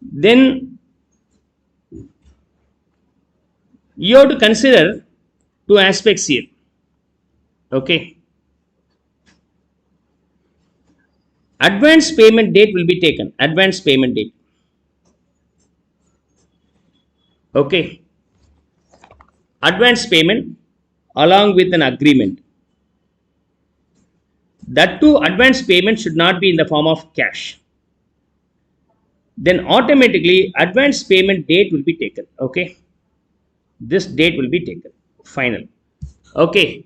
Then you have to consider two aspects here. Okay. Advance payment date will be taken. Advance payment date. Okay. Advance payment along with an agreement. That too, advance payment should not be in the form of cash. Then automatically advance payment date will be taken. Okay. This date will be taken. Final. Okay.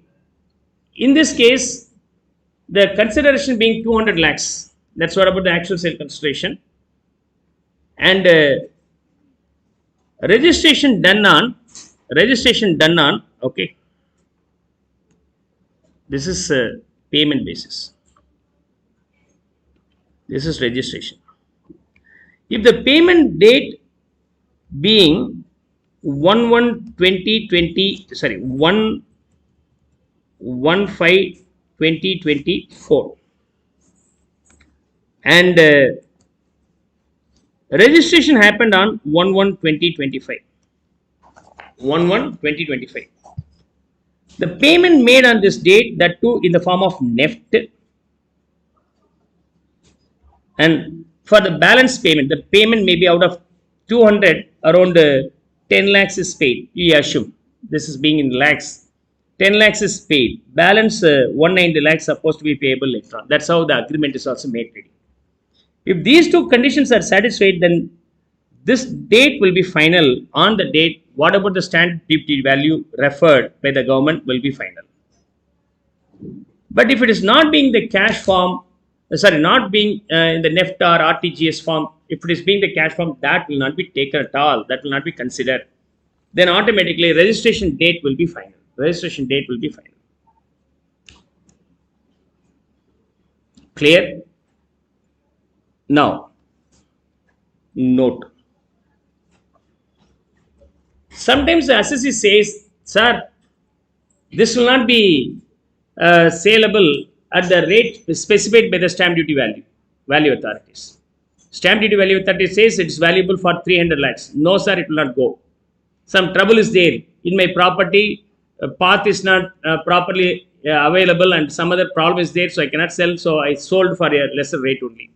In this case, the consideration being 200 lakhs. That's what about the actual sale consideration. And registration done on. Okay. This is payment basis. This is registration. If the payment date being 1/5/2024 and registration happened on 1/1/2025. 1/1/2025. The payment made on this date, that too in the form of NEFT, and for the balance payment, the payment may be out of 200, around 10 lakhs is paid. You assume this is being in lakhs. 10 lakhs is paid. Balance 190 lakhs supposed to be payable later on. That's how the agreement is also made ready. If these two conditions are satisfied, then this date will be final. On the date, what about the stamp duty value referred by the government will be final. But if it is not being the cash form, not being in the NEFT or RTGS form, if it is being the cash form, that will not be taken at all. That will not be considered. Then automatically registration date will be final. Registration date will be final. Clear? Now, note. Sometimes the assessee says, sir, this will not be saleable at the rate specified by the stamp duty value authorities. Stamp duty value authority says it's valuable for 300 lakhs. No, sir, it will not go. Some trouble is there in my property. Path is not properly available, and some other problem is there, so I cannot sell. So I sold for a lesser rate only.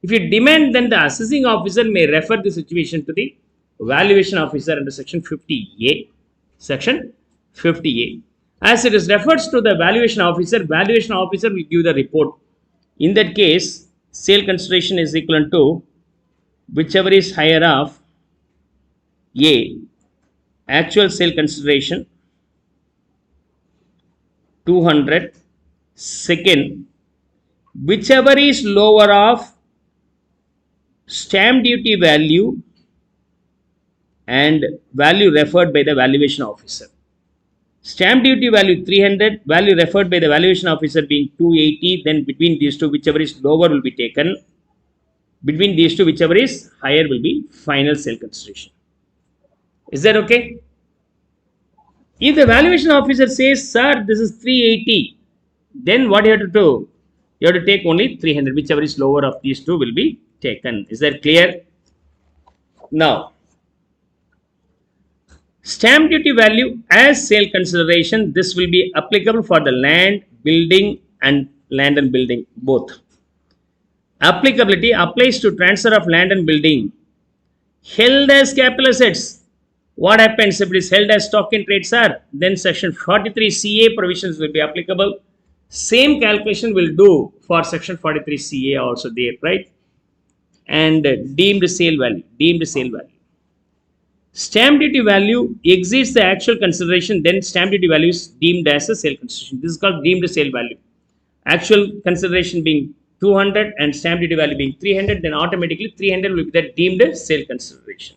If you demand, then the assessing officer may refer the situation to the valuation officer under section 50A. Section 50A. As it is refers to the valuation officer will give the report. In that case, sale consideration is equivalent to whichever is higher of A, actual sale consideration 200, second, whichever is lower of stamp duty value and value referred by the valuation officer. Stamp duty value 300, value referred by the valuation officer being 280, then between these two, whichever is lower will be taken. Between these two, whichever is higher will be final sale consideration. Is that okay? If the valuation officer says, sir, this is 380, then what you have to do? You have to take only 300, whichever is lower of these two will be taken. Is that clear? Now, stamp duty value as sale consideration, this will be applicable for the land, building and building both. Applicability applies to transfer of land and building held as capital assets. What happens if it is held as stock in trade, sir? Then section 43 CA provisions will be applicable. Same calculation will do for section 43 CA also there, right? And deemed sale value. Stamp duty value exceeds the actual consideration, then stamp duty value is deemed as a sale consideration. This is called deemed sale value. Actual consideration being 200 and stamp duty value being 300, then automatically 300 will be the deemed sale consideration.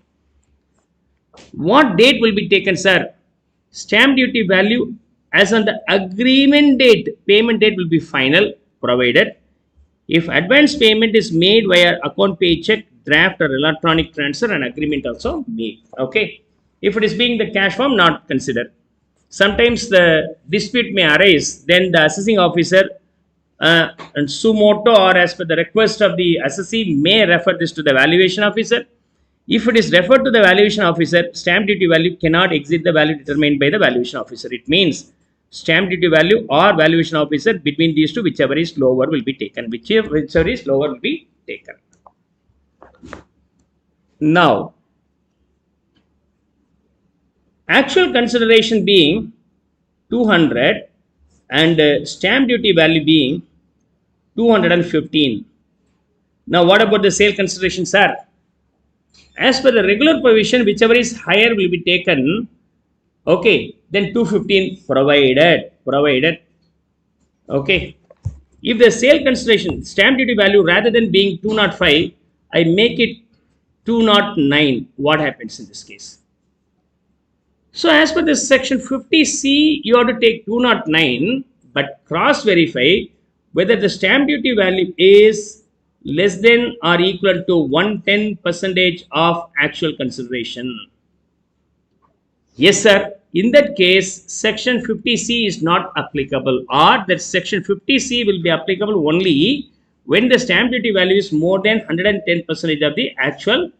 What date will be taken, sir? Stamp duty value as on the agreement date, payment date will be final, provided if advance payment is made via account pay check, draft or electronic transfer, and agreement also made. Okay. If it is being the cash form, not considered. Sometimes the dispute may arise, then the assessing officer and sumoto or as per the request of the assessee may refer this to the valuation officer. If it is referred to the valuation officer, stamp duty value cannot exceed the value determined by the valuation officer. It means stamp duty value or valuation officer, between these two, whichever is lower will be taken. Whichever is lower will be taken. Now, actual consideration being 200 and stamp duty value being 215. Now, what about the sale consideration, sir? As per the regular provision, whichever is higher will be taken. Okay, then 215 provided. Okay, if the sale consideration stamp duty value rather than being 205, I make it 209. What happens in this case? So as per this section 50C, you have to take 209, but cross verify whether the stamp duty value is less than or equal to 110% of actual consideration. Yes, sir. In that case, section 50C is not applicable, or that section 50C will be applicable only when the stamp duty value is more than 110% of the actual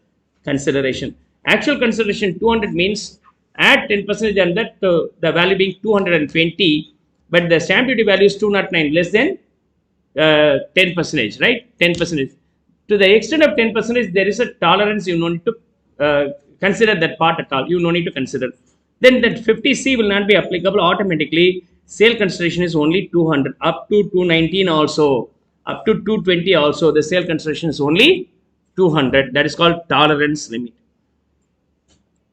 consideration. Actual consideration 200 means add 10% on that, the value being 220, but the stamp duty value is 209, less than 10%, right? 10%. To the extent of 10%, there is a tolerance. You don't need to consider that part at all. You no need to consider. Then that 50C will not be applicable automatically. Sale consideration is only 200 up to 219 also, up to 220 also. The sale consideration is only 200. That is called tolerance limit.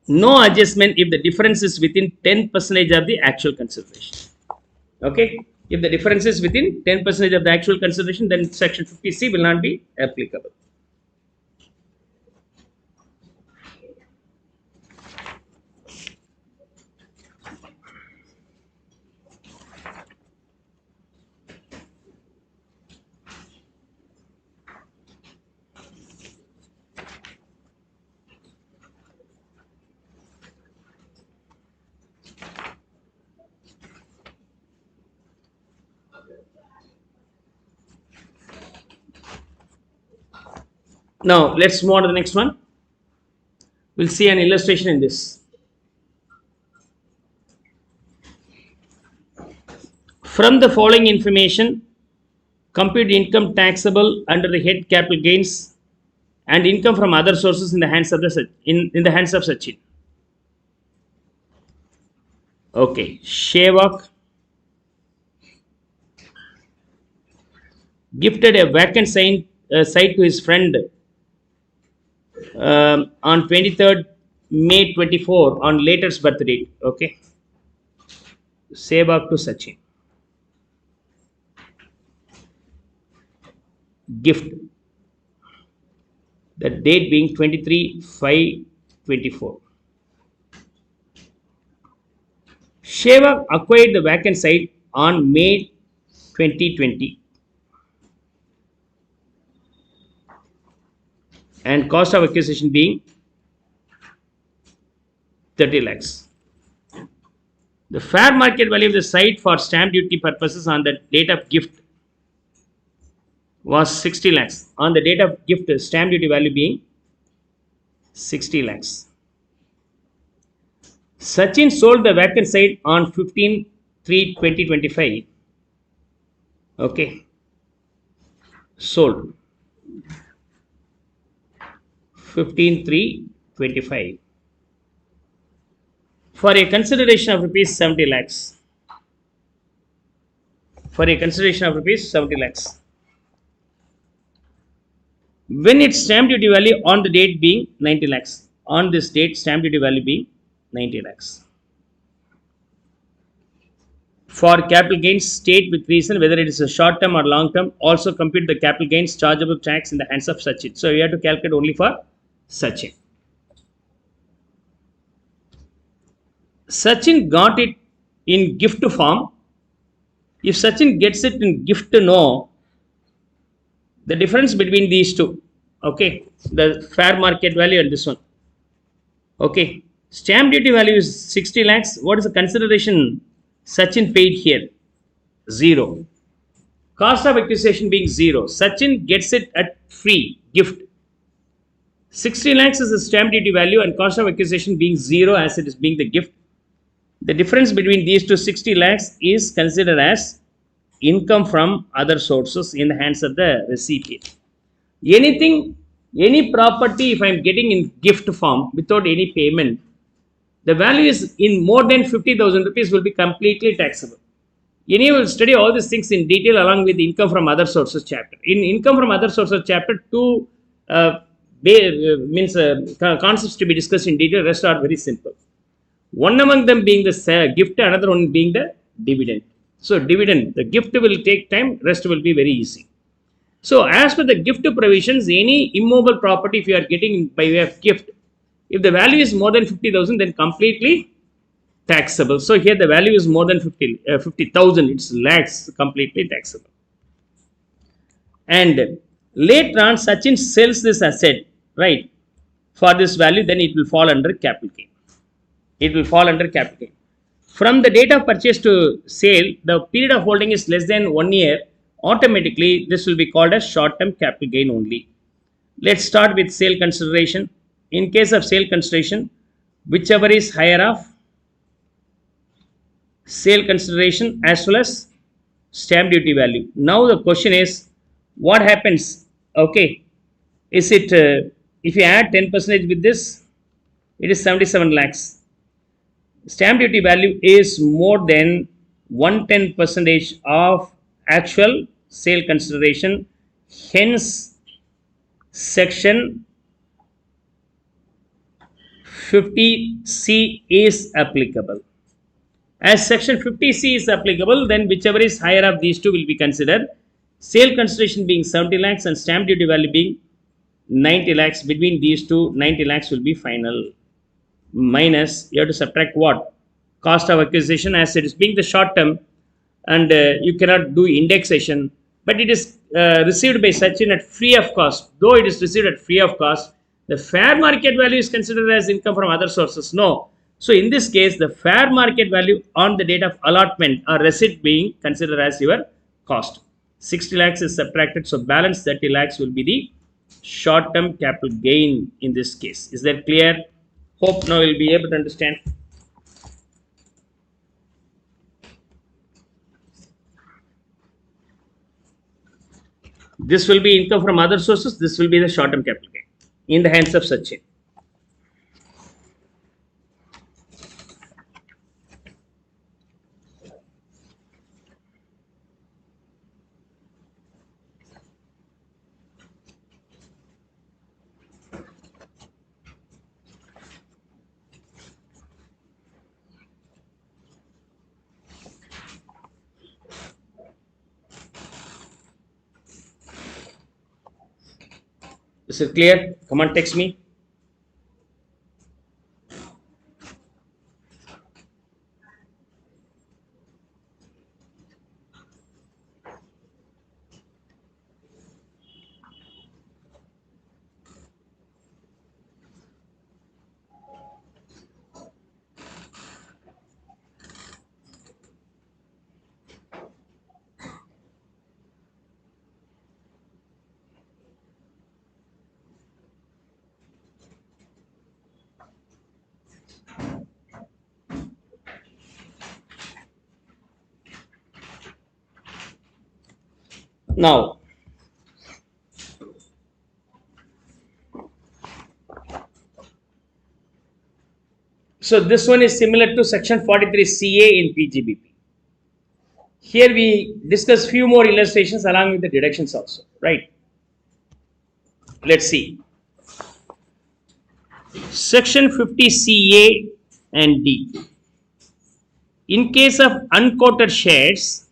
No adjustment if the difference is within 10% of the actual consideration. Okay. If the difference is within 10% of the actual consideration, then section 50C will not be applicable. Now let's move on to the next one. We'll see an illustration in this. From the following information, compute income taxable under the head capital gains and income from other sources in the hands of in the hands of Sachin. Okay, Shevak gifted a vacant site to his friend on 23rd May 24 on latest birth date. Okay, Shevak to Sachin. Gift. The date being 23/5/24. Shevak acquired the vacant site on May 2020 and cost of acquisition being 30 lakhs. The fair market value of the site for stamp duty purposes on the date of gift was 60 lakhs. On the date of gift, stamp duty value being 60 lakhs. Sachin sold the vacant site on 15/3/2025. Okay. Sold. 15/3/25 for a consideration of rupees 70 lakhs. For a consideration of rupees 70 lakhs. When its stamp duty value on the date being 90 lakhs. On this date, stamp duty value being 90 lakhs. For capital gains, state with reason whether it is a short term or long term. Also compute the capital gains chargeable tax in the hands of Sachin. So we have to calculate only for Sachin. Sachin got it in gift form. If Sachin gets it in gift, no. The difference between these two, okay, the fair market value and this one, okay, stamp duty value is 60 lakhs. What is the consideration Sachin paid here? 0. Cost of acquisition being 0. Sachin gets it at free gift. 60 lakhs is the stamp duty value and cost of acquisition being 0 as it is being the gift. The difference between these two 60 lakhs is considered as income from other sources in the hands of the recipient. Anything, any property, if I am getting in gift form without any payment, the value is in more than 50,000 rupees will be completely taxable. You will study all these things in detail along with income from other sources chapter. In income from other sources chapter, two concepts to be discussed in detail. Rest are very simple. One among them being the gift, another one being the dividend. So dividend, the gift will take time, rest will be very easy. So as per the gift provisions, any immobile property if you are getting by way of gift, if the value is more than 50,000, then completely taxable. So here the value is more than 50,000, it's lakhs, completely taxable. And later on, Sachin sells this asset, right, for this value, then it will fall under capital gain. It will fall under capital gain. From the date of purchase to sale, the period of holding is less than 1 year. Automatically, this will be called as short-term capital gain only. Let's start with sale consideration. In case of sale consideration, whichever is higher of sale consideration as well as stamp duty value. Now the question is, what happens? Okay, is it if you add 10% with this, it is 77 lakhs. Stamp duty value is more than 110% of actual sale consideration. Hence, section 50C is applicable. As section 50C is applicable, then whichever is higher of these two will be considered. Sale consideration being 70 lakhs and stamp duty value being 90 lakhs. Between these two, 90 lakhs will be final. Minus, you have to subtract what? Cost of acquisition, as it is being the short term and you cannot do indexation, but it is received by Sachin at free of cost. Though it is received at free of cost, the fair market value is considered as income from other sources. No. So in this case, the fair market value on the date of allotment or receipt being considered as your cost. 60 lakhs is subtracted, so balance 30 lakhs will be the short-term capital gain in this case. Is that clear? Hope now you'll be able to understand. This will be income from other sources. This will be the short-term capital gain in the hands of Sachin. Is it clear? Come on, text me. Now, so this one is similar to section 43 CA in PGBP. Here we discuss few more illustrations along with the deductions also, right? Let's see. Section 50 CA and D. In case of unquoted shares,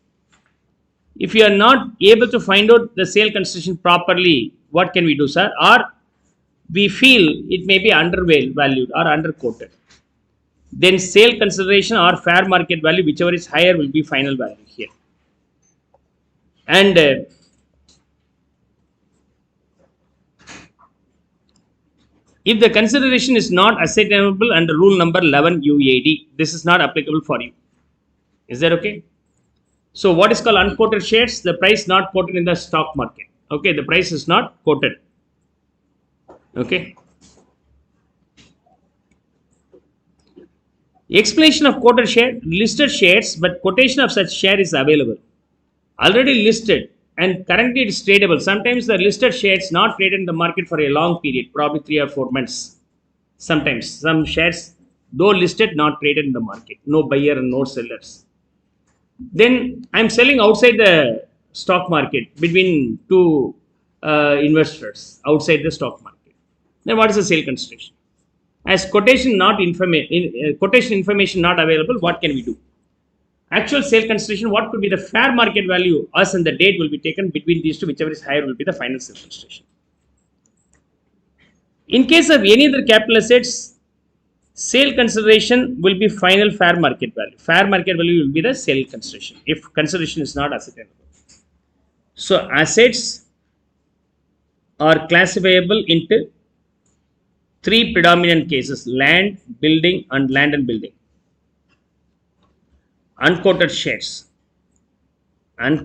if you are not able to find out the sale consideration properly, what can we do, sir? Or we feel it may be undervalued or underquoted. Then sale consideration or fair market value, whichever is higher, will be final value here. And if the consideration is not ascertainable under rule number 11 UAD, this is not applicable for you. Is that okay? So what is called unquoted shares? The price not quoted in the stock market. Okay, the price is not quoted. Okay. Explanation of quoted share, listed shares, but quotation of such share is available. Already listed and currently it is tradable. Sometimes the listed shares not traded in the market for a long period, probably 3 or 4 months. Sometimes some shares, though listed, not traded in the market. No buyer and no sellers. Then I'm selling outside the stock market between two investors outside the stock market. Then what is the sale consideration? As quotation information not available, what can we do? Actual sale consideration, what could be the fair market value as and the date will be taken between these two, whichever is higher will be the final sale consideration. In case of any other capital assets, sale consideration will be final fair market value. Fair market value will be the sale consideration if consideration is not ascertainable. So assets are classifiable into three predominant cases: land, building, and land and building. Unquoted shares, and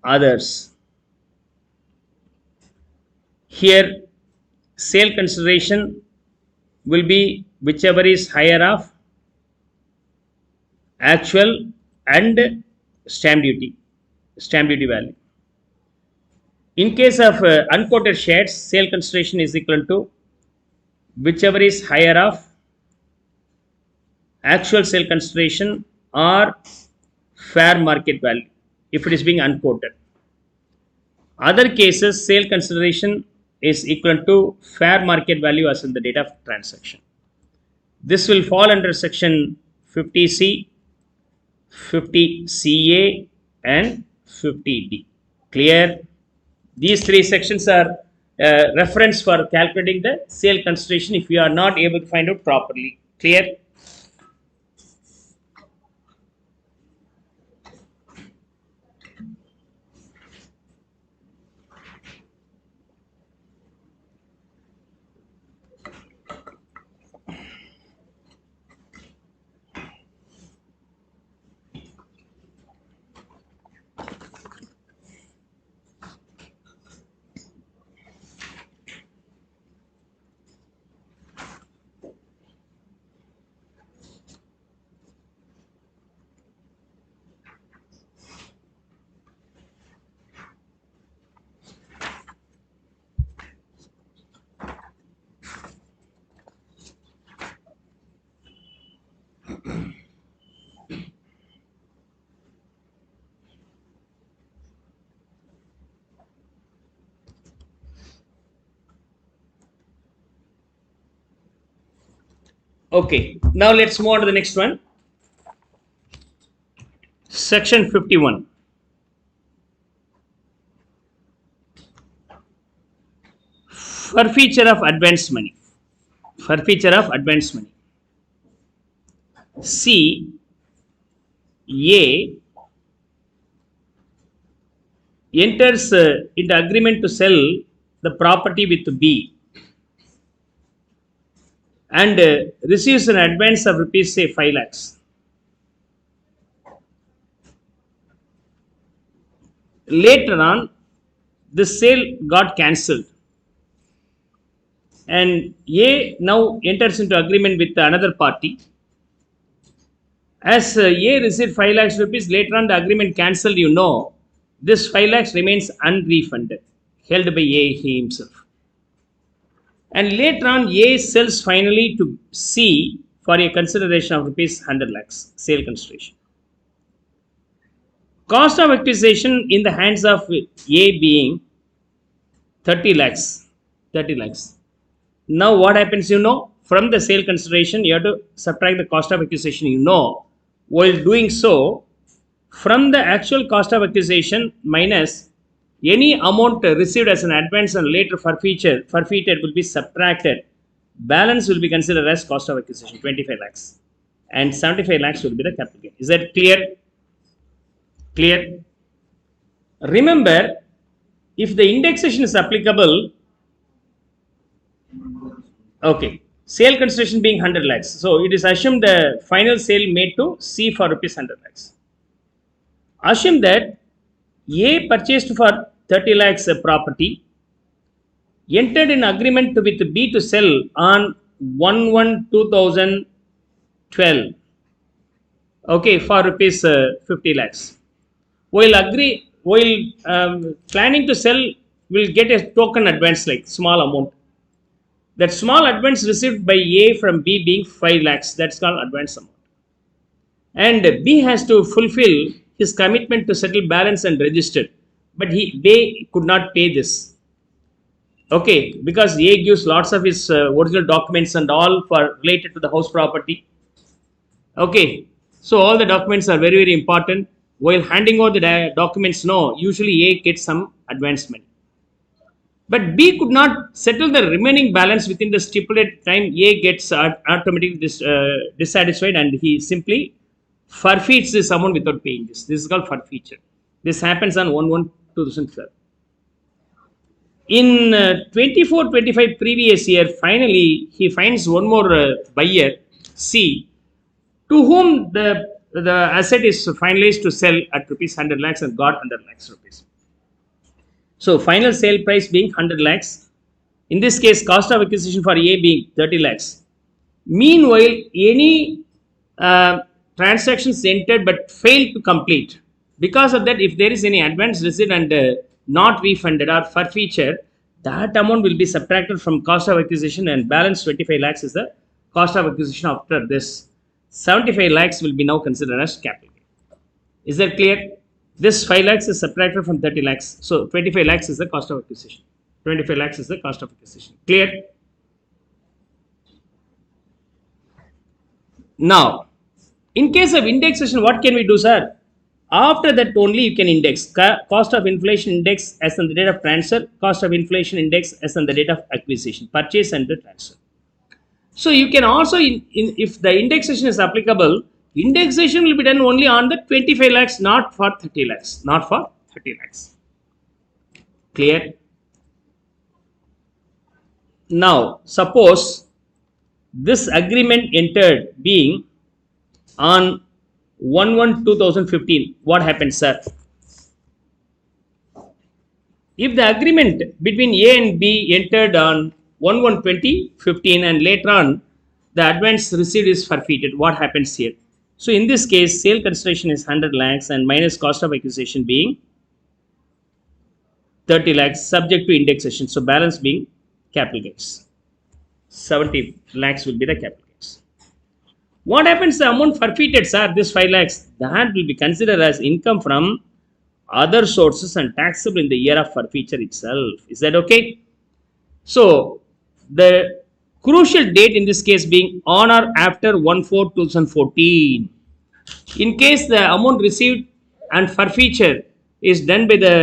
others. Here, sale consideration will be whichever is higher of actual and stamp duty value. In case of unquoted shares, sale consideration is equal to whichever is higher of actual sale consideration or fair market value if it is being unquoted. Other cases, sale consideration is equal to fair market value as in the date of transaction. This will fall under section 50C, 50CA and 50D. Clear? These three sections are reference for calculating the sale consideration if you are not able to find out properly. Clear? Okay, now let's move on to the next one. Section 51. Forfeiture of advance money. Forfeiture of advance money. C. A enters into agreement to sell the property with B and receives an advance of rupees say 5 lakhs. Later on, the sale got cancelled and A now enters into agreement with another party. As A received 5 lakhs rupees, later on the agreement cancelled, this 5 lakhs remains unrefunded, held by A himself. And later on, A sells finally to C for a consideration of rupees 100 lakhs, sale consideration. Cost of acquisition in the hands of A being 30 lakhs. 30 lakhs. Now what happens, from the sale consideration, you have to subtract the cost of acquisition, While doing so, from the actual cost of acquisition minus any amount received as an advance and later forfeited will be subtracted. Balance will be considered as cost of acquisition, 25 lakhs. And 75 lakhs will be the capital gain. Is that clear? Clear? Remember, if the indexation is applicable, okay, sale consideration being 100 lakhs. So it is assumed the final sale made to C for rupees 100 lakhs. Assume that A purchased for 30 lakhs property, entered in agreement with B to sell on 1/1/2012, okay, for rupees 50 lakhs. While planning to sell, will get a token advance like small amount. That small advance received by A from B being 5 lakhs, that's called advance amount. And B has to fulfill his commitment to settle balance and register, but B could not pay this. Okay, because A gives lots of his original documents and all for related to the house property. Okay, so all the documents are very, very important. While handing over the documents, usually A gets some advance money. But B could not settle the remaining balance within the stipulated time. A gets automatically dissatisfied and he simply forfeits this amount without paying this. This is called forfeiture. This happens on 1/1/2012. In 24-25 previous year, finally, he finds one more buyer, C, to whom the asset is finalized to sell at rupees 100 lakhs and got 100 lakhs rupees. So final sale price being 100 lakhs. In this case, cost of acquisition for A being 30 lakhs. Meanwhile, any transactions entered but failed to complete. Because of that, if there is any advance received and not refunded or forfeiture, that amount will be subtracted from cost of acquisition and balance 25 lakhs is the cost of acquisition after this. 75 lakhs will be now considered as capital. Is that clear? This 5 lakhs is subtracted from 30 lakhs. So 25 lakhs is the cost of acquisition. 25 lakhs is the cost of acquisition. Clear? Now, in case of indexation, what can we do, sir? After that only you can index. Cost of inflation index as on the date of transfer, cost of inflation index as on the date of acquisition, purchase and the transfer. So you can also, if the indexation is applicable, indexation will be done only on the 25 lakhs, not for 30 lakhs. Not for 30 lakhs. Clear? Now, suppose this agreement entered being on 1/1/2015. What happens, sir? If the agreement between A and B entered on 1/1/2015 and later on the advance received is forfeited, what happens here? So in this case, sale consideration is 100 lakhs and minus cost of acquisition being 30 lakhs subject to indexation. So balance being capital gains. 70 lakhs will be the capital gains. What happens the amount forfeited, sir? This 5 lakhs, that will be considered as income from other sources and taxable in the year of forfeiture itself. Is that okay? So the Crucial date in this case being on or after 1/4/2014. In case the amount received and forfeiture is done by the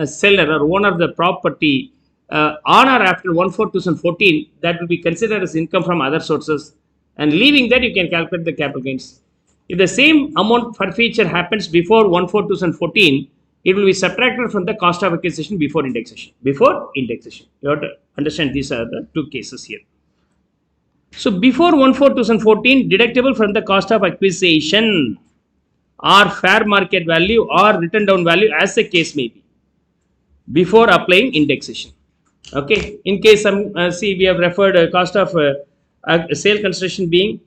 seller or owner of the property on or after 1/4/2014, that will be considered as income from other sources, and leaving that you can calculate the capital gains. If the same amount forfeiture happens before 1/4/2014, it will be subtracted from the cost of acquisition before indexation. Before indexation, you have to understand these are the two cases here. So before 1/4/2014, deductible from the cost of acquisition or fair market value or written down value as the case may be, before applying indexation. Okay, in case some see we have referred cost of sale consideration being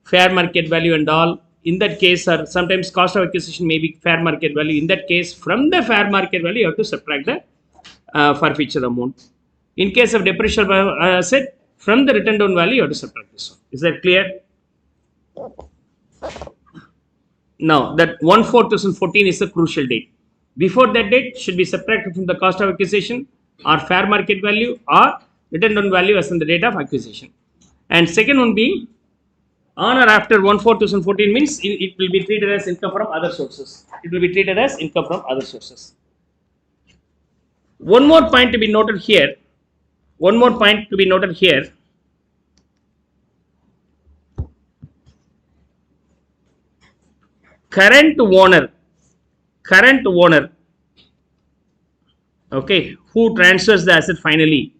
fair market value and all. In that case, or sometimes cost of acquisition may be fair market value. In that case, from the fair market value, you have to subtract the forfeiture amount. In case of depreciable asset, from the written down value, you have to subtract this one. Is that clear? Now, that 1/4/2014 is a crucial date. Before that date, should be subtracted from the cost of acquisition or fair market value or written down value as in the date of acquisition. And second one being on or after 1/4/2014 means it will be treated as income from other sources. It will be treated as income from other sources. One more point to be noted here. One more point to be noted here. Current owner, okay, who transfers the asset finally,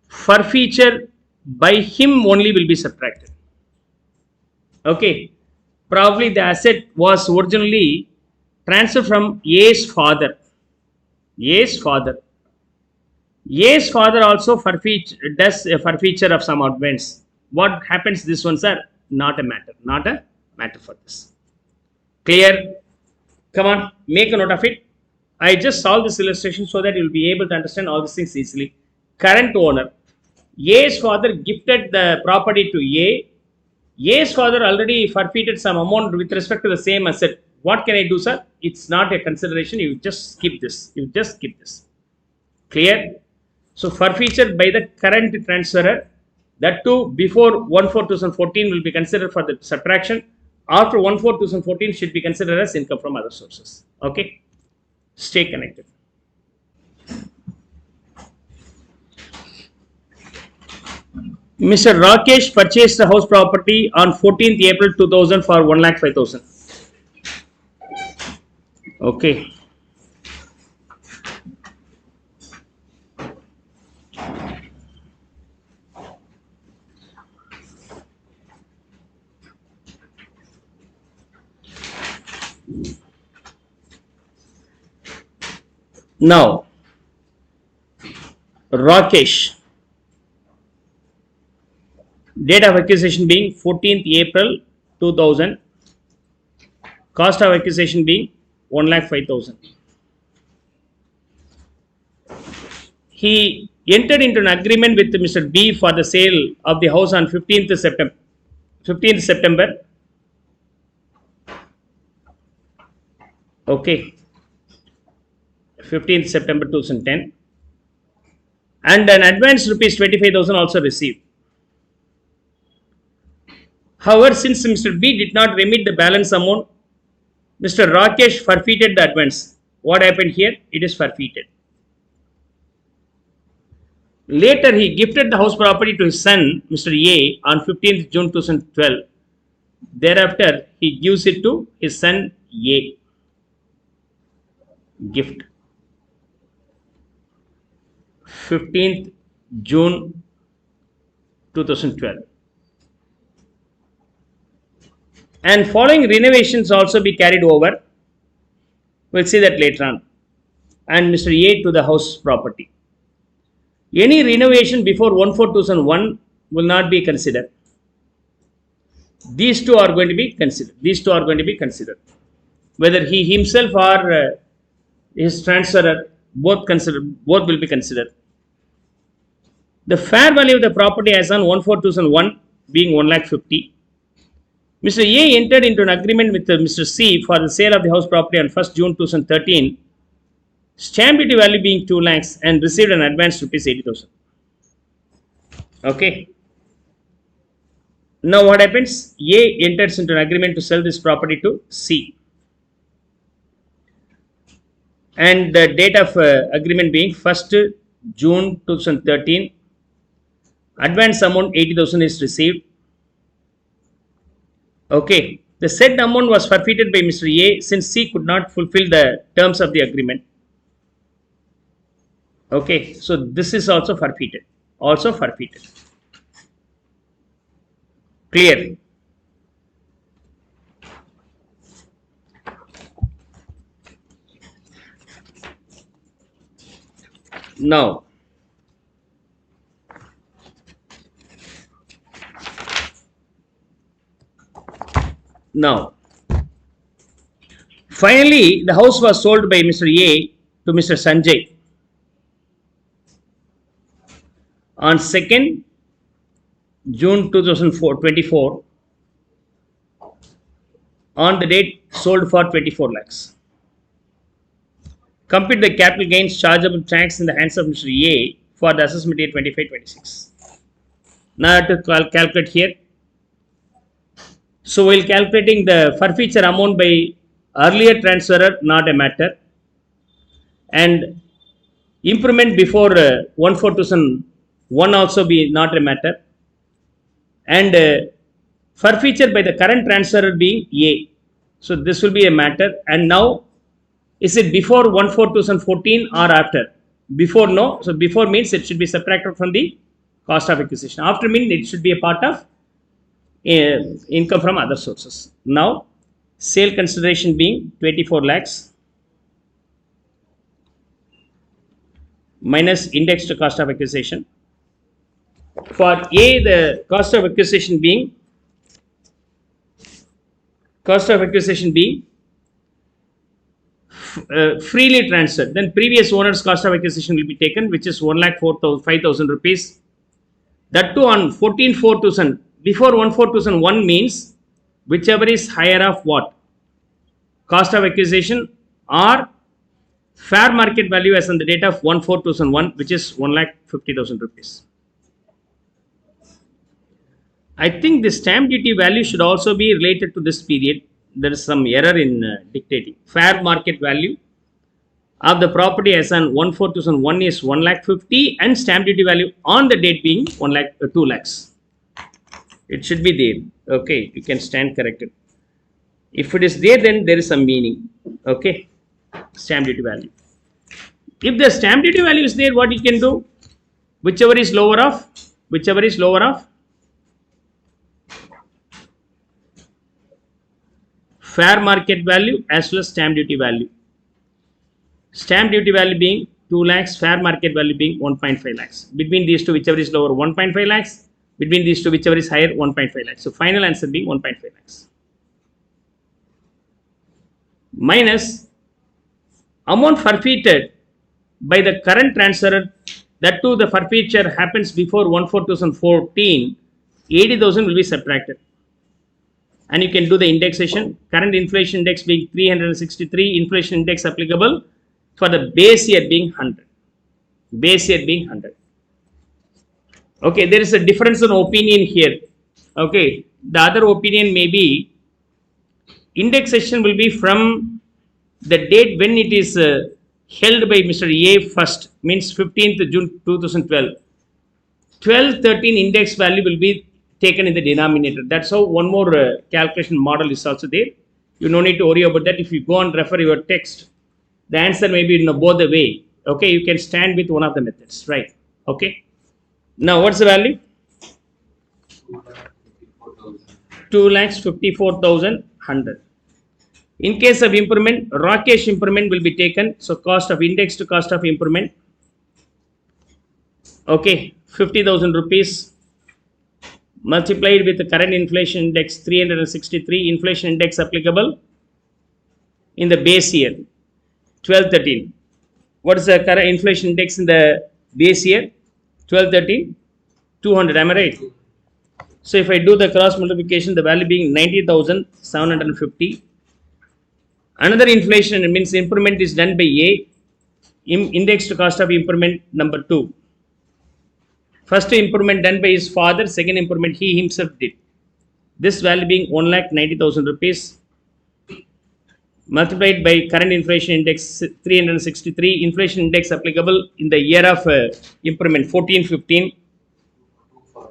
forfeiture by him only will be subtracted. Okay, probably the asset was originally transferred from A's father. A's father also does a forfeiture of some advance. What happens? This ones are not a matter for this. Clear? Come on, make a note of it. I just solved this illustration so that you will be able to understand all these things easily. Current owner. A's father gifted the property to A. A's father already forfeited some amount with respect to the same asset. What can I do, sir? It's not a consideration. You just skip this. Clear? So forfeiture by the current transferor, that too before 1/4/2014 will be considered for the subtraction. After 1/4/2014 should be considered as income from other sources. Okay? Stay connected. Mr. Rakesh purchased the house property on 14th April 2000 for 1,05,000. Okay. Now, Rakesh, date of acquisition being 14th April 2000, cost of acquisition being 1,05,000. He entered into an agreement with Mr. B for the sale of the house on 15th September. Okay. 15th September 2010, and an advance rupees 25,000 also received. However, since Mr. B did not remit the balance amount, Mr. Rakesh forfeited the advance. What happened here? It is forfeited. Later, he gifted the house property to his son, Mr. A, on 15th June 2012. Thereafter, he gives it to his son A. Gift. 15th June 2012. And following renovations also be carried over. We'll see that later on. And Mr. A to the house property. Any renovation before 1/4/2001 will not be considered. These two are going to be considered. Whether he himself or his transferor, both will be considered. The fair value of the property as on 1/4/2001 being 1,50,000. Mr. A entered into an agreement with Mr. C for the sale of the house property on 1st June 2013. Stamp duty value being 2 lakhs and received an advance rupees 80,000. Okay. Now what happens? A enters into an agreement to sell this property to C. And the date of agreement being 1st June 2013. Advance amount 80,000 is received. Okay. The said amount was forfeited by Mr. A since C could not fulfill the terms of the agreement. Okay. So this is also forfeited. Also forfeited. Clear? Now, finally, the house was sold by Mr. A to Mr. Sanjay on 2nd June 2024 on the date sold for 24 lakhs. Compute the capital gains chargeable tax in the hands of Mr. A for the assessment year 25-26. Now I have to calculate here. So while calculating the forfeiture amount by earlier transferor, not a matter, and improvement before 1/4/2001 also be not a matter, and forfeiture by the current transferor being A. So this will be a matter. And now, is it before 1/4/2014 or after? Before, no. So before means it should be subtracted from the cost of acquisition. After means it should be a part of income from other sources. Now, sale consideration being 24 lakhs minus indexed cost of acquisition. For A, the cost of acquisition being freely transferred. Then previous owner's cost of acquisition will be taken, which is 1,05,000 rupees. That too on 14/4/2000. Before 1/4/2001 means whichever is higher of what? Cost of acquisition or fair market value as on the date of 1/4/2001, which is 1,50,000 rupees. I think the stamp duty value should also be related to this period. There is some error in dictating. Fair market value of the property as on 1/4/2001 is 1,50,000 and stamp duty value on the date being 2 lakhs. It should be there. Okay, you can stand corrected. If it is there, then there is some meaning. Okay, stamp duty value. If the stamp duty value is there, what you can do? Whichever is lower of fair market value as well as stamp duty value. Stamp duty value being 2 lakhs, fair market value being 1.5 lakhs. Between these two, whichever is lower, 1.5 lakhs. Between these two, whichever is higher, 1.5 lakhs. So final answer being 1.5 lakhs. Minus amount forfeited by the current transferor. That too, the forfeiture happens before 1/4/2014. 80,000 will be subtracted. And you can do the indexation. Current inflation index being 363, inflation index applicable for the base year being 100. Base year being 100. Okay, there is a difference in opinion here. Okay, the other opinion may be indexation will be from the date when it is held by Mr. A first, means 15th June 2012. 12/13 index value will be taken in the denominator. That's how one more calculation model is also there. You no need to worry about that. If you go and refer your text, the answer may be in both the way. Okay, you can stand with one of the methods, right? Okay. Now, what's the value? 2,54,100. In case of improvement, Rakesh improvement will be taken. So, cost of index to cost of improvement. Okay, 50,000 rupees multiplied with the current inflation index 363, inflation index applicable in the base year 12/13. What is the current inflation index in the base year 12/13? 200. Am I right? So if I do the cross multiplication, the value being 90,750. Another inflation means improvement is done by A. Index to cost of improvement number 2. First improvement done by his father, second improvement he himself did. This value being 1,90,000 rupees multiplied by current inflation index 363, inflation index applicable in the year of improvement 1415,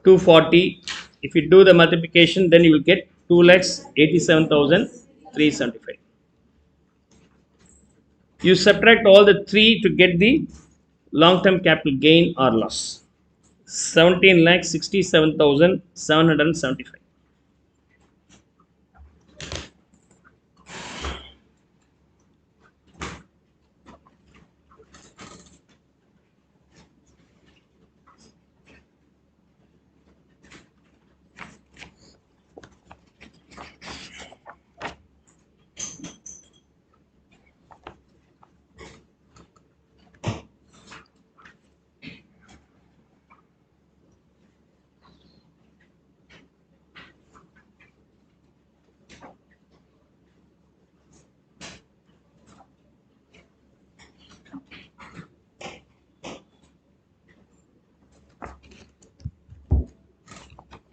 240. If you do the multiplication, then you will get 2,87,375. You subtract all the three to get the long term capital gain or loss. 17,67,775.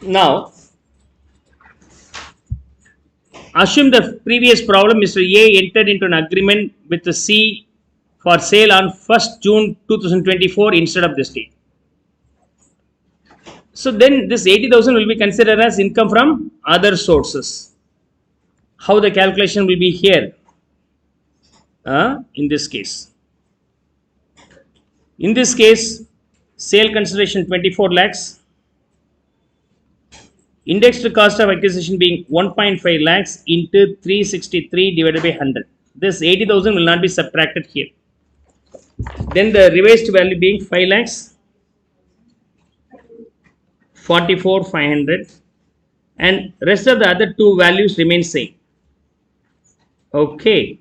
Now, assume the previous problem. Mr. A entered into an agreement with the C for sale on 1st June 2024 instead of this date. So then this 80,000 will be considered as income from other sources. How the calculation will be here in this case? In this case, sale consideration 24 lakhs. Indexed cost of acquisition being 1.5 lakhs into 363 divided by 100. This 80,000 will not be subtracted here. Then the revised value being 5 lakhs, 44,500, and rest of the other two values remain same. Okay.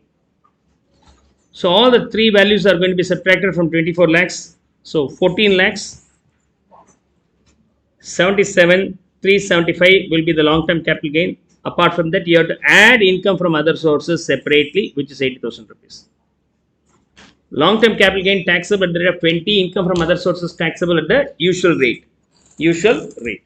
So all the three values are going to be subtracted from 24 lakhs. So 14 lakhs, 77,375 will be the long term capital gain. Apart from that, you have to add income from other sources separately, which is 80,000 rupees. Long term capital gain taxable at the rate of 20, income from other sources taxable at the usual rate. Usual rate.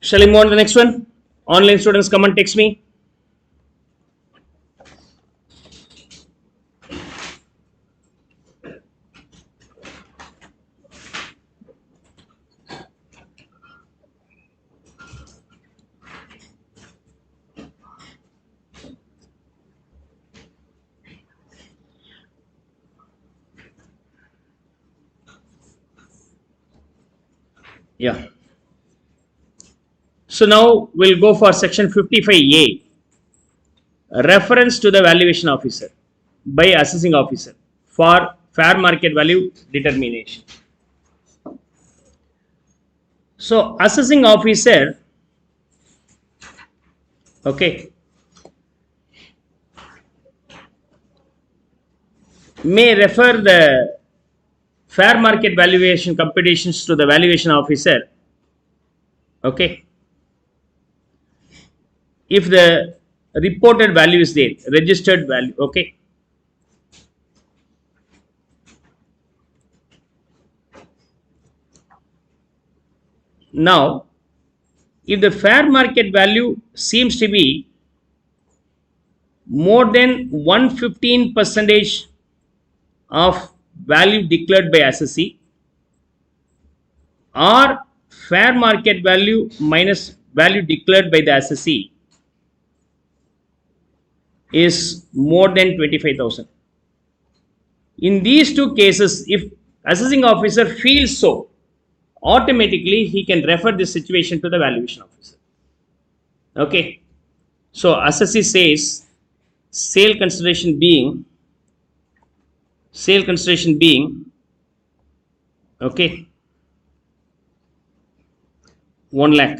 Shall I move on to the next one? Online students, come and text me. Yeah. So now we'll go for section 55A, reference to the valuation officer by assessing officer for fair market value determination. So assessing officer, okay, may refer the fair market valuation computations to the valuation officer, okay, if the reported value is there, registered value, okay. Now, if the fair market value seems to be more than 115 percentage of value declared by assessee, or fair market value minus value declared by the assessee, is more than 25,000. In these two cases, if assessing officer feels so, automatically he can refer this situation to the valuation officer. Okay. So assessee says sale consideration being okay 1 lakh,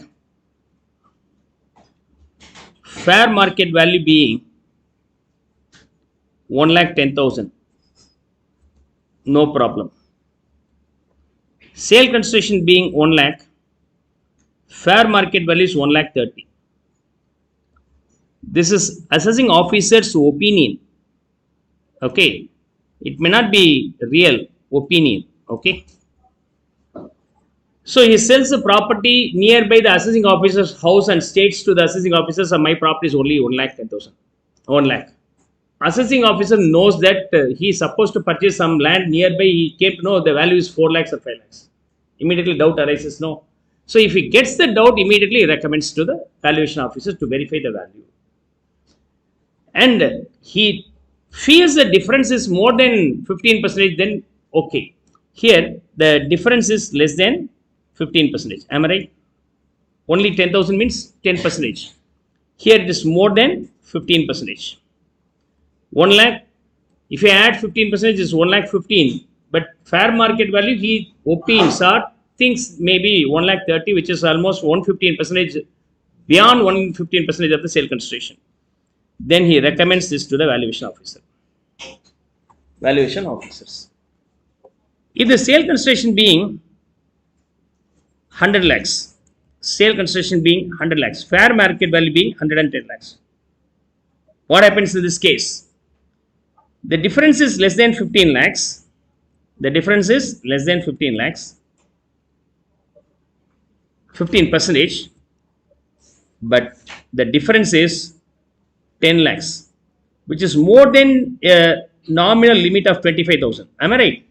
fair market value being 1,10,000, no problem. Sale consideration being 1 lakh, fair market value is 1,30,000. This is assessing officer's opinion. Okay, it may not be real opinion. Okay, so he sells the property nearby the assessing officer's house and states to the assessing officer, my property is only 1,10,000. 1 lakh. Assessing officer knows that he is supposed to purchase some land nearby. He came to know the value is 4 lakhs or 5 lakhs. Immediately doubt arises. No. So if he gets the doubt, immediately he recommends to the valuation officer to verify the value. And he feels the difference is more than 15%, then okay. Here the difference is less than 15%. Am I right? Only 10,000 means 10%. Here it is more than 15%. 1 lakh, if you add 15%, is 1,15,000. But fair market value, he opines or thinks maybe 1,30,000, which is almost 115%, beyond 115% of the sale consideration. Then he recommends this to the valuation officer. Valuation officers. If the sale consideration being 100 lakhs, sale consideration being 100 lakhs, fair market value being 110 lakhs. What happens in this case? The difference is less than 15 lakhs. The difference is less than 15 lakhs, 15%, but the difference is 10 lakhs, which is more than a nominal limit of 25,000. Am I right?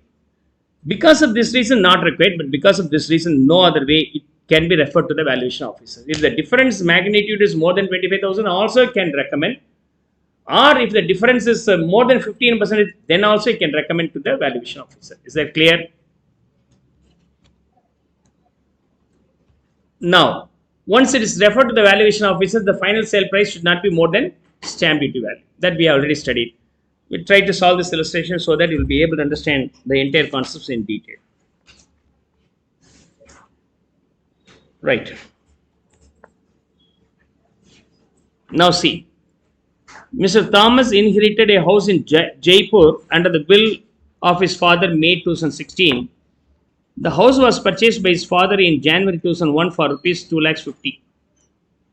Because of this reason, not required, but because of this reason, no other way, it can be referred to the valuation officer. If the difference magnitude is more than 25,000, also can recommend. Or if the difference is more than 15%, then also you can recommend to the valuation officer. Is that clear? Now, once it is referred to the valuation officer, the final sale price should not be more than stamp duty value. That we have already studied. We try to solve this illustration so that you will be able to understand the entire concepts in detail. Right. Now see. Mr. Thomas inherited a house in Jaipur under the will of his father May 2016. The house was purchased by his father in January 2001 for rupees 2,50,000.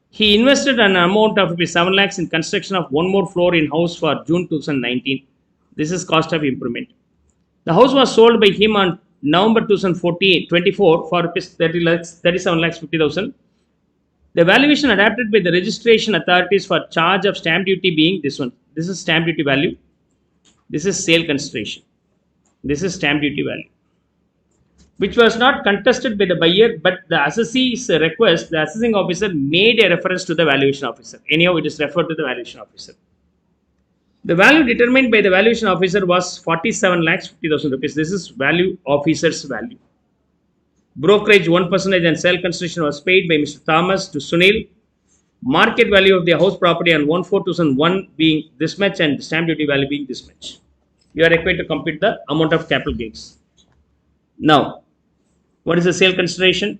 He invested an amount of rupees 7 lakhs in construction of one more floor in house for June 2019. This is cost of improvement. The house was sold by him on November 2024 for rupees 37 lakhs 50,000. The valuation adapted by the registration authorities for charge of stamp duty being this one. This is stamp duty value. This is sale consideration. This is stamp duty value, which was not contested by the buyer, but the assessee's request, the assessing officer made a reference to the valuation officer. Anyhow, it is referred to the valuation officer. The value determined by the valuation officer was 47 lakhs 50,000 rupees. This is value officer's value. Brokerage 1% and sale consideration was paid by Mr. Thomas to Sunil. Market value of the house property on 1/4/2001 being this much and stamp duty value being this much. You are required to compute the amount of capital gains. Now, what is the sale consideration?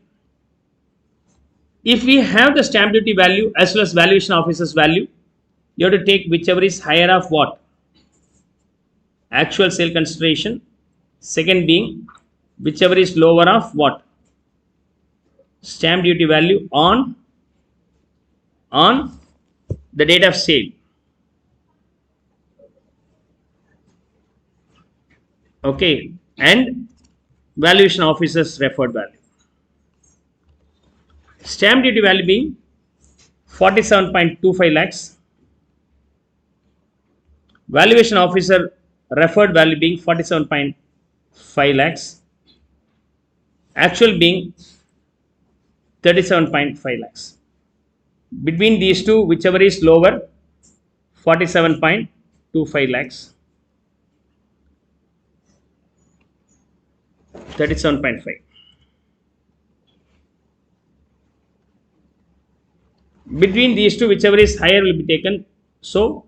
If we have the stamp duty value as well as valuation officer's value, you have to take whichever is higher of what? Actual sale consideration. Second being whichever is lower of what? Stamp duty value on the date of sale. Okay, and valuation officer's referred value. Stamp duty value being 47.25 lakhs. Valuation officer referred value being 47.5 lakhs. Actual being 37.5 lakhs. Between these two, whichever is lower, 47.25 lakhs. 37.5. Between these two, whichever is higher will be taken. So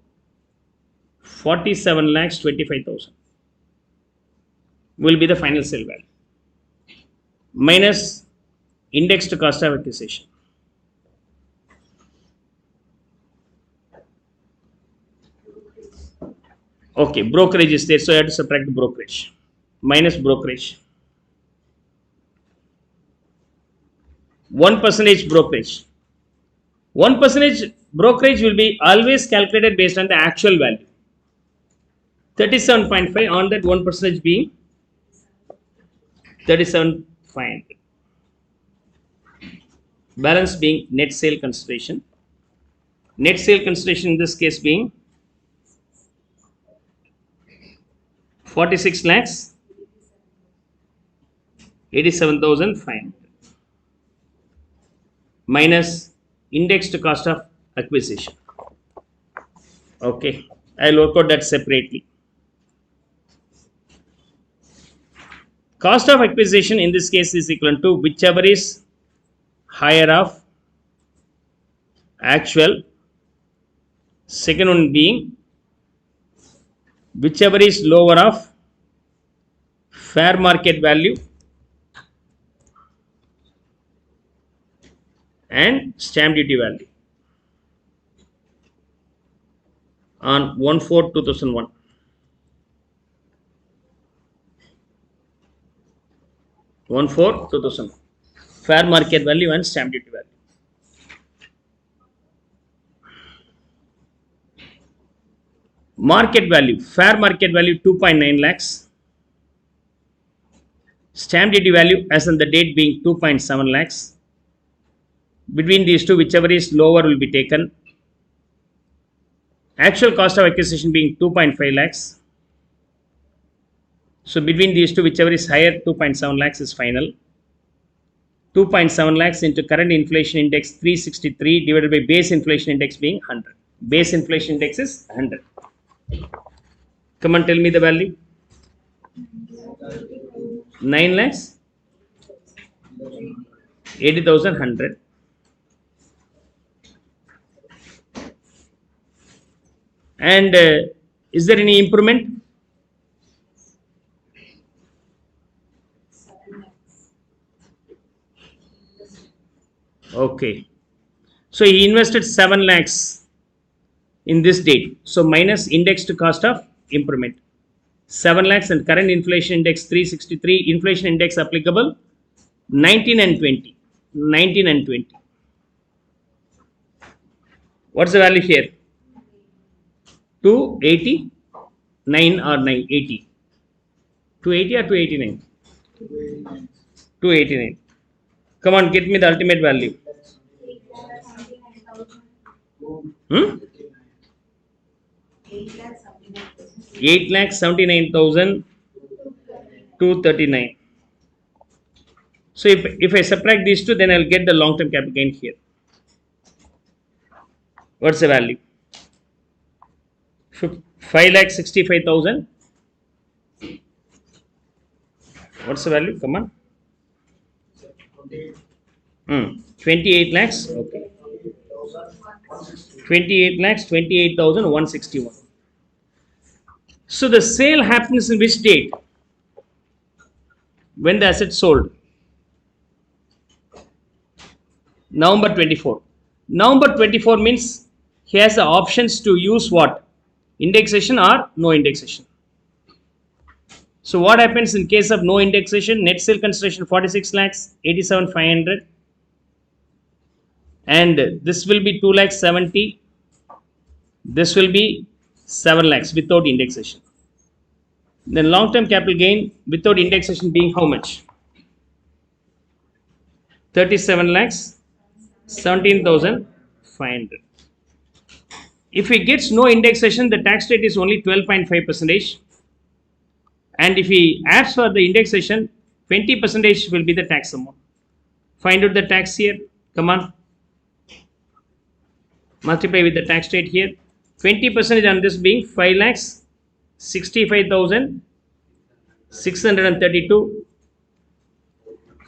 47 lakhs 25,000 will be the final sale value minus indexed cost of acquisition. Okay, brokerage is there, so I have to subtract the brokerage. Minus brokerage. 1% brokerage. 1% brokerage will be always calculated based on the actual value. 37.5 on that 1% being 37.5. Balance being net sale consideration. Net sale consideration in this case being 46 lakhs 87,500 minus indexed cost of acquisition. Okay, I'll work out that separately. Cost of acquisition in this case is equal to whichever is higher of actual, second one being whichever is lower of fair market value and stamp duty value on 1/4/2001. Fair market value and stamp duty value. Market value, fair market value 2.9 lakhs. Stamp duty value as on the date being 2.7 lakhs. Between these two, whichever is lower will be taken. Actual cost of acquisition being 2.5 lakhs. So between these two, whichever is higher, 2.7 lakhs is final. 2.7 lakhs into current inflation index 363 divided by base inflation index being 100. Base inflation index is 100. Come on, tell me the value. 9 lakhs 80,100. And is there any improvement? Okay. So he invested 7 lakhs in this date. So minus indexed cost of improvement. 7 lakhs and current inflation index 363. Inflation index applicable 19 and 20. 19 and 20. What's the value here? 289 or 980? 280 or 289? 289. Come on, get me the ultimate value. 8,79,239. So if I subtract these two, then I'll get the long-term capital gain here. What's the value? 5,65,000. What's the value? Come on. 28 lakhs. Okay. 28 lakhs 28,161. So the sale happens in which date? When the asset sold? November 24. November 24 means he has the options to use what? Indexation or no indexation. So what happens in case of no indexation? Net sale consideration 46 lakhs 87,500, and this will be 2 lakhs 70. This will be 7 lakhs without indexation. Then long-term capital gain without indexation being how much? 37 lakhs 17,500. If he gets no indexation, the tax rate is only 12.5%. And if he adds for the indexation, 20% will be the tax amount. Find out the tax here. Come on. Multiply with the tax rate here. 20% on this being 5 lakhs 65,632.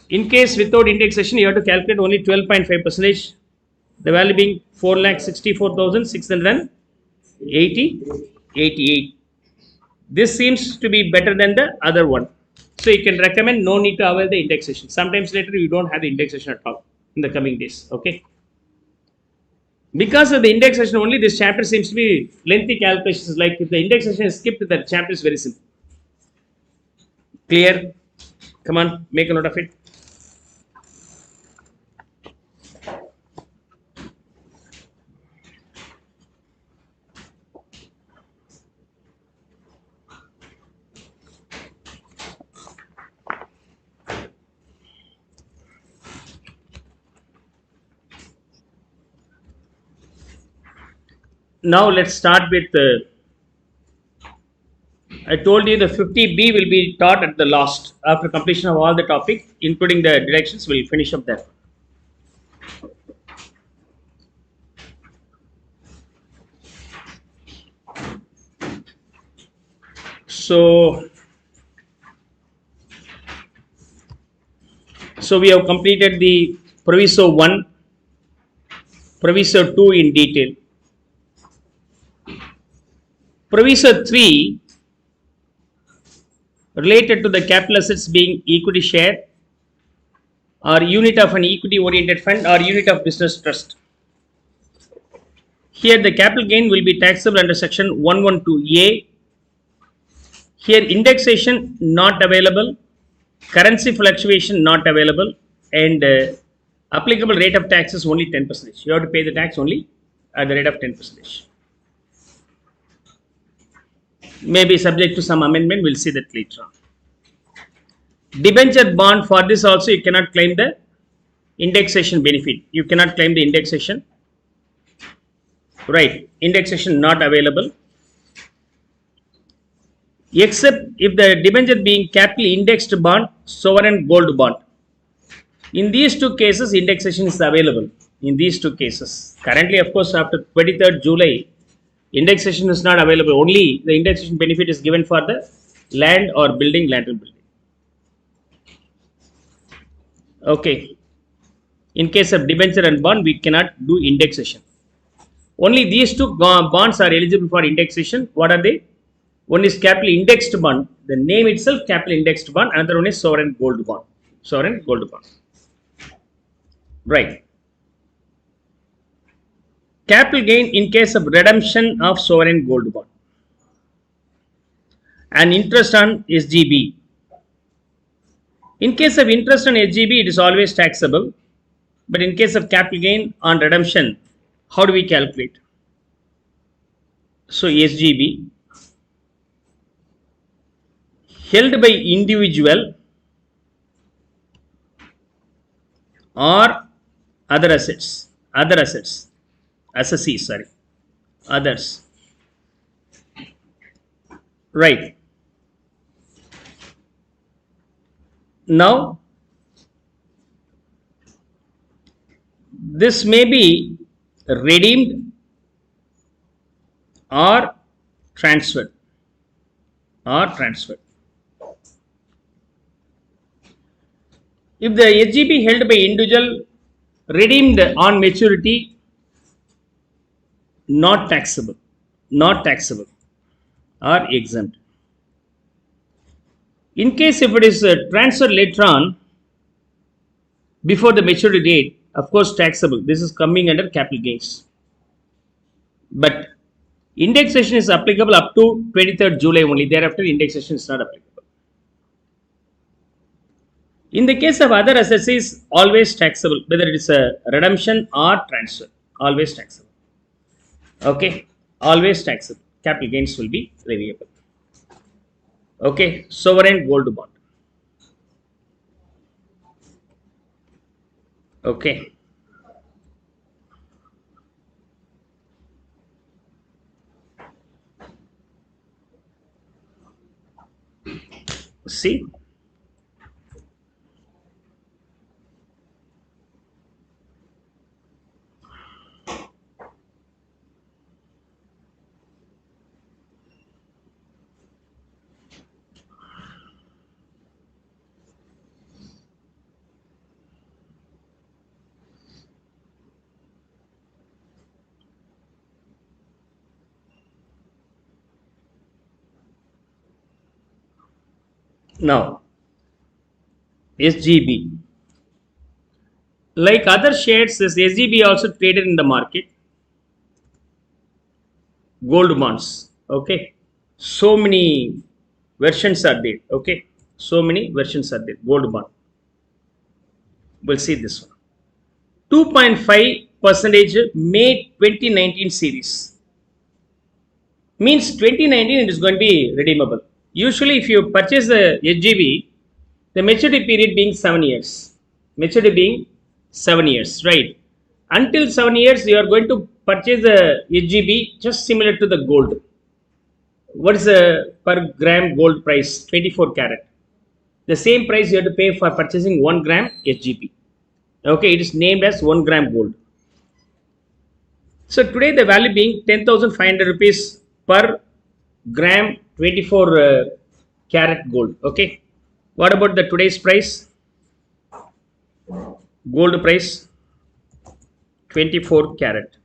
In case without indexation, you have to calculate only 12.5 percentage. The value being 4 lakh 64,688. This seems to be better than the other one. So you can recommend no need to avail the indexation. Sometimes later you don't have the indexation at all in the coming days. Okay. Because of the indexation only, this chapter seems to be lengthy calculations. Like if the indexation is skipped, the chapter is very simple. Clear? Come on, make a note of it. Now let's start with I told you the 50B will be taught at the last after completion of all the topic, including the directions. We'll finish up there. So we have completed the Proviso 1, Proviso 2 in detail. Proviso 3 related to the capital assets being equity share or unit of an equity oriented fund or unit of business trust. Here the capital gain will be taxable under section 112A. Here indexation not available, currency fluctuation not available, and applicable rate of tax is only 10%. You have to pay the tax only at the rate of 10%. Maybe subject to some amendment, we'll see that later on. Debenture bond, for this also you cannot claim the indexation benefit. You cannot claim the indexation. Right, indexation not available. Except if the debenture being capital indexed bond, sovereign gold bond. In these two cases, indexation is available. In these two cases. Currently, of course, after 23rd July, indexation is not available. Only the indexation benefit is given for the land or building, land and building. Okay. In case of debenture and bond, we cannot do indexation. Only these two bonds are eligible for indexation. What are they? One is capital indexed bond. The name itself capital indexed bond. Another one is sovereign gold bond. Sovereign gold bond. Right. Capital gain in case of redemption of sovereign gold bond. And interest on SGB. In case of interest on SGB, it is always taxable. But in case of capital gain on redemption, how do we calculate? So SGB held by individual or other assets, assessees, sorry, others. Right. Now, this may be redeemed or transferred. If the SGB held by individual redeemed on maturity, not taxable or exempt. In case if it is transferred later on before the maturity date, of course taxable. This is coming under capital gains. But indexation is applicable up to 23rd July only. Thereafter, indexation is not applicable. In the case of other assets, is always taxable, whether it is a redemption or transfer. Always taxable. Okay, always taxable. Capital gains will be leviable. Okay, sovereign gold bond. Okay. See, Now, SGB. Like other shares, this SGB also traded in the market. Gold bonds. Okay. So many versions are there. Okay. So many versions are there. Gold bond. We'll see this one. 2.5 percentage May 2019 series. Means 2019 it is going to be redeemable. Usually if you purchase the HGB, the maturity period being 7 years. Maturity being 7 years, right? Until 7 years you are going to purchase the HGB just similar to the gold. What is the per gram gold price? 24 carat. The same price you have to pay for purchasing 1 gram HGB. Okay, it is named as 1 gram gold. So today the value being 10,500 rupees per gram 24 carat gold. Okay. What about the today's price? Gold price 24 carat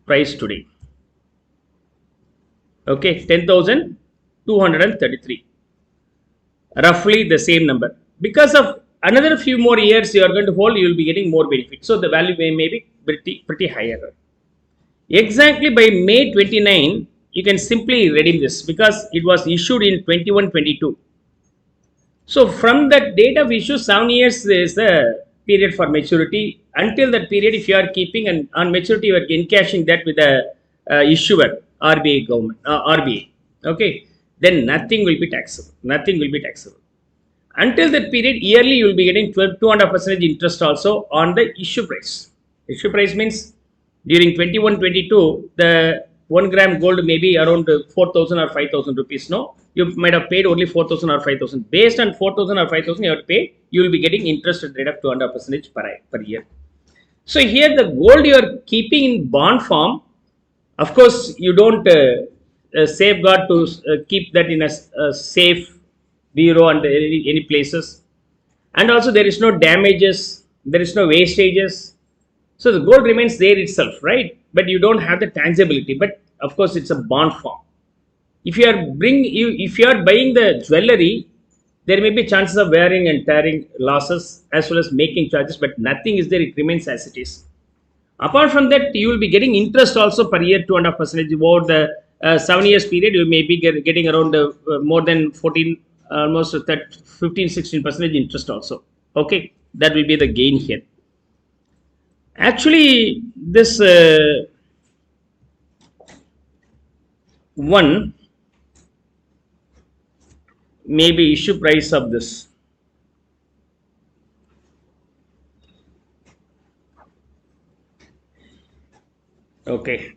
price today. Okay, 10,233. Roughly the same number. Because of another few more years you are going to hold, you will be getting more benefit. So the value may be pretty higher. Exactly by May 29, you can simply redeem this because it was issued in 21-22. So from that date of issue, 7 years is the period for maturity. Until that period, if you are keeping and on maturity, you are encashing that with the issuer, RBI government, RBI. Okay, then nothing will be taxable. Nothing will be taxable. Until that period, yearly you will be getting 2.5% interest also on the issue price. Issue price means during 21-22, the 1 gram gold may be around 4,000 or 5,000 rupees. No, you might have paid only 4,000 or 5,000. Based on 4,000 or 5,000 you have to pay, you will be getting interest rate of 2.5% per year. So here the gold you are keeping in bond form, of course you don't safeguard to keep that in a safe bureau and any places, and also there is no damages, there is no wastages. So the gold remains there itself, right? But you don't have the tangibility. But of course, it's a bond form. If you are buying the jewelry, there may be chances of wearing and tearing, losses as well as making charges. But nothing is there; it remains as it is. Apart from that, you will be getting interest also per year 2.5% over the 7 years period. You may be getting around more than 14, almost 15-16% interest also. Okay, that will be the gain here. Actually, this one may be issue price of this. Okay,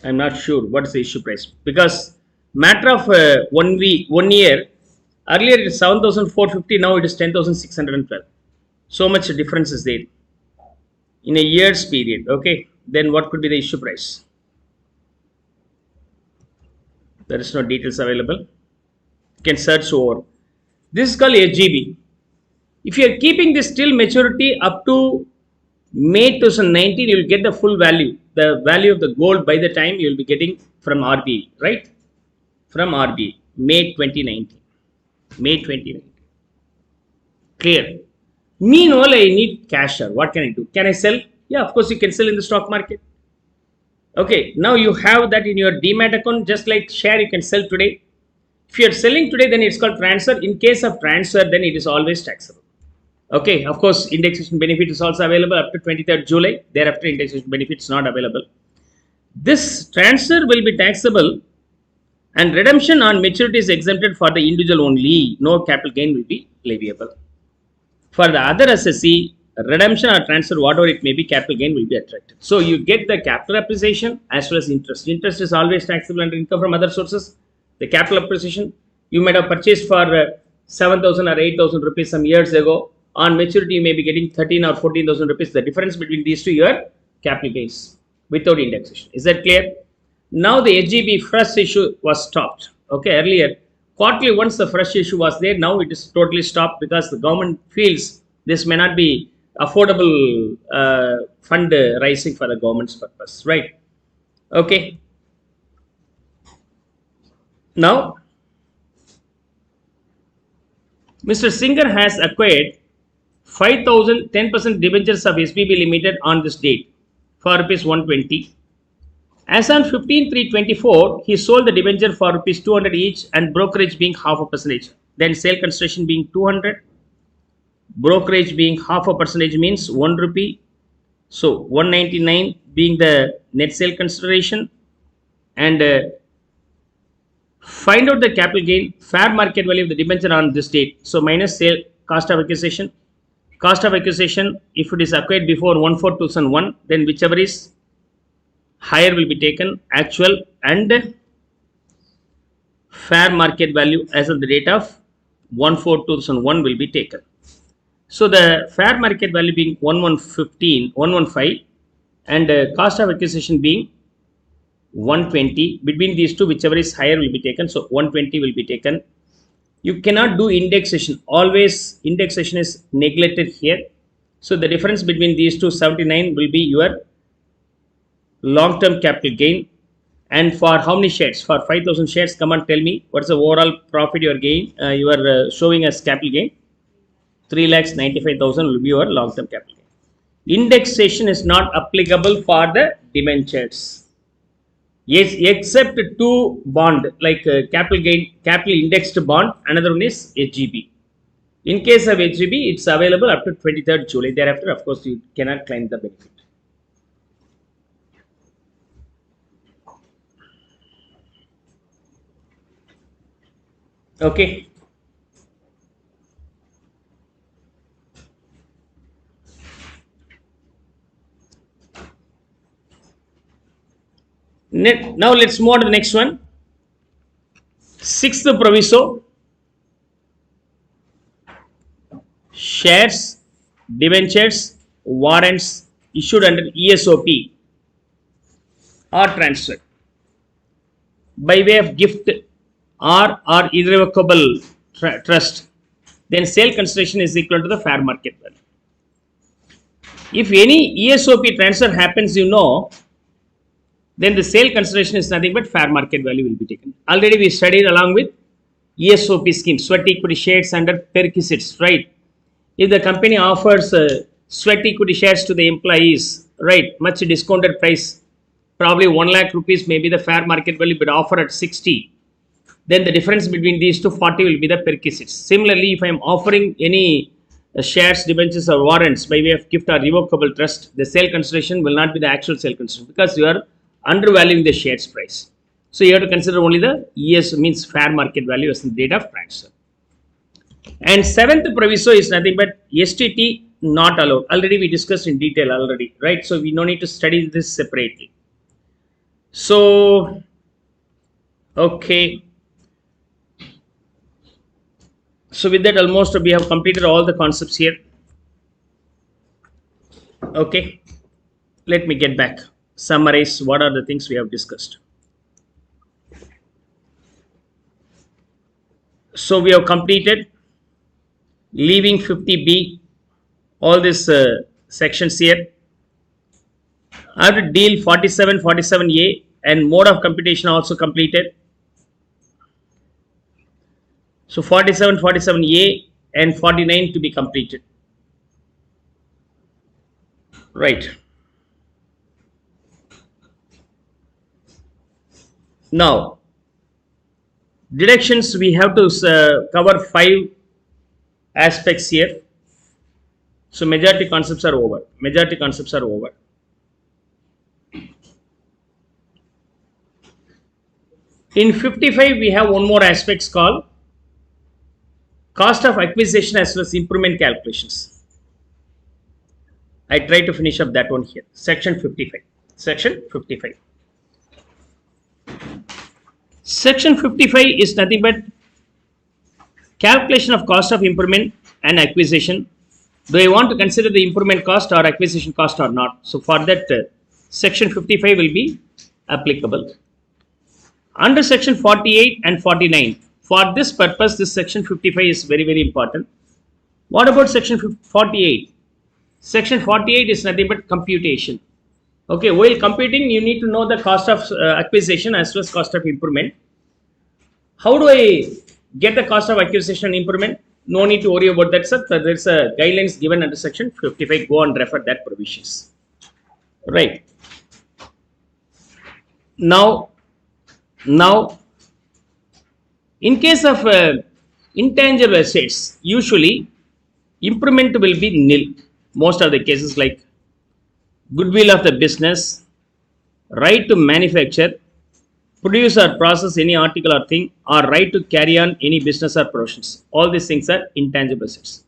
I'm not sure what is the issue price because matter of 1 year. Earlier it is 7,450. Now it is 10,612. So much difference is there in a year's period. Okay, then what could be the issue price? There is no details available. You can search over. This is called HGB. If you are keeping this till maturity up to May 2019, you will get the full value, the value of the gold by the time you will be getting from RBI, right? From RBI, May 2019. May 2019. Clear? Meanwhile, I need cash. What can I do? Can I sell? Yeah, of course, you can sell in the stock market. Okay, now you have that in your demat account, just like share, you can sell today. If you are selling today, then it's called transfer. In case of transfer, then it is always taxable. Okay, of course, indexation benefit is also available up to 23rd July. Thereafter, indexation benefit is not available. This transfer will be taxable and redemption on maturity is exempted for the individual only. No capital gain will be leviable. For the other assessee, redemption or transfer, whatever it may be, capital gain will be attracted. So you get the capital appreciation as well as interest. Interest is always taxable under income from other sources. The capital appreciation, you might have purchased for 7,000 or 8,000 rupees some years ago. On maturity, you may be getting 13 or 14,000 rupees. The difference between these two, your capital gains without indexation. Is that clear? Now the HGB fresh issue was stopped. Okay, earlier quarterly once the fresh issue was there. Now it is totally stopped because the government feels this may not be affordable fund rising for the government's purpose, right? Okay. Now, Mr. Singer has acquired 5,000 10% debentures of SBB Limited on this date for rupees 120. As on 15/3/24, he sold the debenture for rupees 200 each and brokerage being half a percentage. Then sale consideration being 200, brokerage being half a percentage means 1 rupee. So 199 being the net sale consideration, and find out the capital gain, fair market value of the debenture on this date. So minus sale cost of acquisition. Cost of acquisition, if it is acquired before 1/4/2001, then whichever is higher will be taken, actual and fair market value as of the date of 1/4/2001 will be taken. So the fair market value being 115, and cost of acquisition being 120. Between these two, whichever is higher will be taken. So 120 will be taken. You cannot do indexation. Always indexation is neglected here. So the difference between these two, 79, will be your long-term capital gain. And for how many shares? For 5,000 shares, come on, tell me what's the overall profit you are showing as capital gain. 3,95,000 will be your long-term capital gain. Indexation is not applicable for the debentures. Yes, except two bond like capital indexed bond. Another one is HGB. In case of HGB, it's available up to 23rd July. Thereafter, of course, you cannot claim the benefit. Okay. Now let's move on to the next one. Sixth proviso. Shares, debentures, warrants issued under ESOP are transferred by way of gift or irrevocable trust. Then sale consideration is equal to the fair market value. If any ESOP transfer happens, then the sale consideration is nothing but fair market value will be taken. Already we studied along with ESOP scheme, sweat equity shares under perquisites, right? If the company offers sweat equity shares to the employees, right, much discounted price, probably 1 lakh rupees may be the fair market value, but offer at 60, then the difference between these two 40 will be the perquisites. Similarly, if I am offering any shares, debentures or warrants by way of gift or revocable trust, the sale consideration will not be the actual sale consideration because you are undervaluing the shares price. So you have to consider only the ES means fair market value as the date of transfer. And seventh proviso is nothing but STT not allowed. Already we discussed in detail already, right? So we no need to study this separately. So, okay. So with that, almost we have completed all the concepts here. Okay. Let me get back. Summarize what are the things we have discussed. So we have completed leaving 50B, all these sections here. I have to deal 47, 47A and mode of computation also completed. So 47, 47A and 49 to be completed. Right. Now, deductions, we have to cover 5 aspects here. So majority concepts are over. Majority concepts are over. In 55, we have one more aspect called cost of acquisition as well as improvement calculations. I try to finish up that one here. Section 55. Section 55. Section 55 is nothing but calculation of cost of improvement and acquisition. Do I want to consider the improvement cost or acquisition cost or not? So for that, section 55 will be applicable. Under section 48 and 49, for this purpose, this section 55 is very, very important. What about section 48? Section 48 is nothing but computation. Okay, while computing, you need to know the cost of acquisition as well as cost of improvement. How do I get the cost of acquisition improvement? No need to worry about that, sir. There's a guidelines given under section 55. Go and refer that provisions. Right. Now, in case of intangible assets, usually improvement will be nil. Most of the cases like goodwill of the business, right to manufacture, produce or process any article or thing, or right to carry on any business or professions. All these things are intangible assets.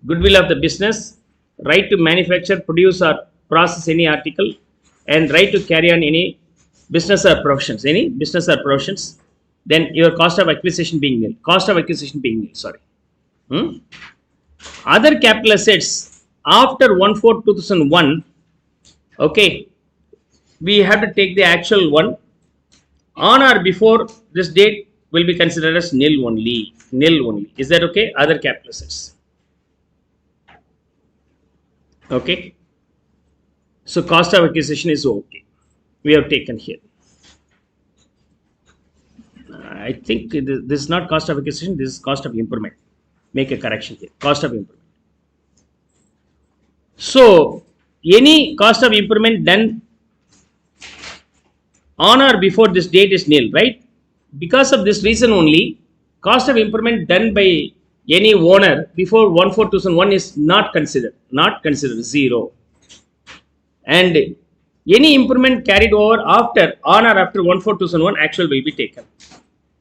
Goodwill of the business, right to manufacture, produce or process any article, and right to carry on any business or professions. Any business or professions. Then your cost of acquisition being nil. Cost of acquisition being nil. Sorry. Other capital assets after 1/4/2001. Okay, we have to take the actual one on or before this date will be considered as nil only. Nil only. Is that okay? Other capital assets. Okay. So cost of acquisition is okay. We have taken here. I think this is not cost of acquisition. This is cost of improvement. Make a correction here. Cost of improvement. So any cost of improvement done on or before this date is nil, right? Because of this reason only, cost of improvement done by any owner before 1/4/2001 is not considered, zero. And any improvement carried over after, on or after 1/4/2001 actual will be taken.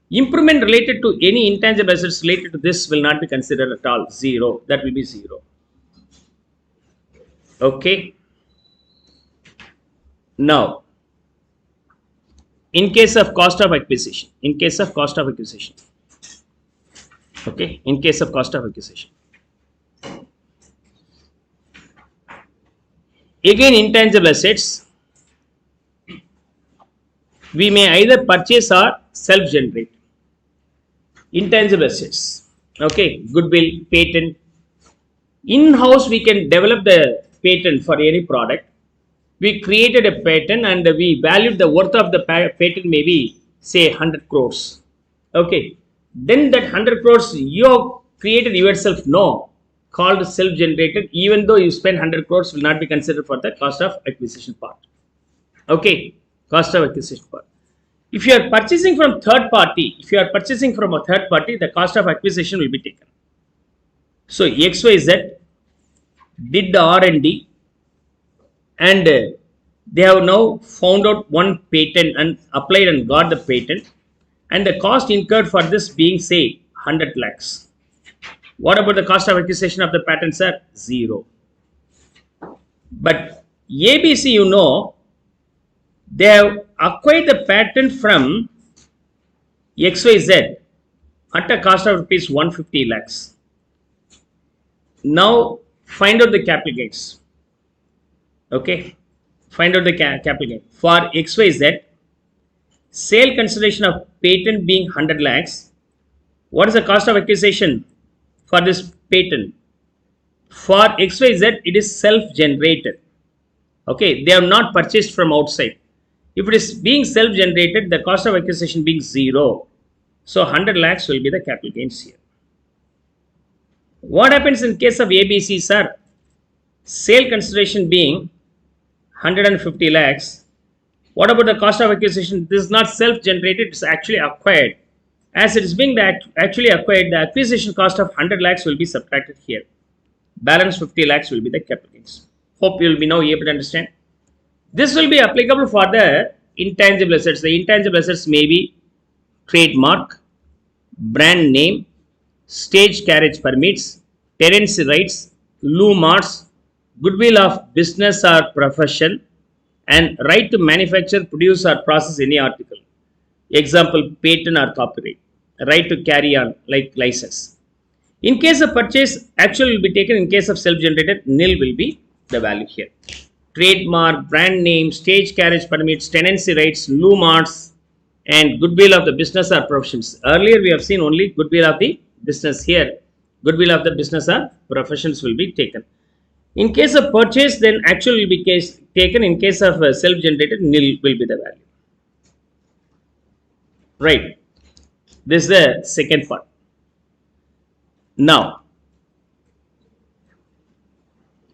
Improvement related to any intangible assets related to this will not be considered at all, zero. That will be zero. Okay. Now, in case of cost of acquisition, okay, in case of cost of acquisition, again intangible assets, we may either purchase or self-generate. Intangible assets, okay, goodwill, patent. In-house we can develop the patent for any product. We created a patent and we valued the worth of the patent maybe say 100 crores. Okay, then that 100 crores you have created yourself, no, called self-generated. Even though you spend 100 crores will not be considered for the cost of acquisition part. Okay, cost of acquisition part. If you are purchasing from third party, the cost of acquisition will be taken. So XYZ did the R&D and they have now found out one patent and applied and got the patent, and the cost incurred for this being say 100 lakhs. What about the cost of acquisition of the patent, sir? Zero. But ABC, you know, they have acquired the patent from XYZ at a cost of rupees 150 lakhs. Now find out the capital gains. Okay, find out the capital gain for XYZ. Sale consideration of patent being 100 lakhs. What is the cost of acquisition for this patent? For XYZ, it is self-generated. Okay, they have not purchased from outside. If it is being self-generated, the cost of acquisition being zero. So 100 lakhs will be the capital gains here. What happens in case of ABC, sir? Sale consideration being 150 lakhs. What about the cost of acquisition? This is not self-generated, it's actually acquired. As it is being actually acquired, the acquisition cost of 100 lakhs will be subtracted here. Balance 50 lakhs will be the capital gains. Hope you will be now able to understand. This will be applicable for the intangible assets. The intangible assets may be trademark, brand name, stage carriage permits, tenancy rights, lieu marks, goodwill of business or profession, and right to manufacture, produce or process any article. Example, patent or copyright. Right to carry on like license. In case of purchase, actual will be taken. In case of self-generated, nil will be the value here. Trademark, brand name, stage carriage permits, tenancy rights, lieu marks, and goodwill of the business or professions. Earlier we have seen only goodwill of the business. Here goodwill of the business or professions will be taken. In case of purchase, then actual will be taken. In case of self-generated, nil will be the value. Right. This is the second part. Now,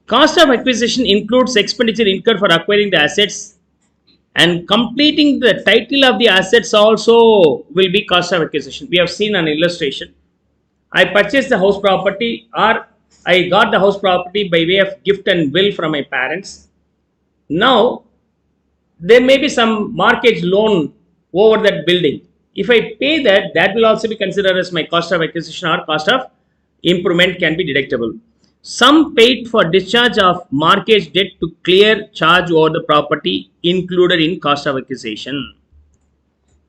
cost of acquisition includes expenditure incurred for acquiring the assets, and completing the title of the assets also will be cost of acquisition. We have seen an illustration. I purchased the house property, or I got the house property by way of gift and will from my parents. Now, there may be some mortgage loan over that building. If I pay that, that will also be considered as my cost of acquisition, or cost of improvement can be deductible. Some paid for discharge of mortgage debt to clear charge over the property included in cost of acquisition.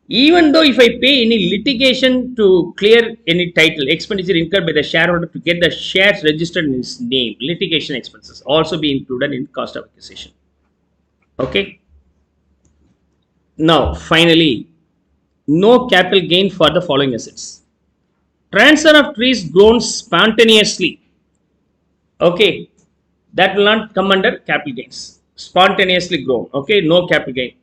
Even though if I pay any litigation to clear any title, expenditure incurred by the shareholder to get the shares registered in his name, litigation expenses also be included in cost of acquisition. Okay. Now, finally, no capital gain for the following assets. Transfer of trees grown spontaneously. Okay, that will not come under capital gains. Spontaneously grown. Okay, no capital gain.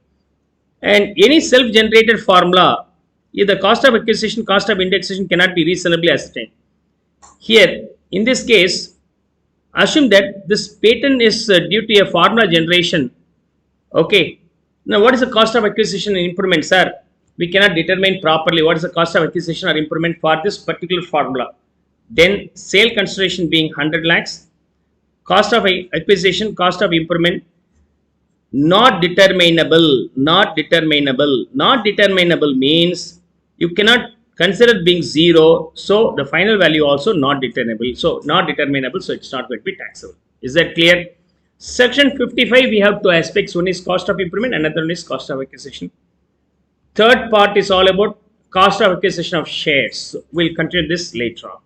And any self-generated formula, if the cost of acquisition, cost of indexation cannot be reasonably ascertained. Here, in this case, assume that this patent is due to a formula generation. Okay. Now, what is the cost of acquisition and improvement, sir? We cannot determine properly what is the cost of acquisition or improvement for this particular formula. Then, sale consideration being 100 lakhs, cost of acquisition, cost of improvement, not determinable. Not determinable. Not determinable means you cannot consider being zero. So, the final value also not determinable. So, not determinable. So, it's not going to be taxable. Is that clear? Section 55, we have two aspects. One is cost of improvement, another one is cost of acquisition. Third part is all about cost of acquisition of shares. So, we'll continue this later on.